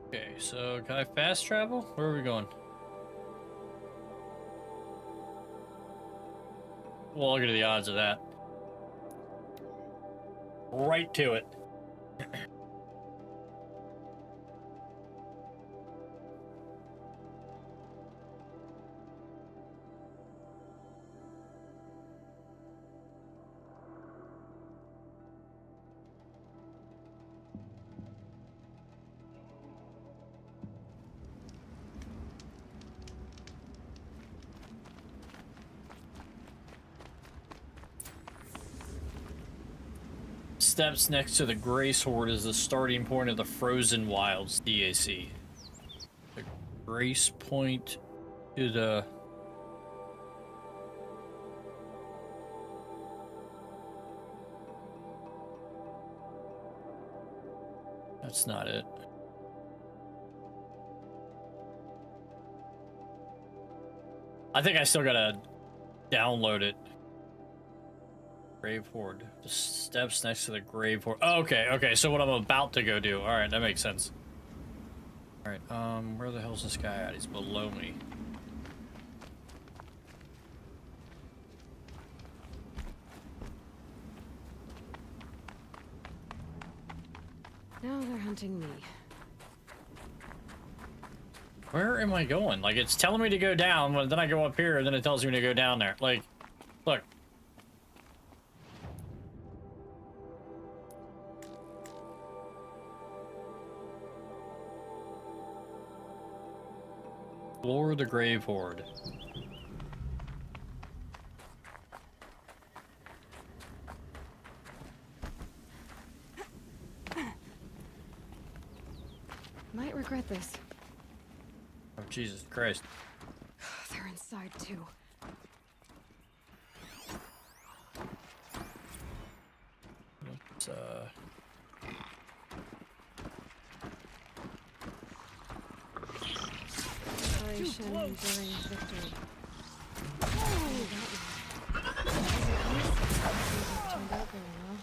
A: Okay, so can I fast travel? Where are we going? Well, look at the odds of that. Right to it. steps next to the Grace Horde is the starting point of the Frozen Wilds DAC. The Grace Point to the... That's not it. I think I still gotta download it. Grave Horde. The steps next to the Grave Horde. Oh, okay, so what I'm about to go do. Alright, that makes sense. Alright, where the hell's this guy at? He's below me.
E: Now they're hunting me.
A: Where am I going? Like, it's telling me to go down, but then I go up here, and then it tells me to go down there. Like, look. Explore the Grave Horde.
E: Might regret this.
A: Oh, Jesus Christ.
E: They're inside too.
A: Let's,
E: Operation during victory. Turned out very well.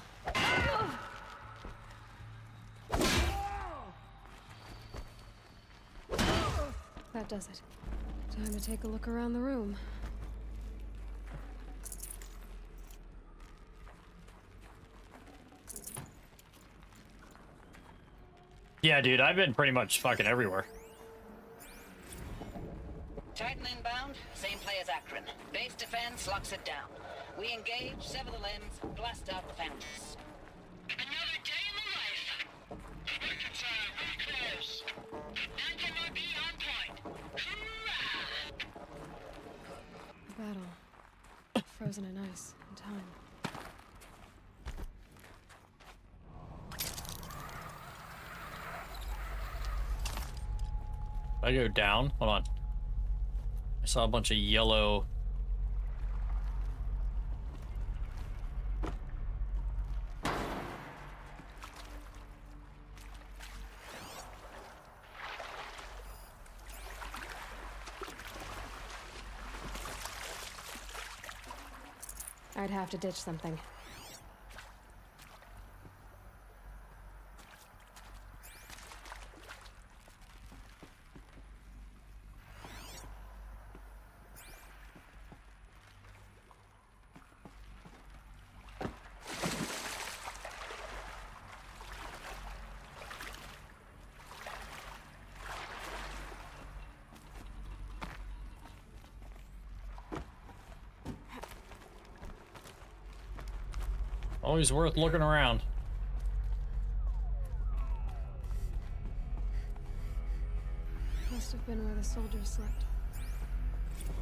E: That does it. Time to take a look around the room.
A: yeah, dude, I've been pretty much fucking everywhere.
B: Titan inbound, same play as Akron. Base defense locks it down. We engage, sever the limbs, blast out the founders.
V: Another day in the life. Reconcile, very close. NVME on point. Hoorah!
E: A battle. Frozen in ice and time.
A: I go down. Hold on. I saw a bunch of yellow.
E: I'd have to ditch something.
A: Always worth looking around.
E: Must have been where the soldiers slept.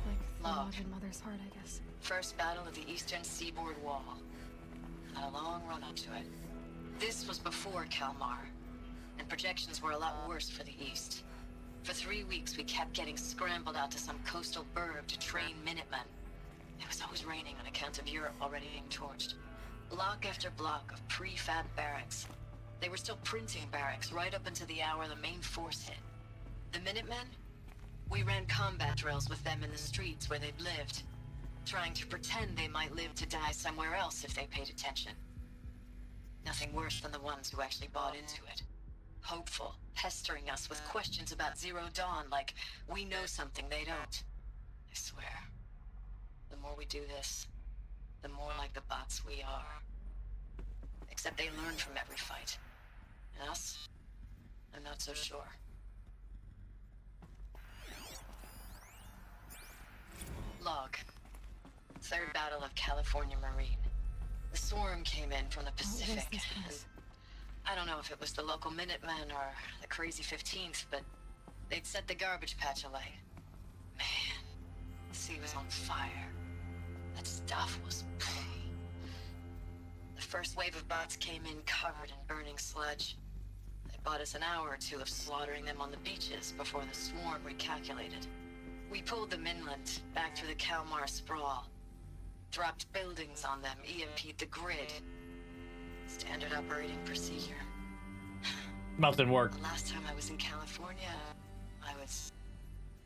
E: Like the
B: Log.
E: lodge in Mother's Heart, I guess.
B: First battle of the eastern seaboard wall. Had a long run up to it. This was before Kalmar, and projections were a lot worse for the east. For 3 weeks, we kept getting scrambled out to some coastal burg to train Minutemen. It was always raining on account of Europe already being torched. Block after block of prefab barracks. They were still printing barracks right up until the hour the main force hit. The Minutemen? We ran combat drills with them in the streets where they'd lived, trying to pretend they might live to die somewhere else if they paid attention. Nothing worse than the ones who actually bought into it. Hopeful, pestering us with questions about Zero Dawn like we know something they don't. I swear, the more we do this, the more like the bots we are. Except they learn from every fight. And us? I'm not so sure. Log. Third Battle of California Marine. The swarm came in from the Pacific. And I don't know if it was the local Minutemen or the crazy 15th, but they'd set the garbage patch alight. Man, the sea was on fire. That stuff was... The First wave of bots came in covered in burning sludge. They bought us an hour or two of slaughtering them on the beaches before the swarm recalculated. We pulled them inland, back through the Kalmar sprawl. Dropped buildings on them, EMP'd the grid. Standard operating procedure.
A: Nothing worked.
B: The last time I was in California, I was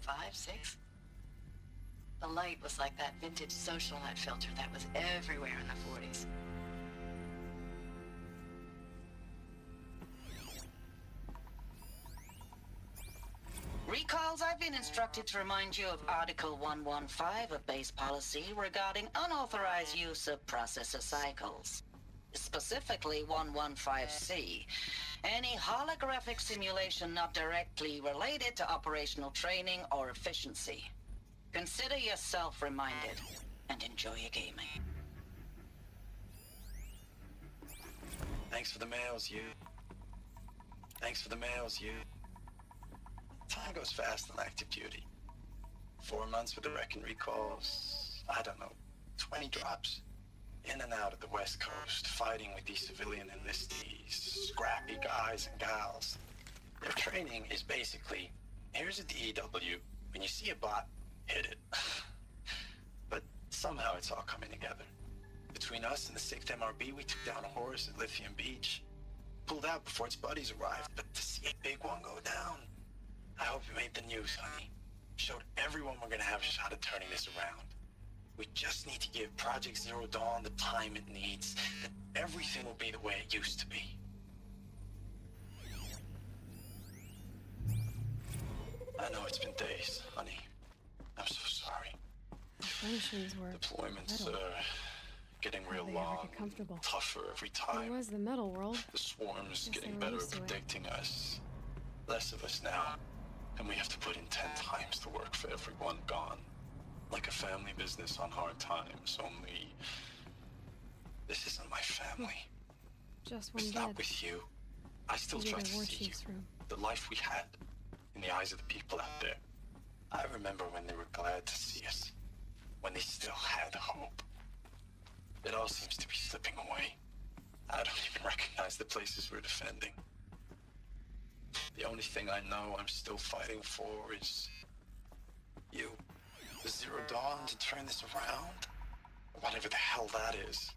B: 5, 6. The light was like that vintage social net filter that was everywhere in the 40s. Recalls, I've been instructed to remind you of Article 115 of base policy regarding unauthorized use of processor cycles. Specifically 115C. Any holographic simulation not directly related to operational training or efficiency. Consider yourself reminded and enjoy your gaming.
C: Thanks for the mails, you. Thanks for the mails, you. Time goes fast on active duty. 4 months with the wreck and recalls, I don't know, 20 drops. In and out of the West Coast, fighting with these civilian enlistees, scrappy guys and gals. Their training is basically, here's a DEW, when you see a bot, hit it. But somehow it's all coming together. Between us and the 6th MRB, we took down a horse at Lithium Beach. Pulled out before its buddies arrived, but to see a big one go down, I hope you made the news, honey. Showed everyone we're gonna have a shot at turning this around. We just need to give Project Zero Dawn the time it needs, that everything will be the way it used to be. I know it's been days, honey. I'm so sorry.
E: The furnishings were
C: Deployments
E: metal.
C: are getting real
E: How'd they ever
C: long,
E: get comfortable?
C: tougher every
E: It
C: time.
E: was the metal world.
C: The swarm's
E: Guess
C: getting
E: they were
C: better
E: used
C: at
E: to it.
C: predicting us. Less of us now, and we have to put in 10 times the work for everyone gone. Like a family business on hard times, only this isn't my family.
E: Just one
C: It's
E: dead.
C: not with you. I still
E: Maybe
C: try
E: the
C: to
E: war
C: see you,
E: chief's room.
C: the life we had, in the eyes of the people out there. I remember when they were glad to see us, when they still had hope. It all seems to be slipping away. I don't even recognize the places we're defending. The only thing I know I'm still fighting for is you. The Zero Dawn to turn this around? Whatever the hell that is.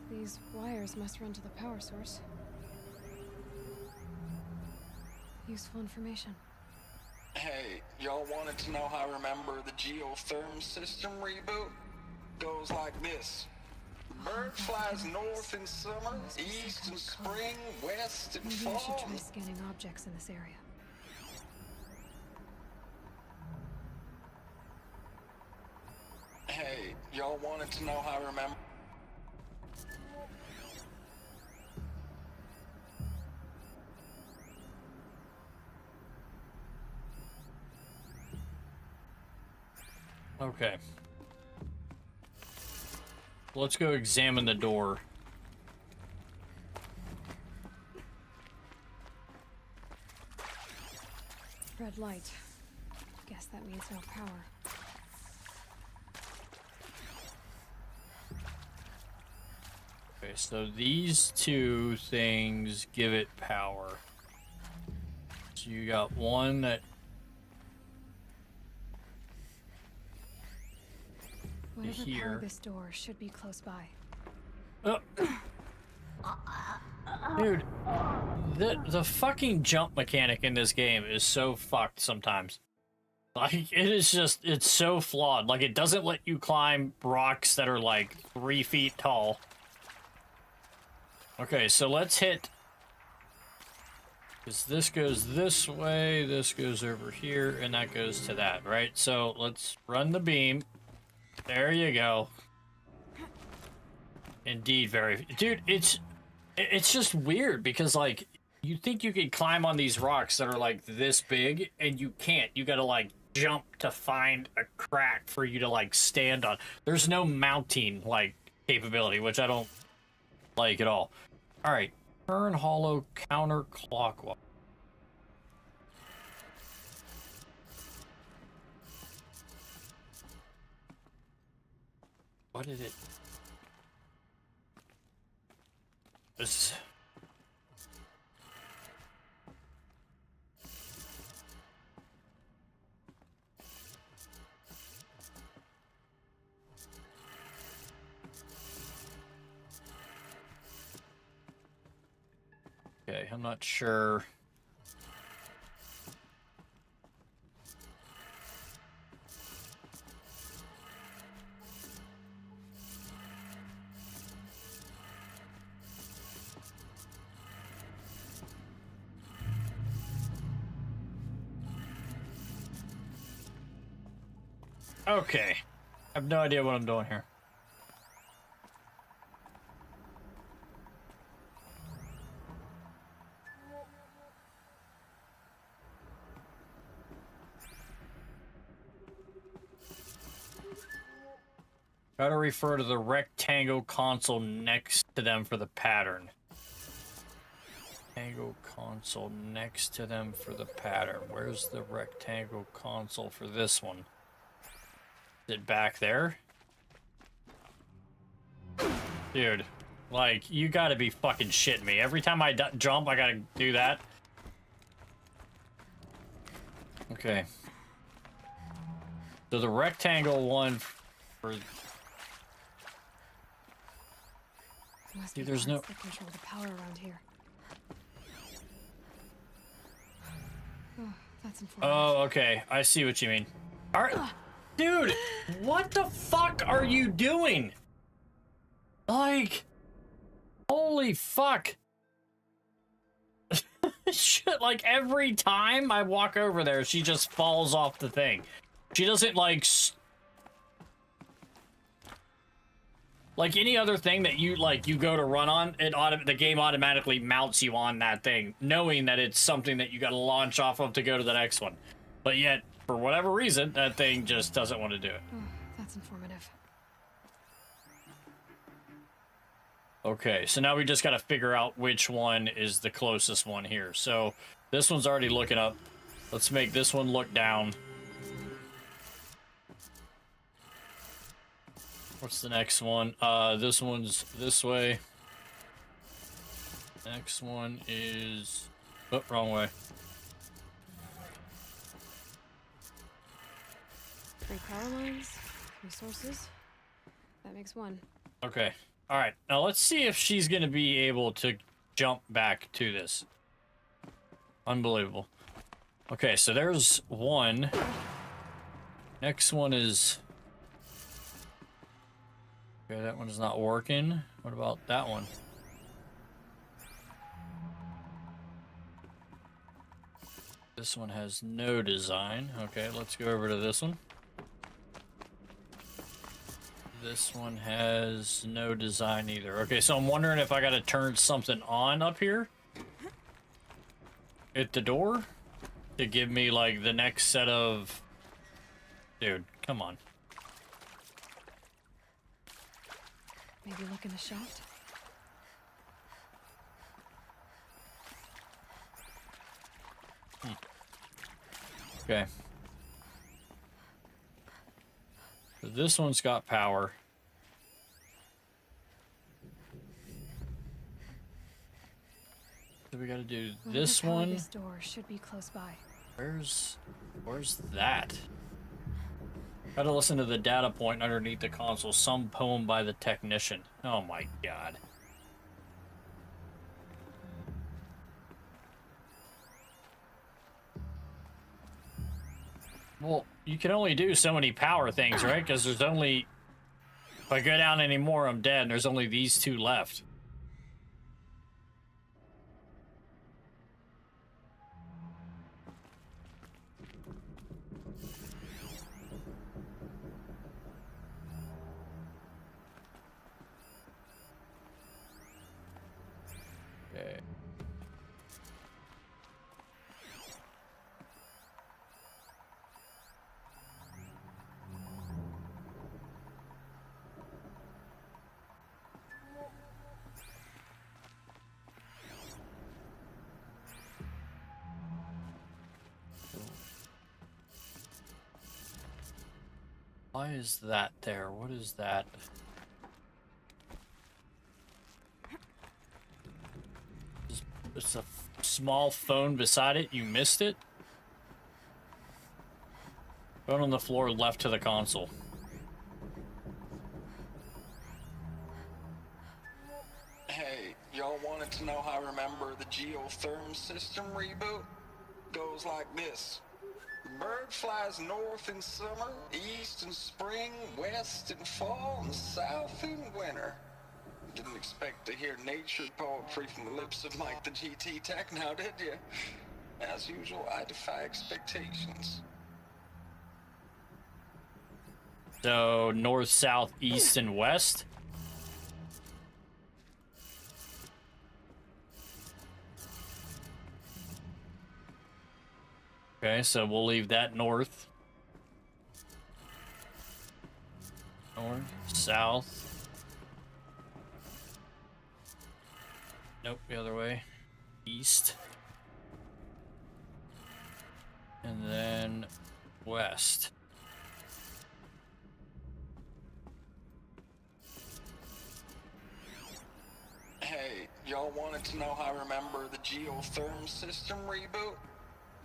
E: These wires must run to the power source. Useful information.
D: Hey, y'all wanted to know how I remember the geotherm system reboot? Goes like this. Bird flies north in summer, east in spring, west in
E: Maybe I should
D: fall.
E: try scanning objects in this area.
D: Hey, y'all wanted to know how I remember...
A: Okay. Let's go examine the door.
E: Red light. Guess that means no power.
A: Okay, so these two things give it power. So you got one that...
E: Whatever
A: here.
E: powered this door should be close by.
A: Oh. Dude, the fucking jump mechanic in this game is so fucked sometimes. Like, it is just, it's so flawed. Like, it doesn't let you climb rocks that are like 3 feet tall. Okay, so let's hit Because this goes this way, this goes over here, and that goes to that, right? So let's run the beam. There you go. Indeed, very... Dude, it's just weird because, like, you think you could climb on these rocks that are, like, this big, and you can't. You gotta, like, jump to find a crack for you to, like, stand on. There's no mounting, like, capability, which I don't like at all. All right. Turn hollow counterclockwise. What did it... This... Okay, I'm not sure. Okay. I have no idea what I'm doing here. Try to refer to the rectangle console next to them for the pattern. Rectangle console next to them for the pattern. Where's the rectangle console for this one? Is it back there? Dude, like, you gotta be fucking shitting me. Every time I jump, I gotta do that. Okay. So the rectangle one for... See, there's no...
E: That control the power around here. Oh, that's informative.
A: Oh, okay. I see what you mean. All right. Dude, what the fuck are you doing? Like, holy fuck. Shit, like every time I walk over there, she just falls off the thing. She doesn't like any other thing that you go to run on, the game automatically mounts you on that thing, knowing that it's something that you got to launch off of to go to the next one. But yet, for whatever reason, that thing just doesn't want to do it.
E: Oh, that's informative.
A: Okay, so now we just got to figure out which one is the closest one here. So this one's already looking up. Let's make this one look down. What's the next one? This one's this way. Next one is... Oh, wrong way.
E: 3 power lines, 3 sources. That makes 1.
A: Okay. All right. Now let's see if she's going to be able to jump back to this. Unbelievable. Okay, so there's 1. Next one is... Okay, that one's not working. What about that one? This one has no design. Okay, let's go over to this one. This one has no design either. Okay, so I'm wondering if I gotta turn something on up here at the door to give me like the next set of... Dude, come on.
E: Maybe look in the shaft?
A: Okay. So this one's got power. So we gotta do this one.
E: This door should be close by.
A: Where's that? Gotta listen to the data point underneath the console. Some poem by the technician. Oh my god. Well, you can only do so many power things, right? Because there's only... If I go down anymore, I'm dead, and there's only these 2 left. Why is that there? What is that? It's a small phone beside it. You missed it? Phone on the floor left to the console.
D: Hey, y'all wanted to know how I remember the geotherm system reboot? Goes like this. Bird flies north in summer, east in spring, west in fall, and south in winter. Didn't expect to hear nature poetry from the lips of Mike the GT Tech now, did you? As usual, I defy expectations.
A: So, north, south, east, and west? Okay, so we'll leave that north. North, south. Nope, the other way. East. And then west.
D: Hey, y'all wanted to know how I remember the geotherm system reboot?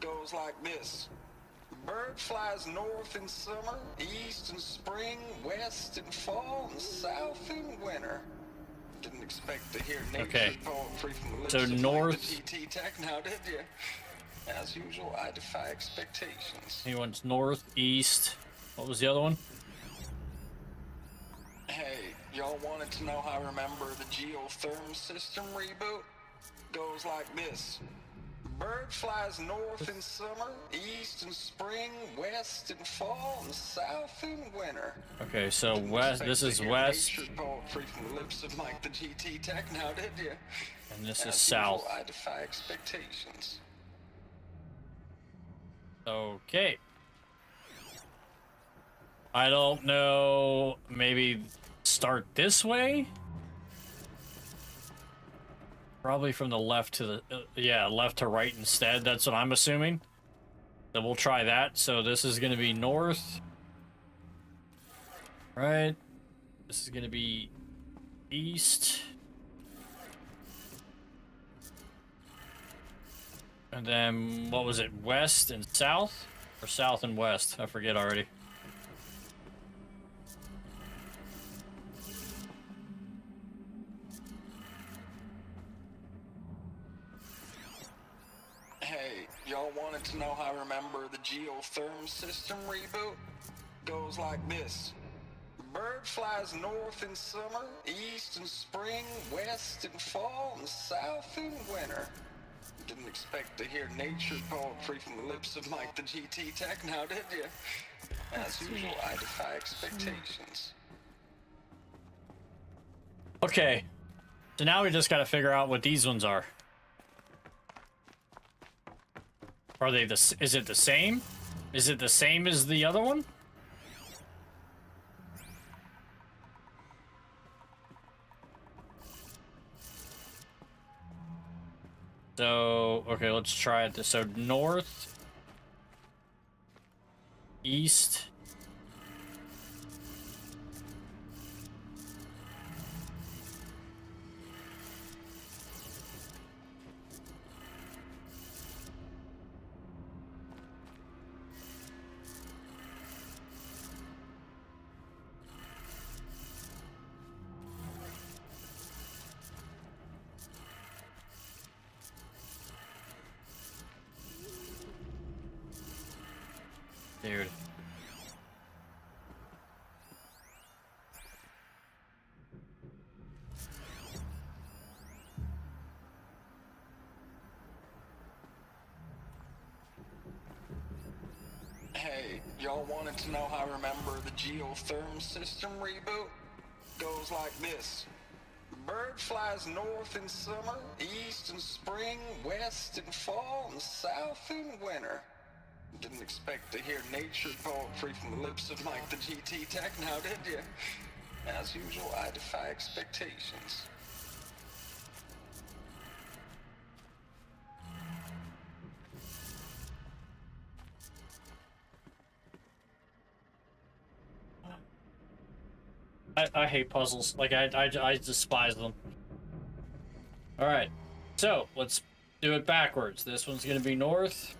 D: Goes like this. Bird flies north in summer, east in spring, west in fall, and south in winter. Didn't expect to hear nature poetry from the lips of
A: north.
D: Mike the GT Tech now, did you? As usual, I defy expectations.
A: He wants north, east. What was the other one?
D: Hey, y'all wanted to know how I remember the geotherm system reboot? Goes like this. Bird flies north in summer, east in spring, west in fall, and south in winter.
A: Okay, so west. This is west.
D: Nature poetry from the lips of Mike the GT Tech now, did you?
A: And this is
D: As
A: south.
D: usual, I defy expectations.
A: Okay. I don't know. Maybe start this way? Probably from the left to the... yeah, left to right instead. That's what I'm assuming. So we'll try that. So this is going to be north. Right. This is going to be east. And then, what was it? West and south? Or south and west? I forget already.
D: Hey, y'all wanted to know how I remember the geotherm system reboot? Goes like this. Bird flies north in summer, east in spring, west in fall, and south in winter. Didn't expect to hear nature poetry from the lips of Mike the GT Tech now, did you? As usual, I defy expectations.
A: Okay. So now we just gotta figure out what these ones are. Are they the... is it the same? Is it the same as the other one? So, okay, let's try it. So, north, east, dude.
D: Hey, y'all wanted to know how I remember the geotherm system reboot? Goes like this. Bird flies north in summer, east in spring, west in fall, and south in winter. Didn't expect to hear nature poetry from the lips of Mike the GT Tech now, did you? As usual, I defy expectations.
A: hate puzzles. Like, I despise them. Alright. So, let's do it backwards. This one's gonna be north.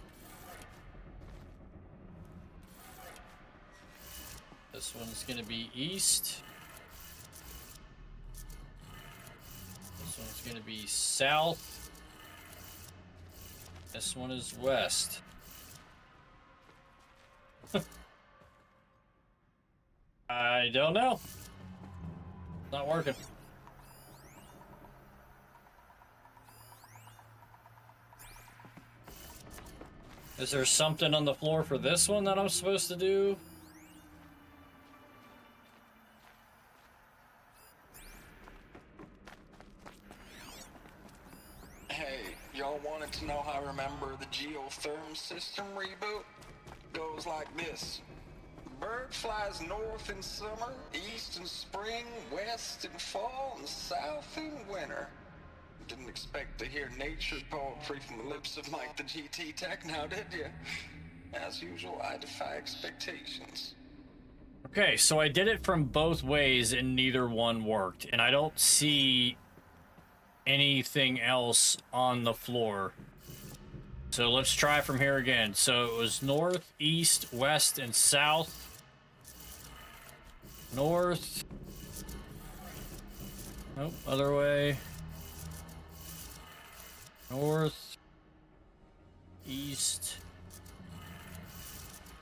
A: This one's gonna be east. This one's gonna be south. This one is west. I don't know. Not working. Is there something on the floor for this one that I'm supposed to do?
D: Hey, y'all wanted to know how I remember the geotherm system reboot? Goes like this. Bird flies north in summer, east in spring, west in fall, and south in winter. Didn't expect to hear nature poetry from the lips of Mike the GT Tech now, did you? As usual, I defy expectations.
A: Okay, so I did it from both ways and neither one worked. And I don't see anything else on the floor. So let's try from here again. So it was north, east, west, and south. North. Nope, other way. North. East.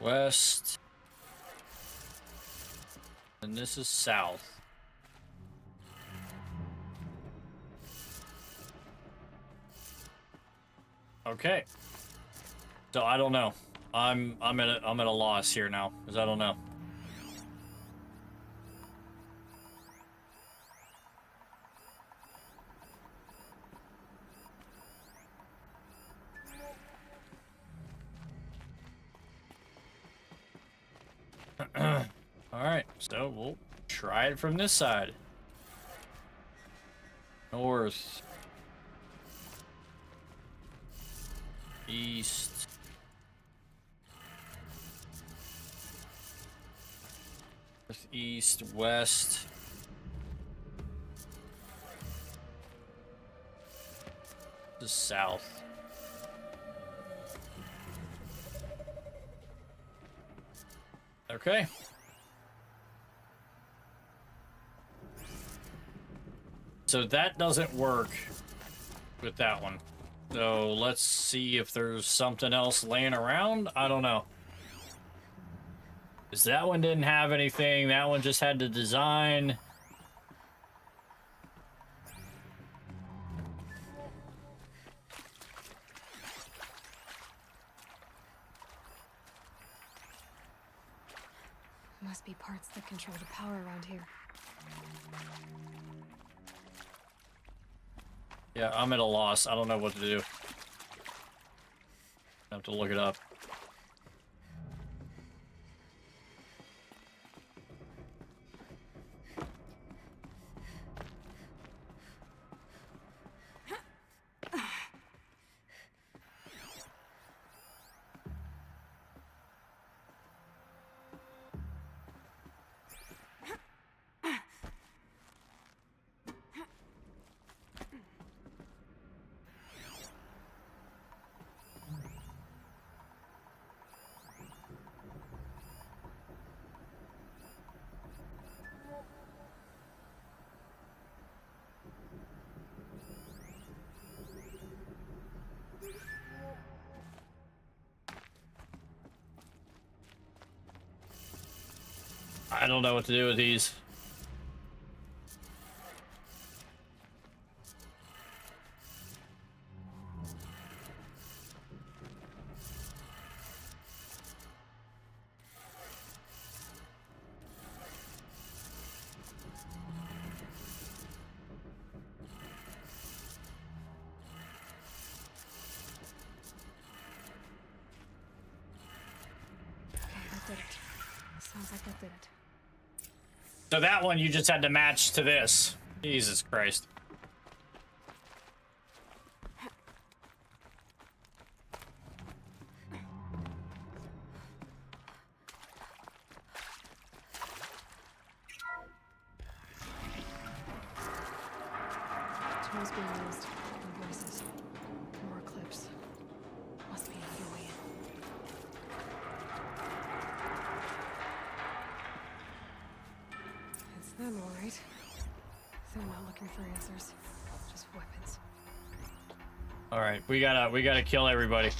A: West. And this is south. Okay. So I don't know. I'm at a loss here now, because I don't know. Alright, so we'll try it from this side. North. East. Northeast, west. The south. Okay. So that doesn't work with that one. So let's see if there's something else laying around. I don't know. Because that one didn't have anything. That one just had the design.
E: Must be parts that control the power around here.
A: Yeah, I'm at a loss. I don't know what to do. I have to look it up. I don't know what to do with these.
E: Okay, that did it. Sounds like that did it.
A: So that one you just had to match to this. Jesus Christ.
E: Tools being used. No voices. More clips. Must be another way in. It's them, all right. They're not looking for answers. Just weapons.
A: All right, we gotta kill everybody.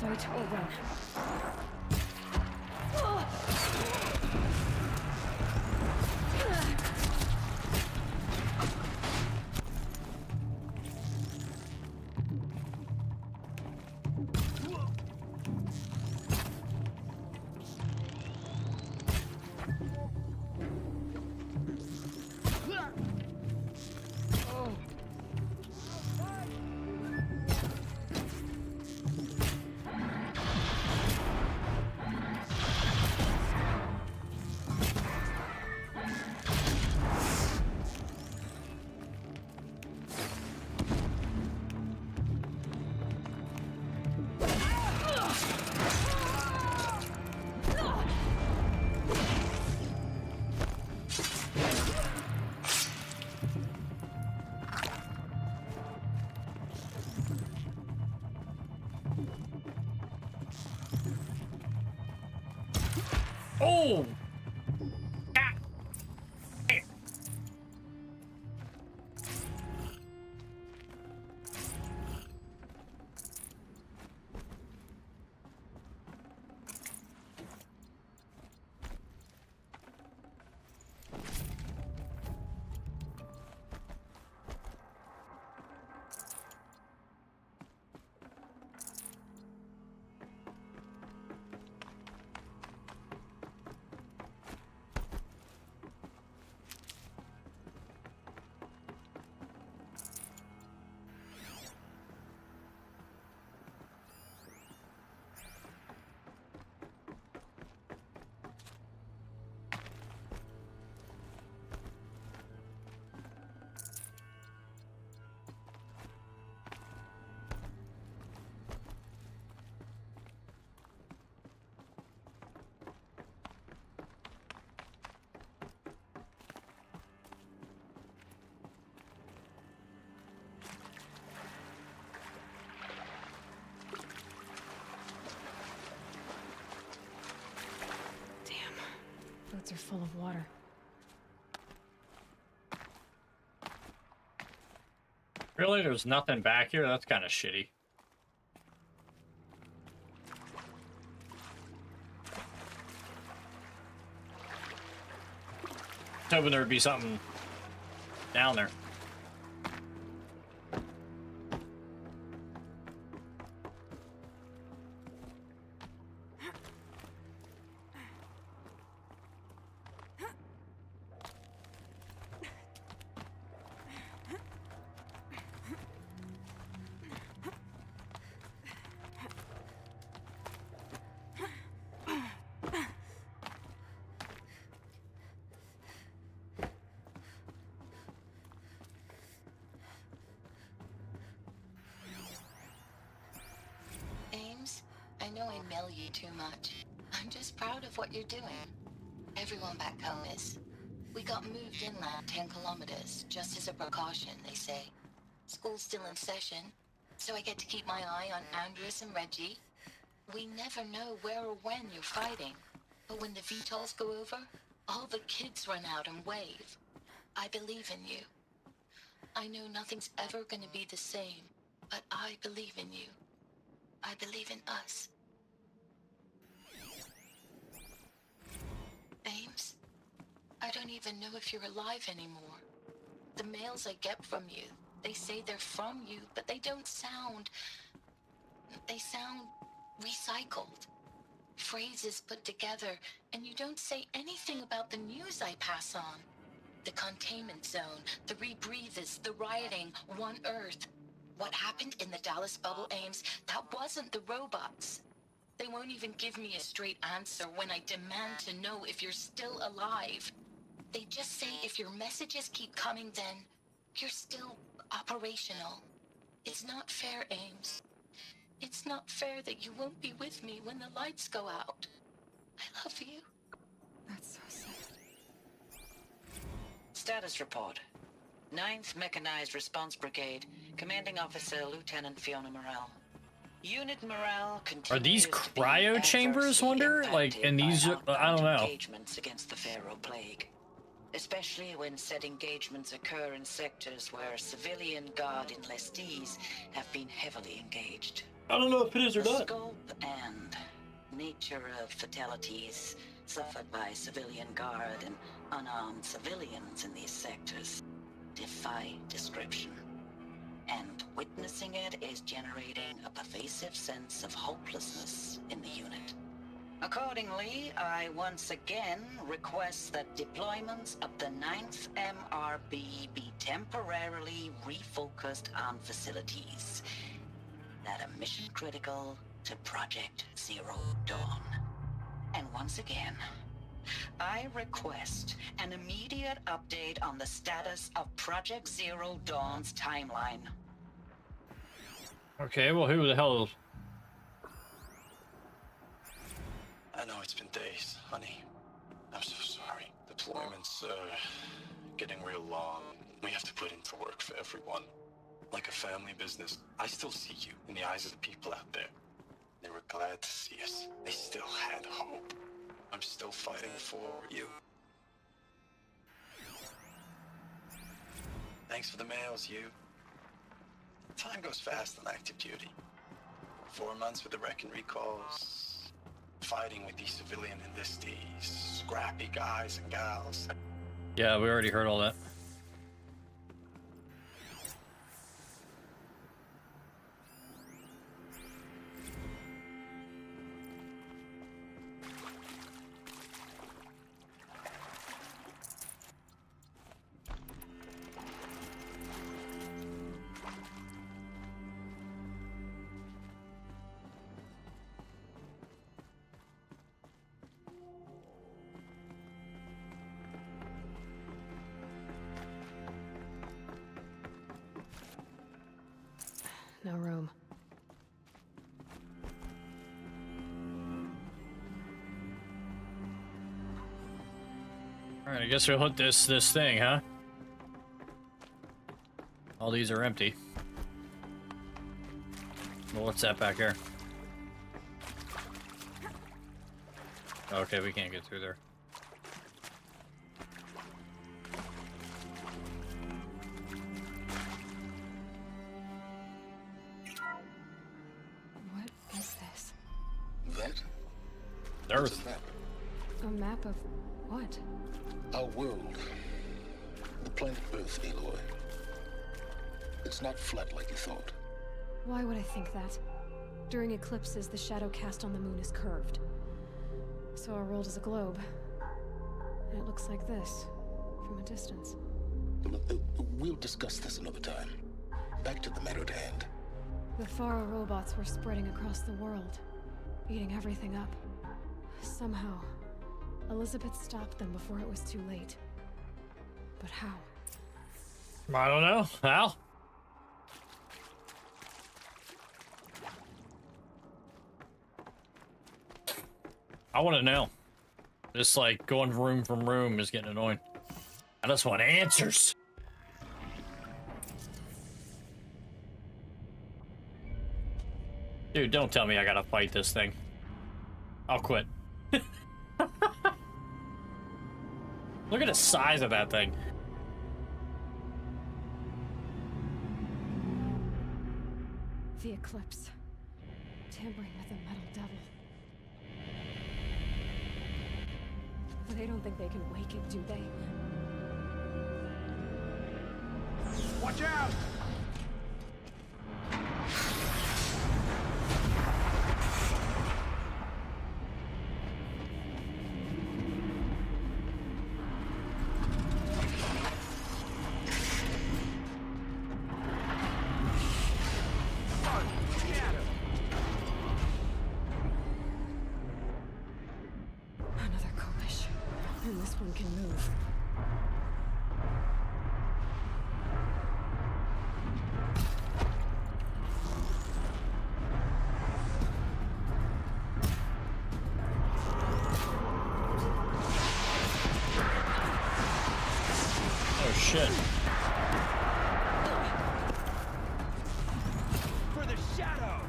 E: Fight or run.
A: Oh!
E: Boats are full of water.
A: Really? There's nothing back here? That's kind of shitty. I was hoping there would be something down there.
B: I know I mail you too much. I'm just proud of what you're doing. Everyone back home is. We got moved inland 10 kilometers, just as a precaution, they say. School's still in session, so I get to keep my eye on Andres and Reggie. We never know where or when you're fighting, but when the VTOLs go over, all the kids run out and wave. I believe in you. I know nothing's ever gonna be the same, but I believe in you. I believe in us. Ames, I don't even know if you're alive anymore. The mails I get from you, they say they're from you, but they don't sound... They sound recycled. Phrases put together, and you don't say anything about the news I pass on. The containment zone, the rebreathers, the rioting, One Earth. What happened in the Dallas bubble, Ames, that wasn't the robots. They They won't even give me a straight answer when I demand to know if you're still alive. They just say if your messages keep coming, then you're still operational. It's not fair, Ames. It's not fair that you won't be with me when the lights go out. I love you.
E: That's so sad.
F: Status report. 9th Mechanized Response Brigade, Commanding Officer Lieutenant Fiona Morrell. Unit morale continues.
A: Are these cryo
F: to be
A: chambers, wonder? Like, in these, I don't know.
F: Engagements against the Pharaoh Plague. Especially when said engagements occur in sectors where civilian guard enlistees have been heavily engaged.
A: I don't know if it is or
F: The
A: not.
F: scope and nature of fatalities suffered by civilian guard and unarmed civilians in these sectors defy description. And witnessing it is generating a pervasive sense of hopelessness in the unit. Accordingly, I once again request that deployments of the 9th MRB be temporarily refocused on facilities that are mission critical to Project Zero Dawn. And once again, I request an immediate update on the status of Project Zero Dawn's timeline.
A: Okay, well, who the hell?
C: I know it's been days, honey. I'm so sorry. Deployments are getting real long. We have to put into work for everyone. Like a family business. I still see you in the eyes of the people out there. They were glad to see us. They still had hope. I'm still fighting for you. Thanks for the mails, you. Time goes fast on active duty. 4 months with the wreck and recalls. Fighting with these civilian enlistees. Scrappy guys and gals.
A: Yeah, we already heard all that.
E: No room.
A: All right, I guess we'll hit this thing, huh? All these are empty. Well, what's that back here? Okay, we can't get through there.
E: What is this?
R: That?
A: Earth.
R: It's a map.
E: A map of what?
R: Our world. The planet Earth, Aloy. It's not flat like you thought.
E: Why would I think that? During eclipses, the shadow cast on the moon is curved. So our world is a globe. And it looks like this, from a distance.
R: We'll discuss this another time. Back to the matter at hand.
E: The Faro robots were spreading across the world, eating everything up. Somehow, Elizabeth stopped them before it was too late. But how?
A: I don't know. How? I want to know. Just like going room from room is getting annoying. I just want answers. Dude, don't tell me I gotta fight this thing. I'll quit. Look at the size of that thing.
E: The eclipse. Tampering with the metal devil. They don't think they can wake it, do they?
J: Watch out!
E: And this one can move.
A: Oh shit.
J: For the shadow!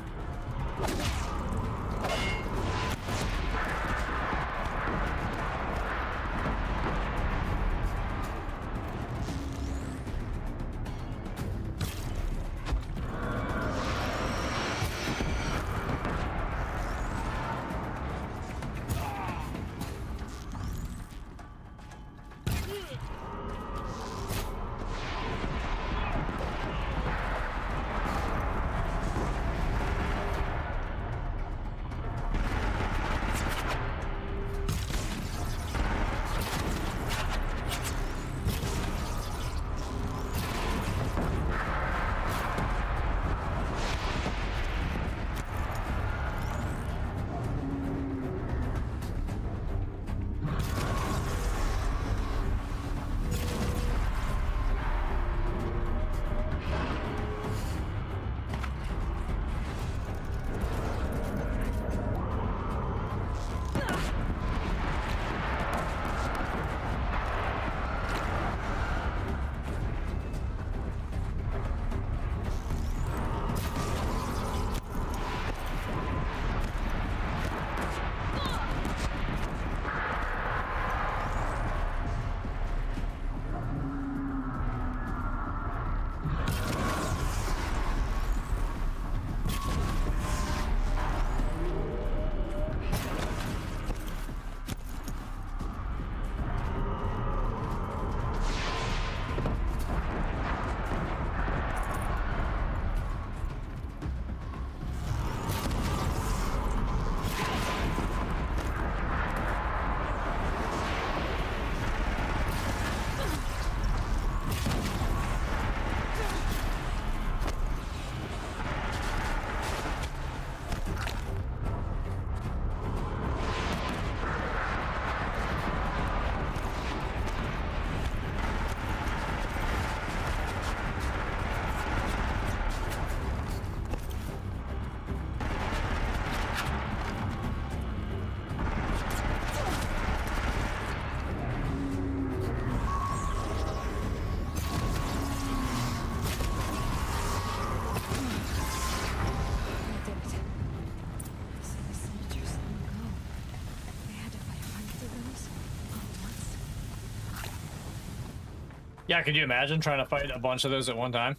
A: Yeah, could you imagine trying to fight a bunch of those at one time?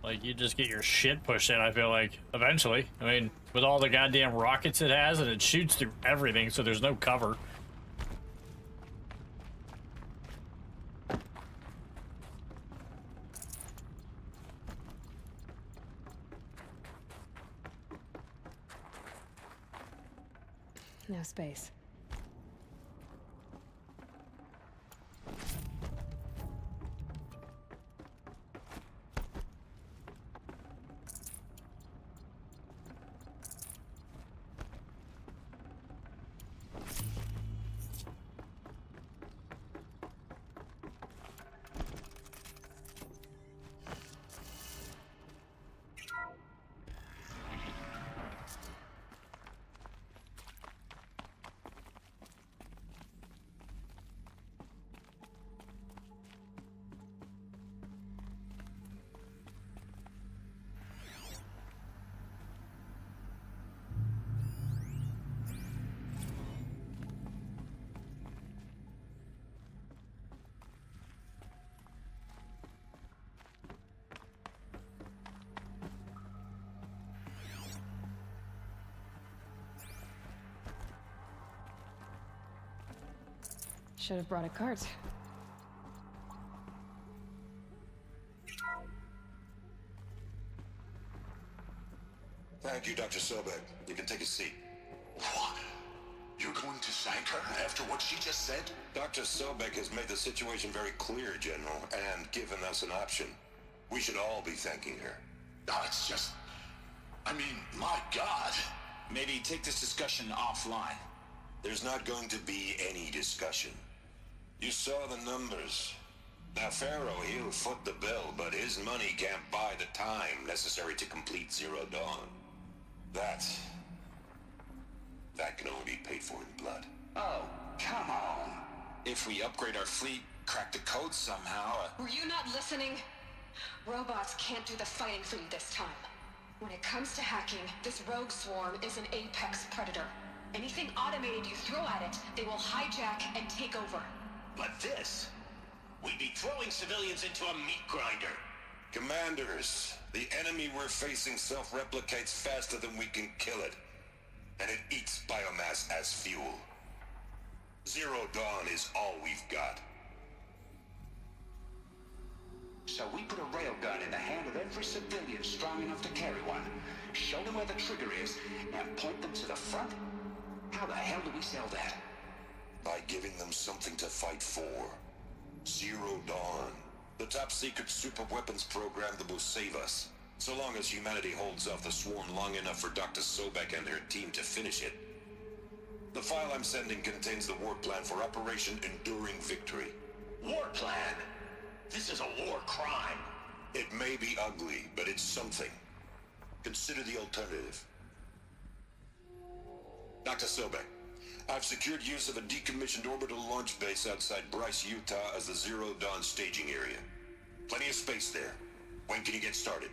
A: Like, you just get your shit pushed in, I feel like, eventually. I mean, with all the goddamn rockets it has, and it shoots through everything, so there's no cover.
E: No space. Should have brought a cart.
T: Thank you, Dr. Sobek. You can take a seat.
R: What? You're going to thank her after what she just said?
T: Dr. Sobek has made the situation very clear, General, and given us an option. We should all be thanking her.
R: Oh, it's just... I mean, my God. Maybe take this discussion offline.
T: There's not going to be any discussion. You saw the numbers. Now, Pharaoh, he'll foot the bill, but his money can't buy the time necessary to complete Zero Dawn. That can only be paid for in blood.
V: Oh, come on. If we upgrade our fleet, crack the code somehow...
E: Were you not listening? Robots can't do the fighting for you this time. When it comes to hacking, this rogue swarm is an apex predator. Anything automated you throw at it, they will hijack and take over.
K: But this... we'd be throwing civilians into a meat grinder.
T: Commanders, the enemy we're facing self-replicates faster than we can kill it. And it eats biomass as fuel. Zero Dawn is all we've got.
V: So we put a railgun in the hand of every civilian strong enough to carry one, show them where the trigger is, and point them to the front? How the hell do we sell that?
T: By giving them something to fight for. Zero Dawn. The top-secret super-weapons program that will save us. So long as humanity holds off the swarm long enough for Dr. Sobek and her team to finish it. The file I'm sending contains the war plan for Operation Enduring Victory.
K: War plan? This is a war crime.
T: It may be ugly, but it's something. Consider the alternative. Dr. Sobek, I've secured use of a decommissioned orbital launch base outside Bryce, Utah as the Zero Dawn staging area. Plenty of space there. When can you get started?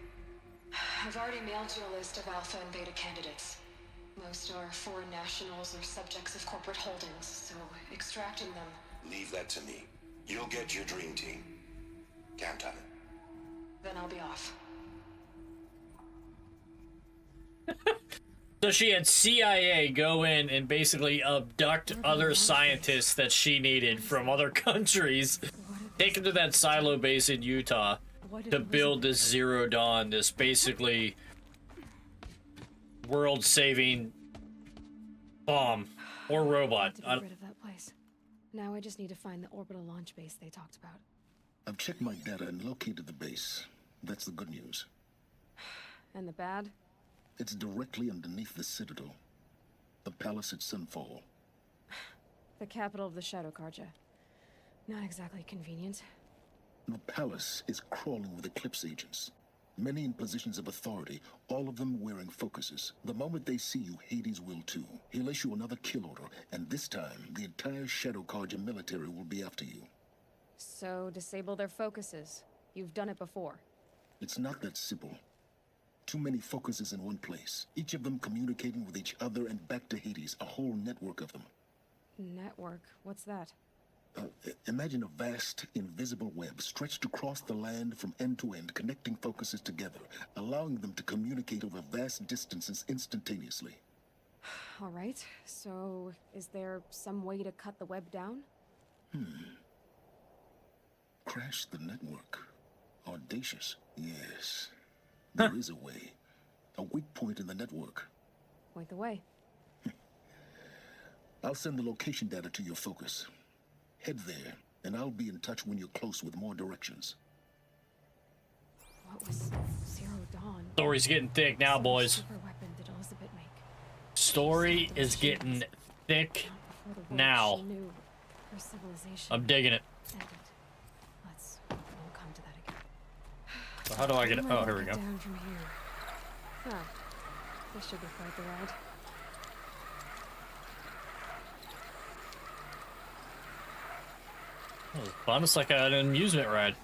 E: I've already mailed you a list of alpha and beta candidates. Most are foreign nationals or subjects of corporate holdings, so extracting them...
T: Leave that to me. You'll get your dream team. Count on it.
E: Then I'll be off.
A: So she had CIA go in and basically abduct other scientists that she needed from other countries, take them to that silo base in Utah to build this Zero Dawn, this basically world-saving bomb or robot.
E: Get rid of that place. Now I just need to find the orbital launch base they talked about.
R: I've checked my data and located the base. That's the good news.
E: And the bad?
R: It's directly underneath the Citadel. The palace at Sunfall.
E: The capital of the Shadow Carja. Not exactly convenient.
R: The palace is crawling with Eclipse agents. Many in positions of authority, all of them wearing focuses. The moment they see you, Hades will too. He'll issue another kill order, and this time, the entire Shadow Carja military will be after you.
E: So, disable their focuses. You've done it before.
R: It's not that simple. Too many focuses in one place, each of them communicating with each other and back to Hades, a whole network of them.
E: Network? What's that?
R: Imagine a vast, invisible web stretched across the land from end to end, connecting focuses together, allowing them to communicate over vast distances instantaneously.
E: All right, so is there some way to cut the web down?
R: Crash the network. Audacious. Yes. There is a way. A weak point in the network.
E: Point the way.
R: I'll send the location data to your focus. Head there, and I'll be in touch when you're close with more directions.
E: What was Zero Dawn?
A: Story's getting thick now, boys.
E: Super weapon did Elizabeth make?
A: Story is getting thick now.
E: She knew her civilization.
A: I'm digging it.
E: Won't come to that again.
A: So how do I get it? Oh, here we go.
E: Down from here. Huh. This should be quite the ride.
A: It was fun. It's like an amusement ride.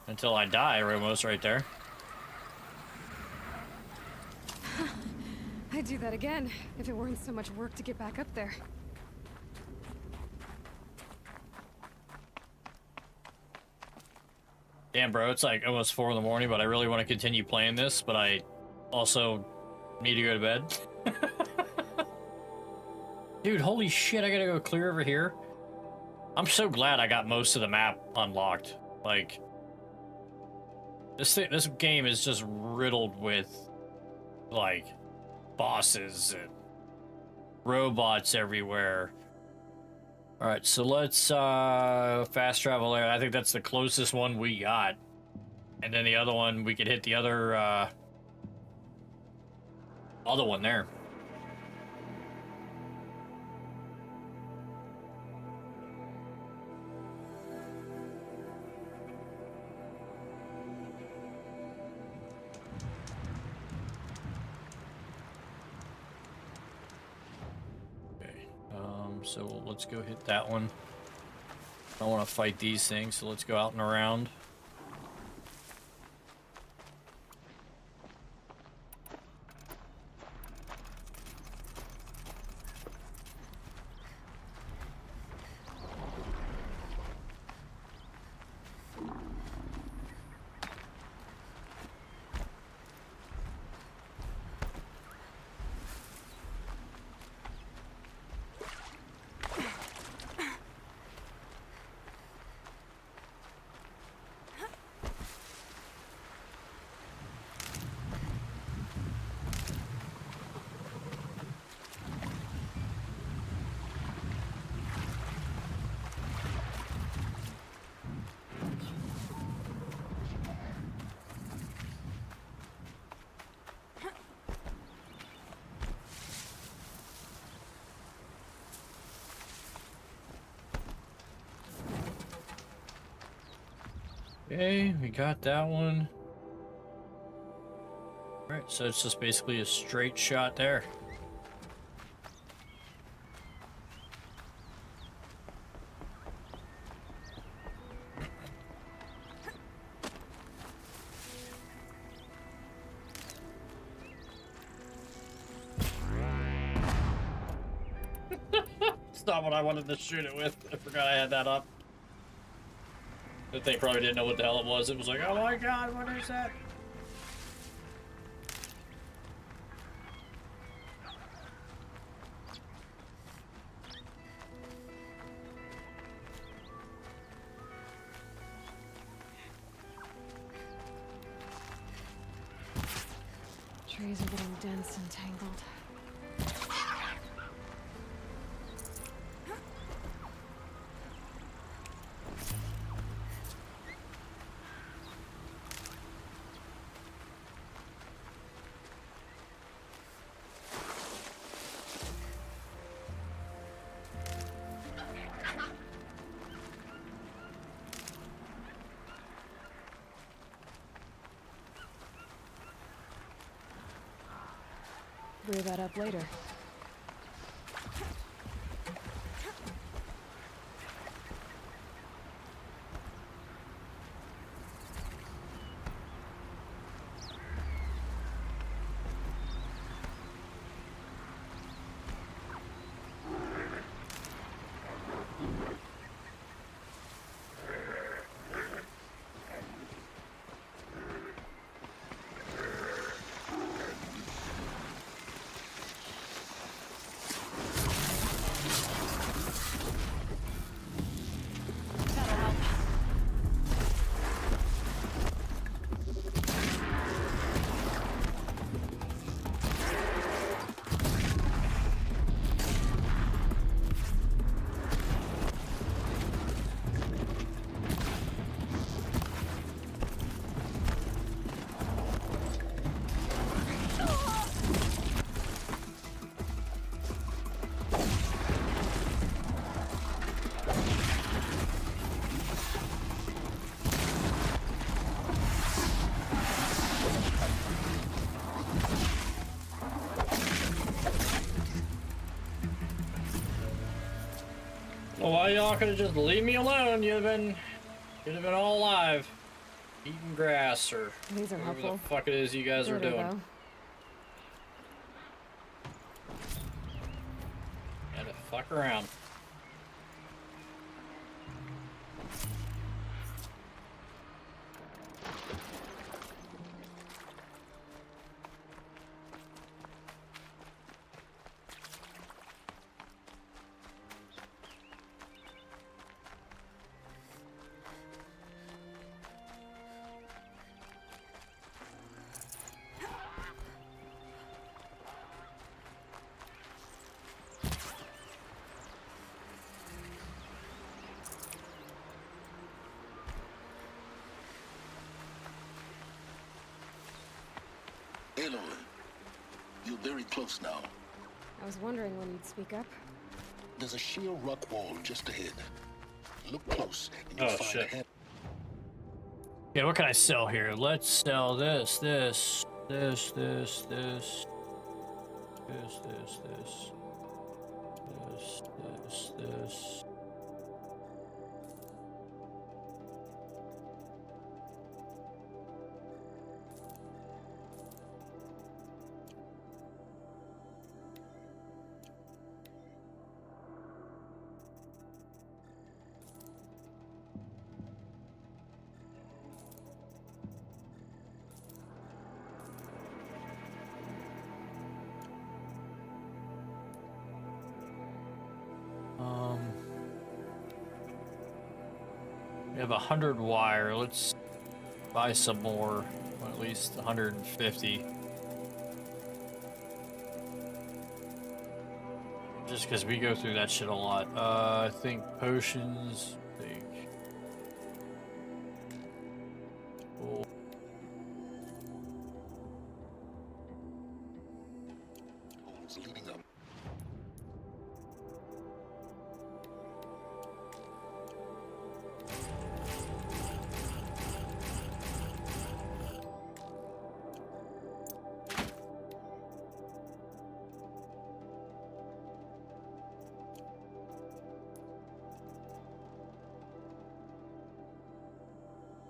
A: Until I die, almost right there.
E: I'd do that again, if it weren't so much work to get back up there.
A: Damn, bro, it's like almost 4 in the morning, but I really want to continue playing this, but I also need to go to bed. Dude, holy shit, I gotta go clear over here. I'm so glad I got most of the map unlocked. Like, this game is just riddled with, like, bosses and robots everywhere. Alright, so let's fast travel there. I think that's the closest one we got. And then the other one, we could hit the other one there. So let's go hit that one. I don't want to fight these things, so let's go out and around. Okay, we got that one. Alright, so it's just basically a straight shot there. It's not what I wanted to shoot it with. I forgot I had that up. The thing probably didn't know what the hell it was. It was like, oh my god, what is that?
E: Trees are getting dense and tangled. Clear that up later.
A: Well, why y'all could have just leave me alone? You'd have been all alive, eating grass or
E: These are
A: whatever
E: helpful.
A: the fuck it is you guys are
E: There we
A: doing.
E: go.
A: Gotta fuck around.
R: Aloy, you're very close now.
E: I was wondering when you'd speak up.
R: There's a sheer rock wall just ahead. Look close and you'll
A: Oh,
R: find
A: shit.
R: a hand.
A: Yeah, what can I sell here? Let's sell this, this, this, this, this, this, this, this, this, this. We have 100 wire. Let's buy some more. Well, at least 150. Just because we go through that shit a lot. I think potions. Cool.
R: Leading up.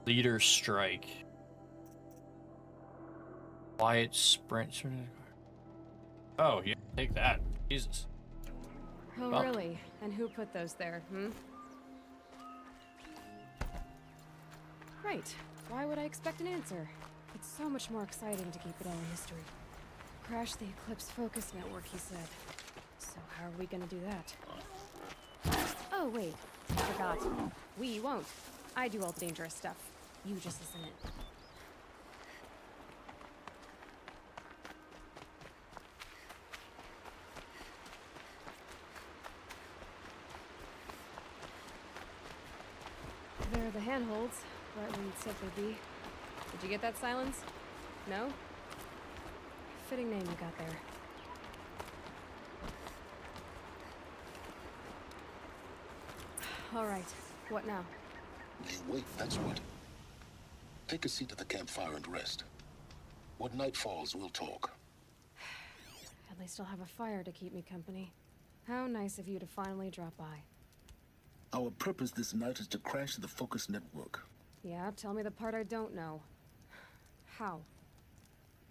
A: Leader strike. Quiet sprint. Oh, yeah, take that. Jesus.
E: Oh,
A: Well.
E: really? And who put those there, Right. Why would I expect an answer? It's so much more exciting to keep it all in history. Crash the Eclipse focus network, he said. So how are we gonna do that? Oh, wait. I forgot. We won't. I do all the dangerous stuff. You just listen in. There are the handholds, right where you'd said they'd be. Did you get that, Silence? No? Fitting name you got there. All right. What now?
R: Hey, wait, that's what. Take a seat at the campfire and rest. When night falls, we'll talk.
E: At least I'll have a fire to keep me company. How nice of you to finally drop by.
R: Our purpose this night is to crash the focus network.
E: Yeah, tell me the part I don't know. How?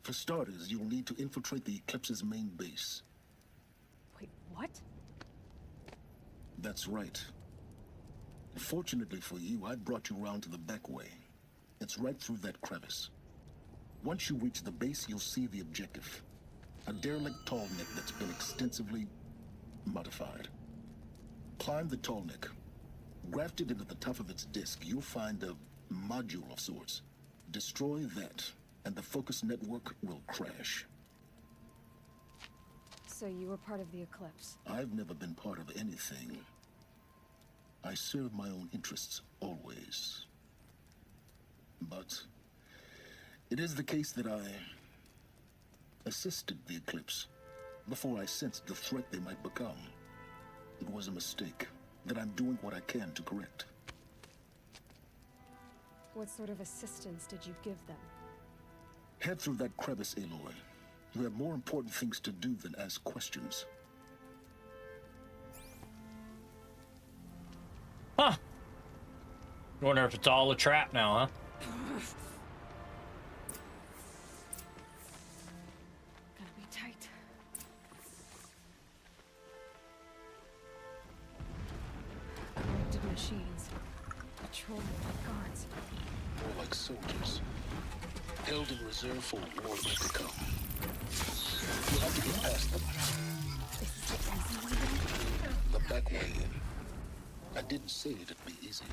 R: For starters, you'll need to infiltrate the Eclipse's main base.
E: Wait, what?
R: That's right. Fortunately for you, I brought you around to the back way. It's right through that crevice. Once you reach the base, you'll see the objective. A derelict tall neck that's been extensively modified. Climb the tall neck. Grafted into the top of its disk, you'll find a module of sorts. Destroy that, and the focus network will crash.
E: So you were part of the Eclipse?
R: I've never been part of anything. I serve my own interests, always. But it is the case that I assisted the Eclipse before I sensed the threat they might become. It was a mistake that I'm doing what I can to correct.
E: What sort of assistance did you give them?
R: Head through that crevice, Aloy. You have more important things to do than ask questions.
A: Huh. Wonder if it's all a trap now, huh?
E: Gotta be tight. Corrupted machines. Patrolling like guards.
R: More like soldiers. Held in reserve for war yet to come. You'll have to get past them.
E: This is the easy way in?
R: The back way in. I didn't say it'd be easy.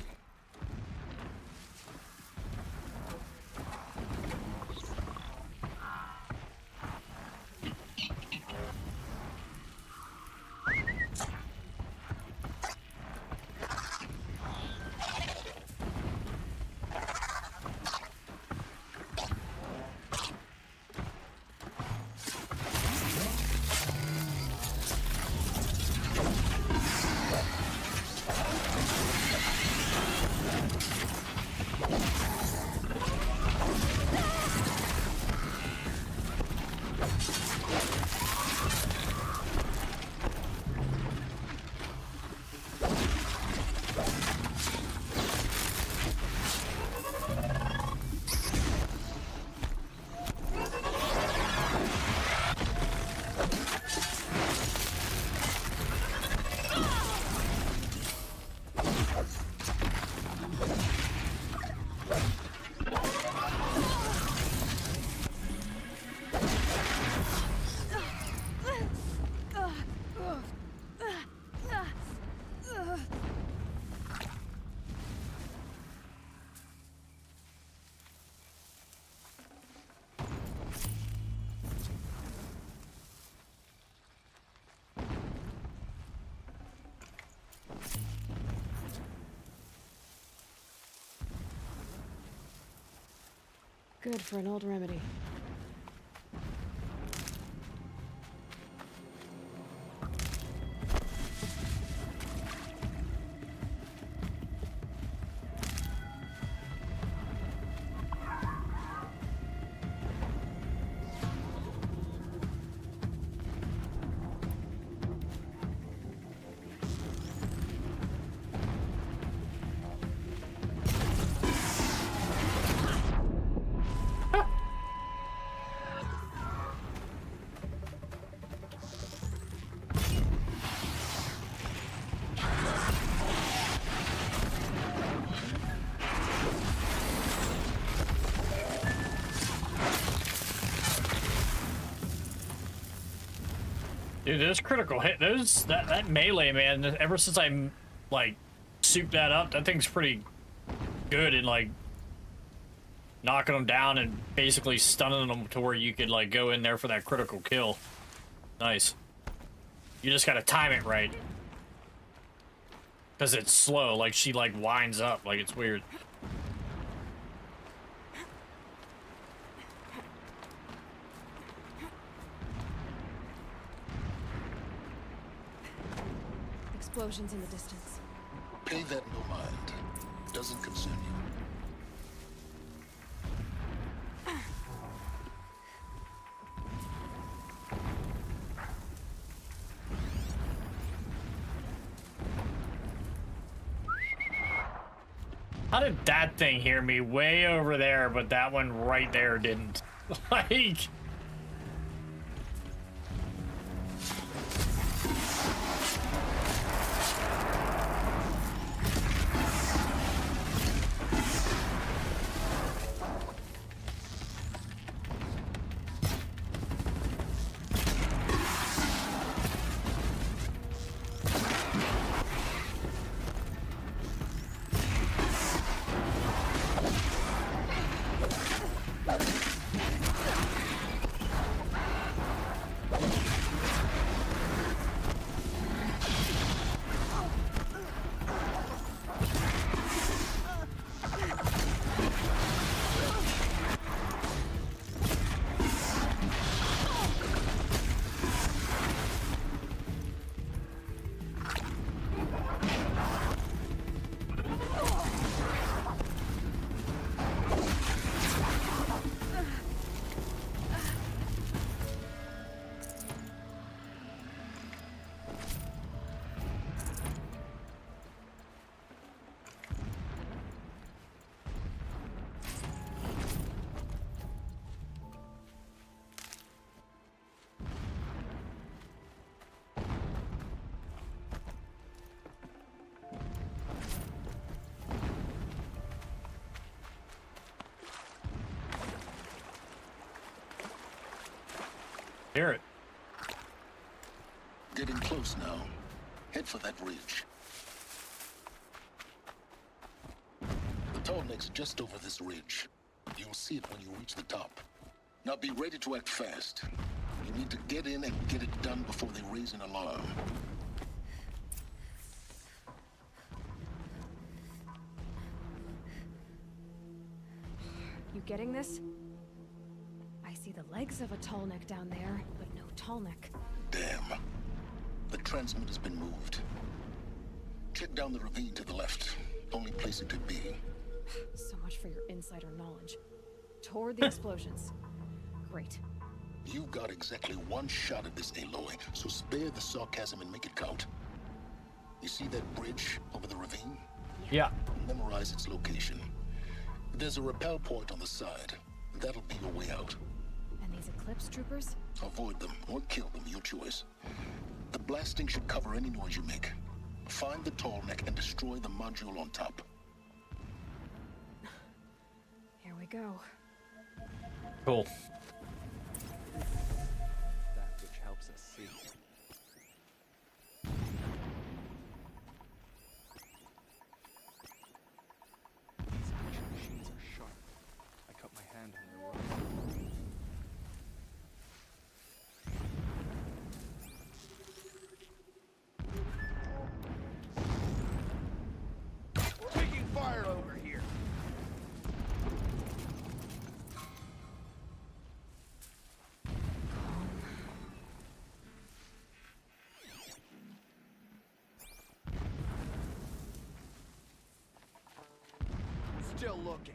E: Good for an old remedy.
A: Dude, those critical hit, that melee, man, ever since I, like, souped that up, that thing's pretty good in, like, knocking them down and basically stunning them to where you could, like, go in there for that critical kill. Nice. You just gotta time it right. Because it's slow, like, she, like, winds up, like, it's weird.
E: Explosions in the distance.
R: Pay that no mind. Doesn't concern you.
A: How did that thing hear me way over there, but that one right there didn't? Like... Hear it.
R: Getting close now. Head for that ridge. The tall neck's just over this ridge. You'll see it when you reach the top. Now be ready to act fast. You need to get in and get it done before they raise an alarm.
E: You getting this? I see the legs of a tall neck down there, but no tall neck.
R: Damn. The transmit has been moved. Check down the ravine to the left. Only place it could be.
E: So much for your insider knowledge. Toward the explosions. Great.
R: You've got exactly one shot at this, Aloy, so spare the sarcasm and make it count. You see that bridge over the ravine?
A: Yeah.
R: Memorize its location. There's a rappel point on the side. That'll be your way out.
E: And these Eclipse troopers?
R: Avoid them or kill them, your choice. The blasting should cover any noise you make. Find the tall neck and destroy the module on top.
E: Here we go.
A: Cool.
L: That which helps us see. These ancient machines are sharp. I cut my hand on their work.
S: Taking fire over here. still looking.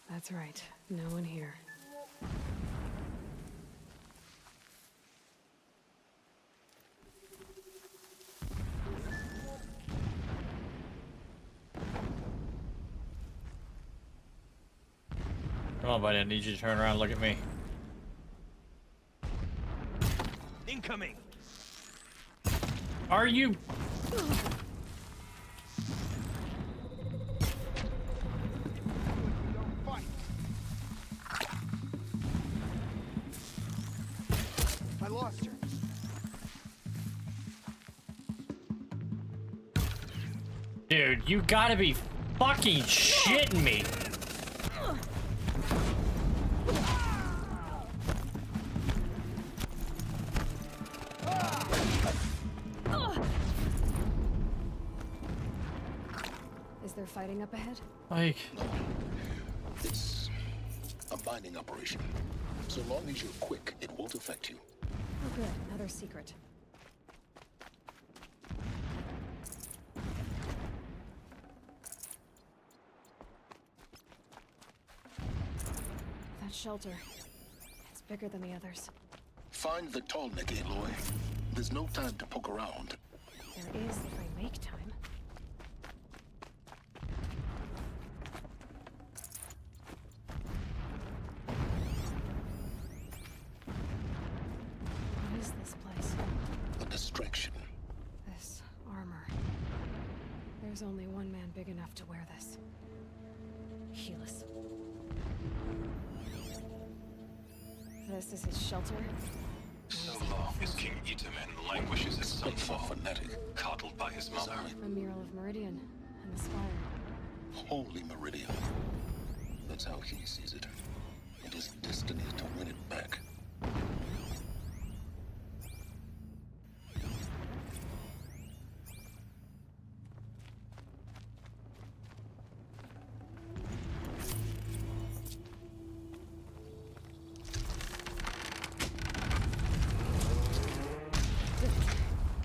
E: That's right. No one here.
A: Come on, buddy. I need you to turn around and look at me.
J: Incoming.
A: Are you?
S: I lost her.
A: Dude, you gotta be fucking shitting me.
E: Is there fighting up ahead?
A: Like,
R: It's a mining operation. So long as you're quick, it won't affect you.
E: Oh good, another secret. That shelter, it's bigger than the others.
R: Find the tall neck, Aloy. There's no time to poke around.
E: There is if I make time. What is this place?
R: A distraction.
E: This armor. There's only one man big enough to wear this. Helis. This is his shelter?
C: So long as King Itamen languishes as some fanatic, coddled by his mother.
E: A mural of Meridian and the spire.
R: Holy Meridian. That's how he sees it. It is destiny to win it back.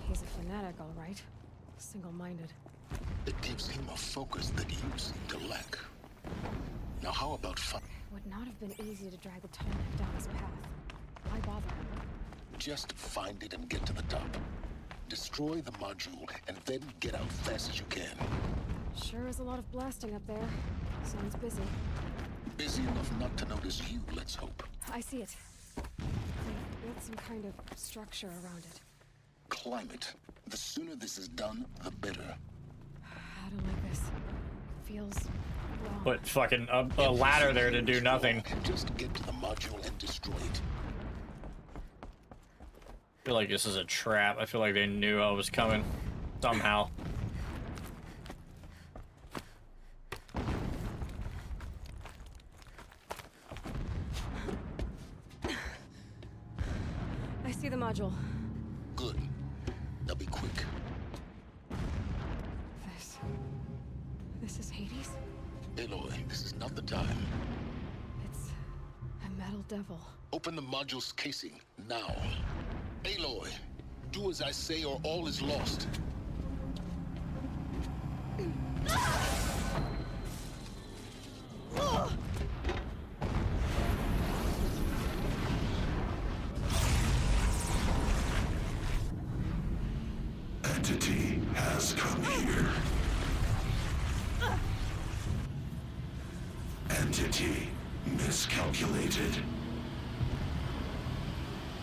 E: He's a fanatic, all right. Single-minded.
R: It gives him a focus that you seem to lack. Now how about fun?
E: Would not have been easy to drag the tonic down his path. Why bother?
R: Just find it and get to the top. Destroy the module and then get out fast as you can.
E: Sure is a lot of blasting up there. Sounds busy.
R: Busy enough not to notice you, let's hope.
E: I see it. They've built some kind of structure around it.
R: Climate. The sooner this is done, the better.
E: I don't like this. Feels wrong.
A: put fucking a ladder there to do nothing.
R: Just get to the module and destroy it.
A: I feel like this is a trap. I feel like they knew I was coming somehow.
E: I see the module.
R: Good. Now be quick.
E: This is Hades?
R: Aloy, this is not the time.
E: It's a metal devil.
R: Open the module's casing, now. Aloy, do as I say or all is lost.
T: Entity has come here. Entity miscalculated.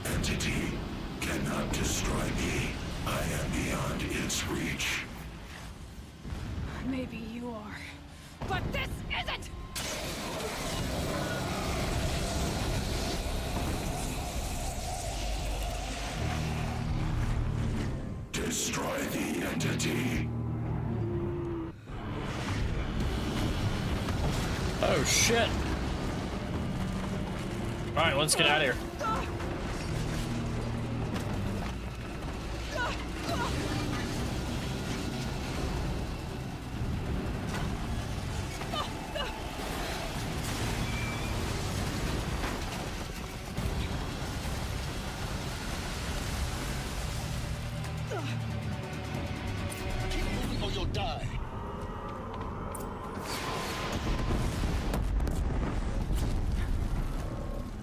T: Entity cannot destroy me. I am beyond its reach.
E: Maybe you are, but this isn't!
T: Destroy the entity.
A: Oh shit. Alright, let's get out of here.
R: Keep moving or you'll die.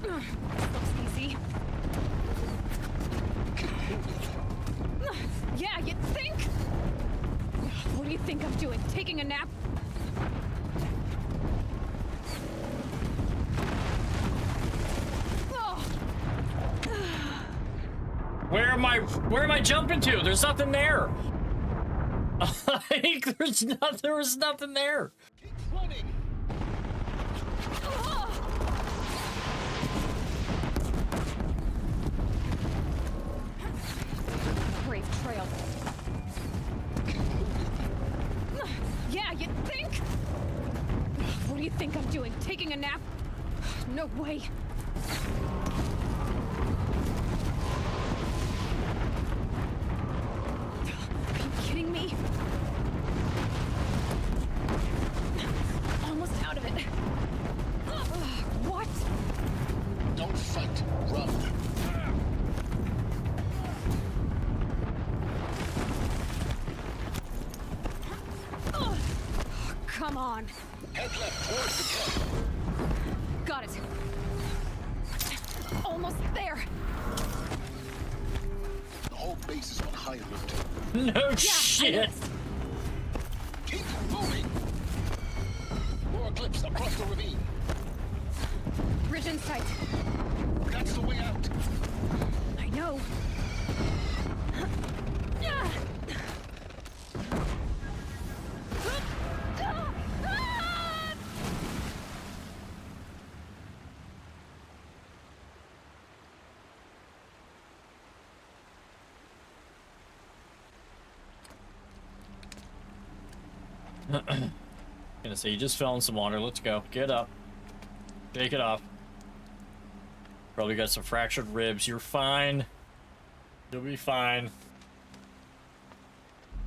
E: Looks easy. Yeah, you think? What do you think I'm doing? Taking a nap?
A: Where am I jumping to? There's nothing there. Like, there was nothing there.
R: Keep running.
E: Brave trail. Yeah, you think? What do you think I'm doing? Taking a nap? No way. Are you kidding me? Almost out of it. What?
R: Don't fight. Run.
E: Come on.
R: Head left towards the camp.
E: Got it. Almost there.
R: The whole base is on high alert.
A: No shit.
R: Keep moving. More eclipse across the ravine.
E: Bridge in sight.
R: That's the way out.
E: I know.
A: Gonna say you just fell in some water. Let's go. Get up. Shake it off. Probably got some fractured ribs. You're fine. You'll be fine.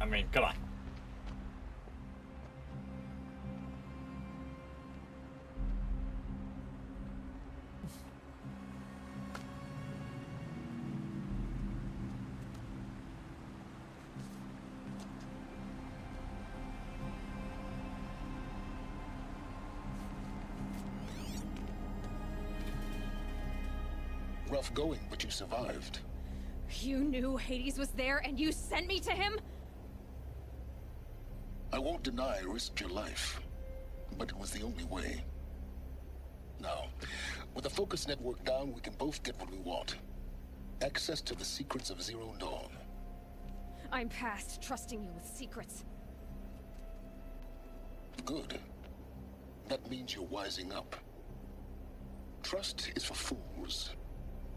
A: I mean, come on.
R: Rough going, but you survived.
E: You knew Hades was there and you sent me to him?
R: I won't deny I risked your life, but it was the only way. Now, with the focus network down, we can both get what we want. Access to the secrets of Zero Dawn.
E: I'm past trusting you with secrets.
R: Good. That means you're wising up. Trust is for fools.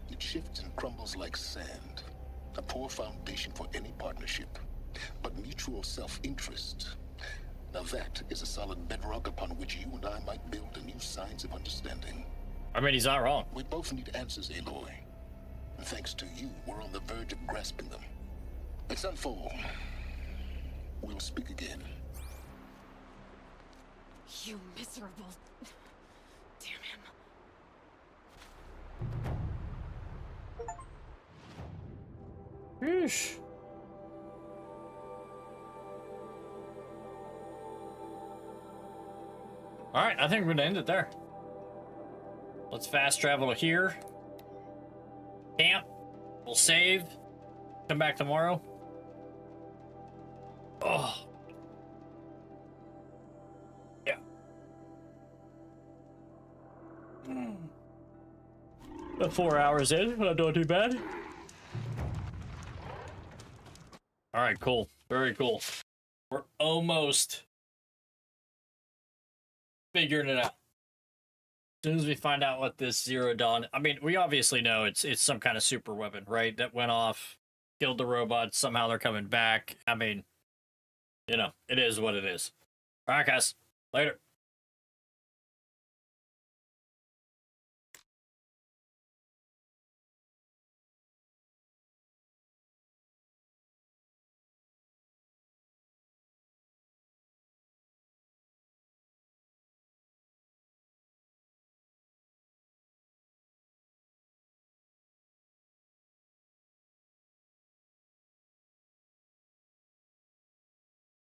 R: It shifts and crumbles like sand. A poor foundation for any partnership. But mutual self-interest. Now that is a solid bedrock upon which you and I might build a new science of understanding.
A: I mean, he's not wrong.
R: We both need answers, Aloy. And thanks to you, we're on the verge of grasping them. Let's unfold. We'll speak again.
E: You miserable... Damn him.
A: Yeesh. All right, I think we're gonna end it there. Let's fast travel to here. Camp. We'll save. Come back tomorrow. Oh. Yeah. About 4 hours in. Not doing too bad. All right, cool. Very cool. We're almost figuring it out. As soon as we find out what this Zero Dawn, I mean, we obviously know it's some kind of super weapon, right? That went off, killed the robots. Somehow they're coming back. I mean, you know, it is what it is. All right, guys. Later.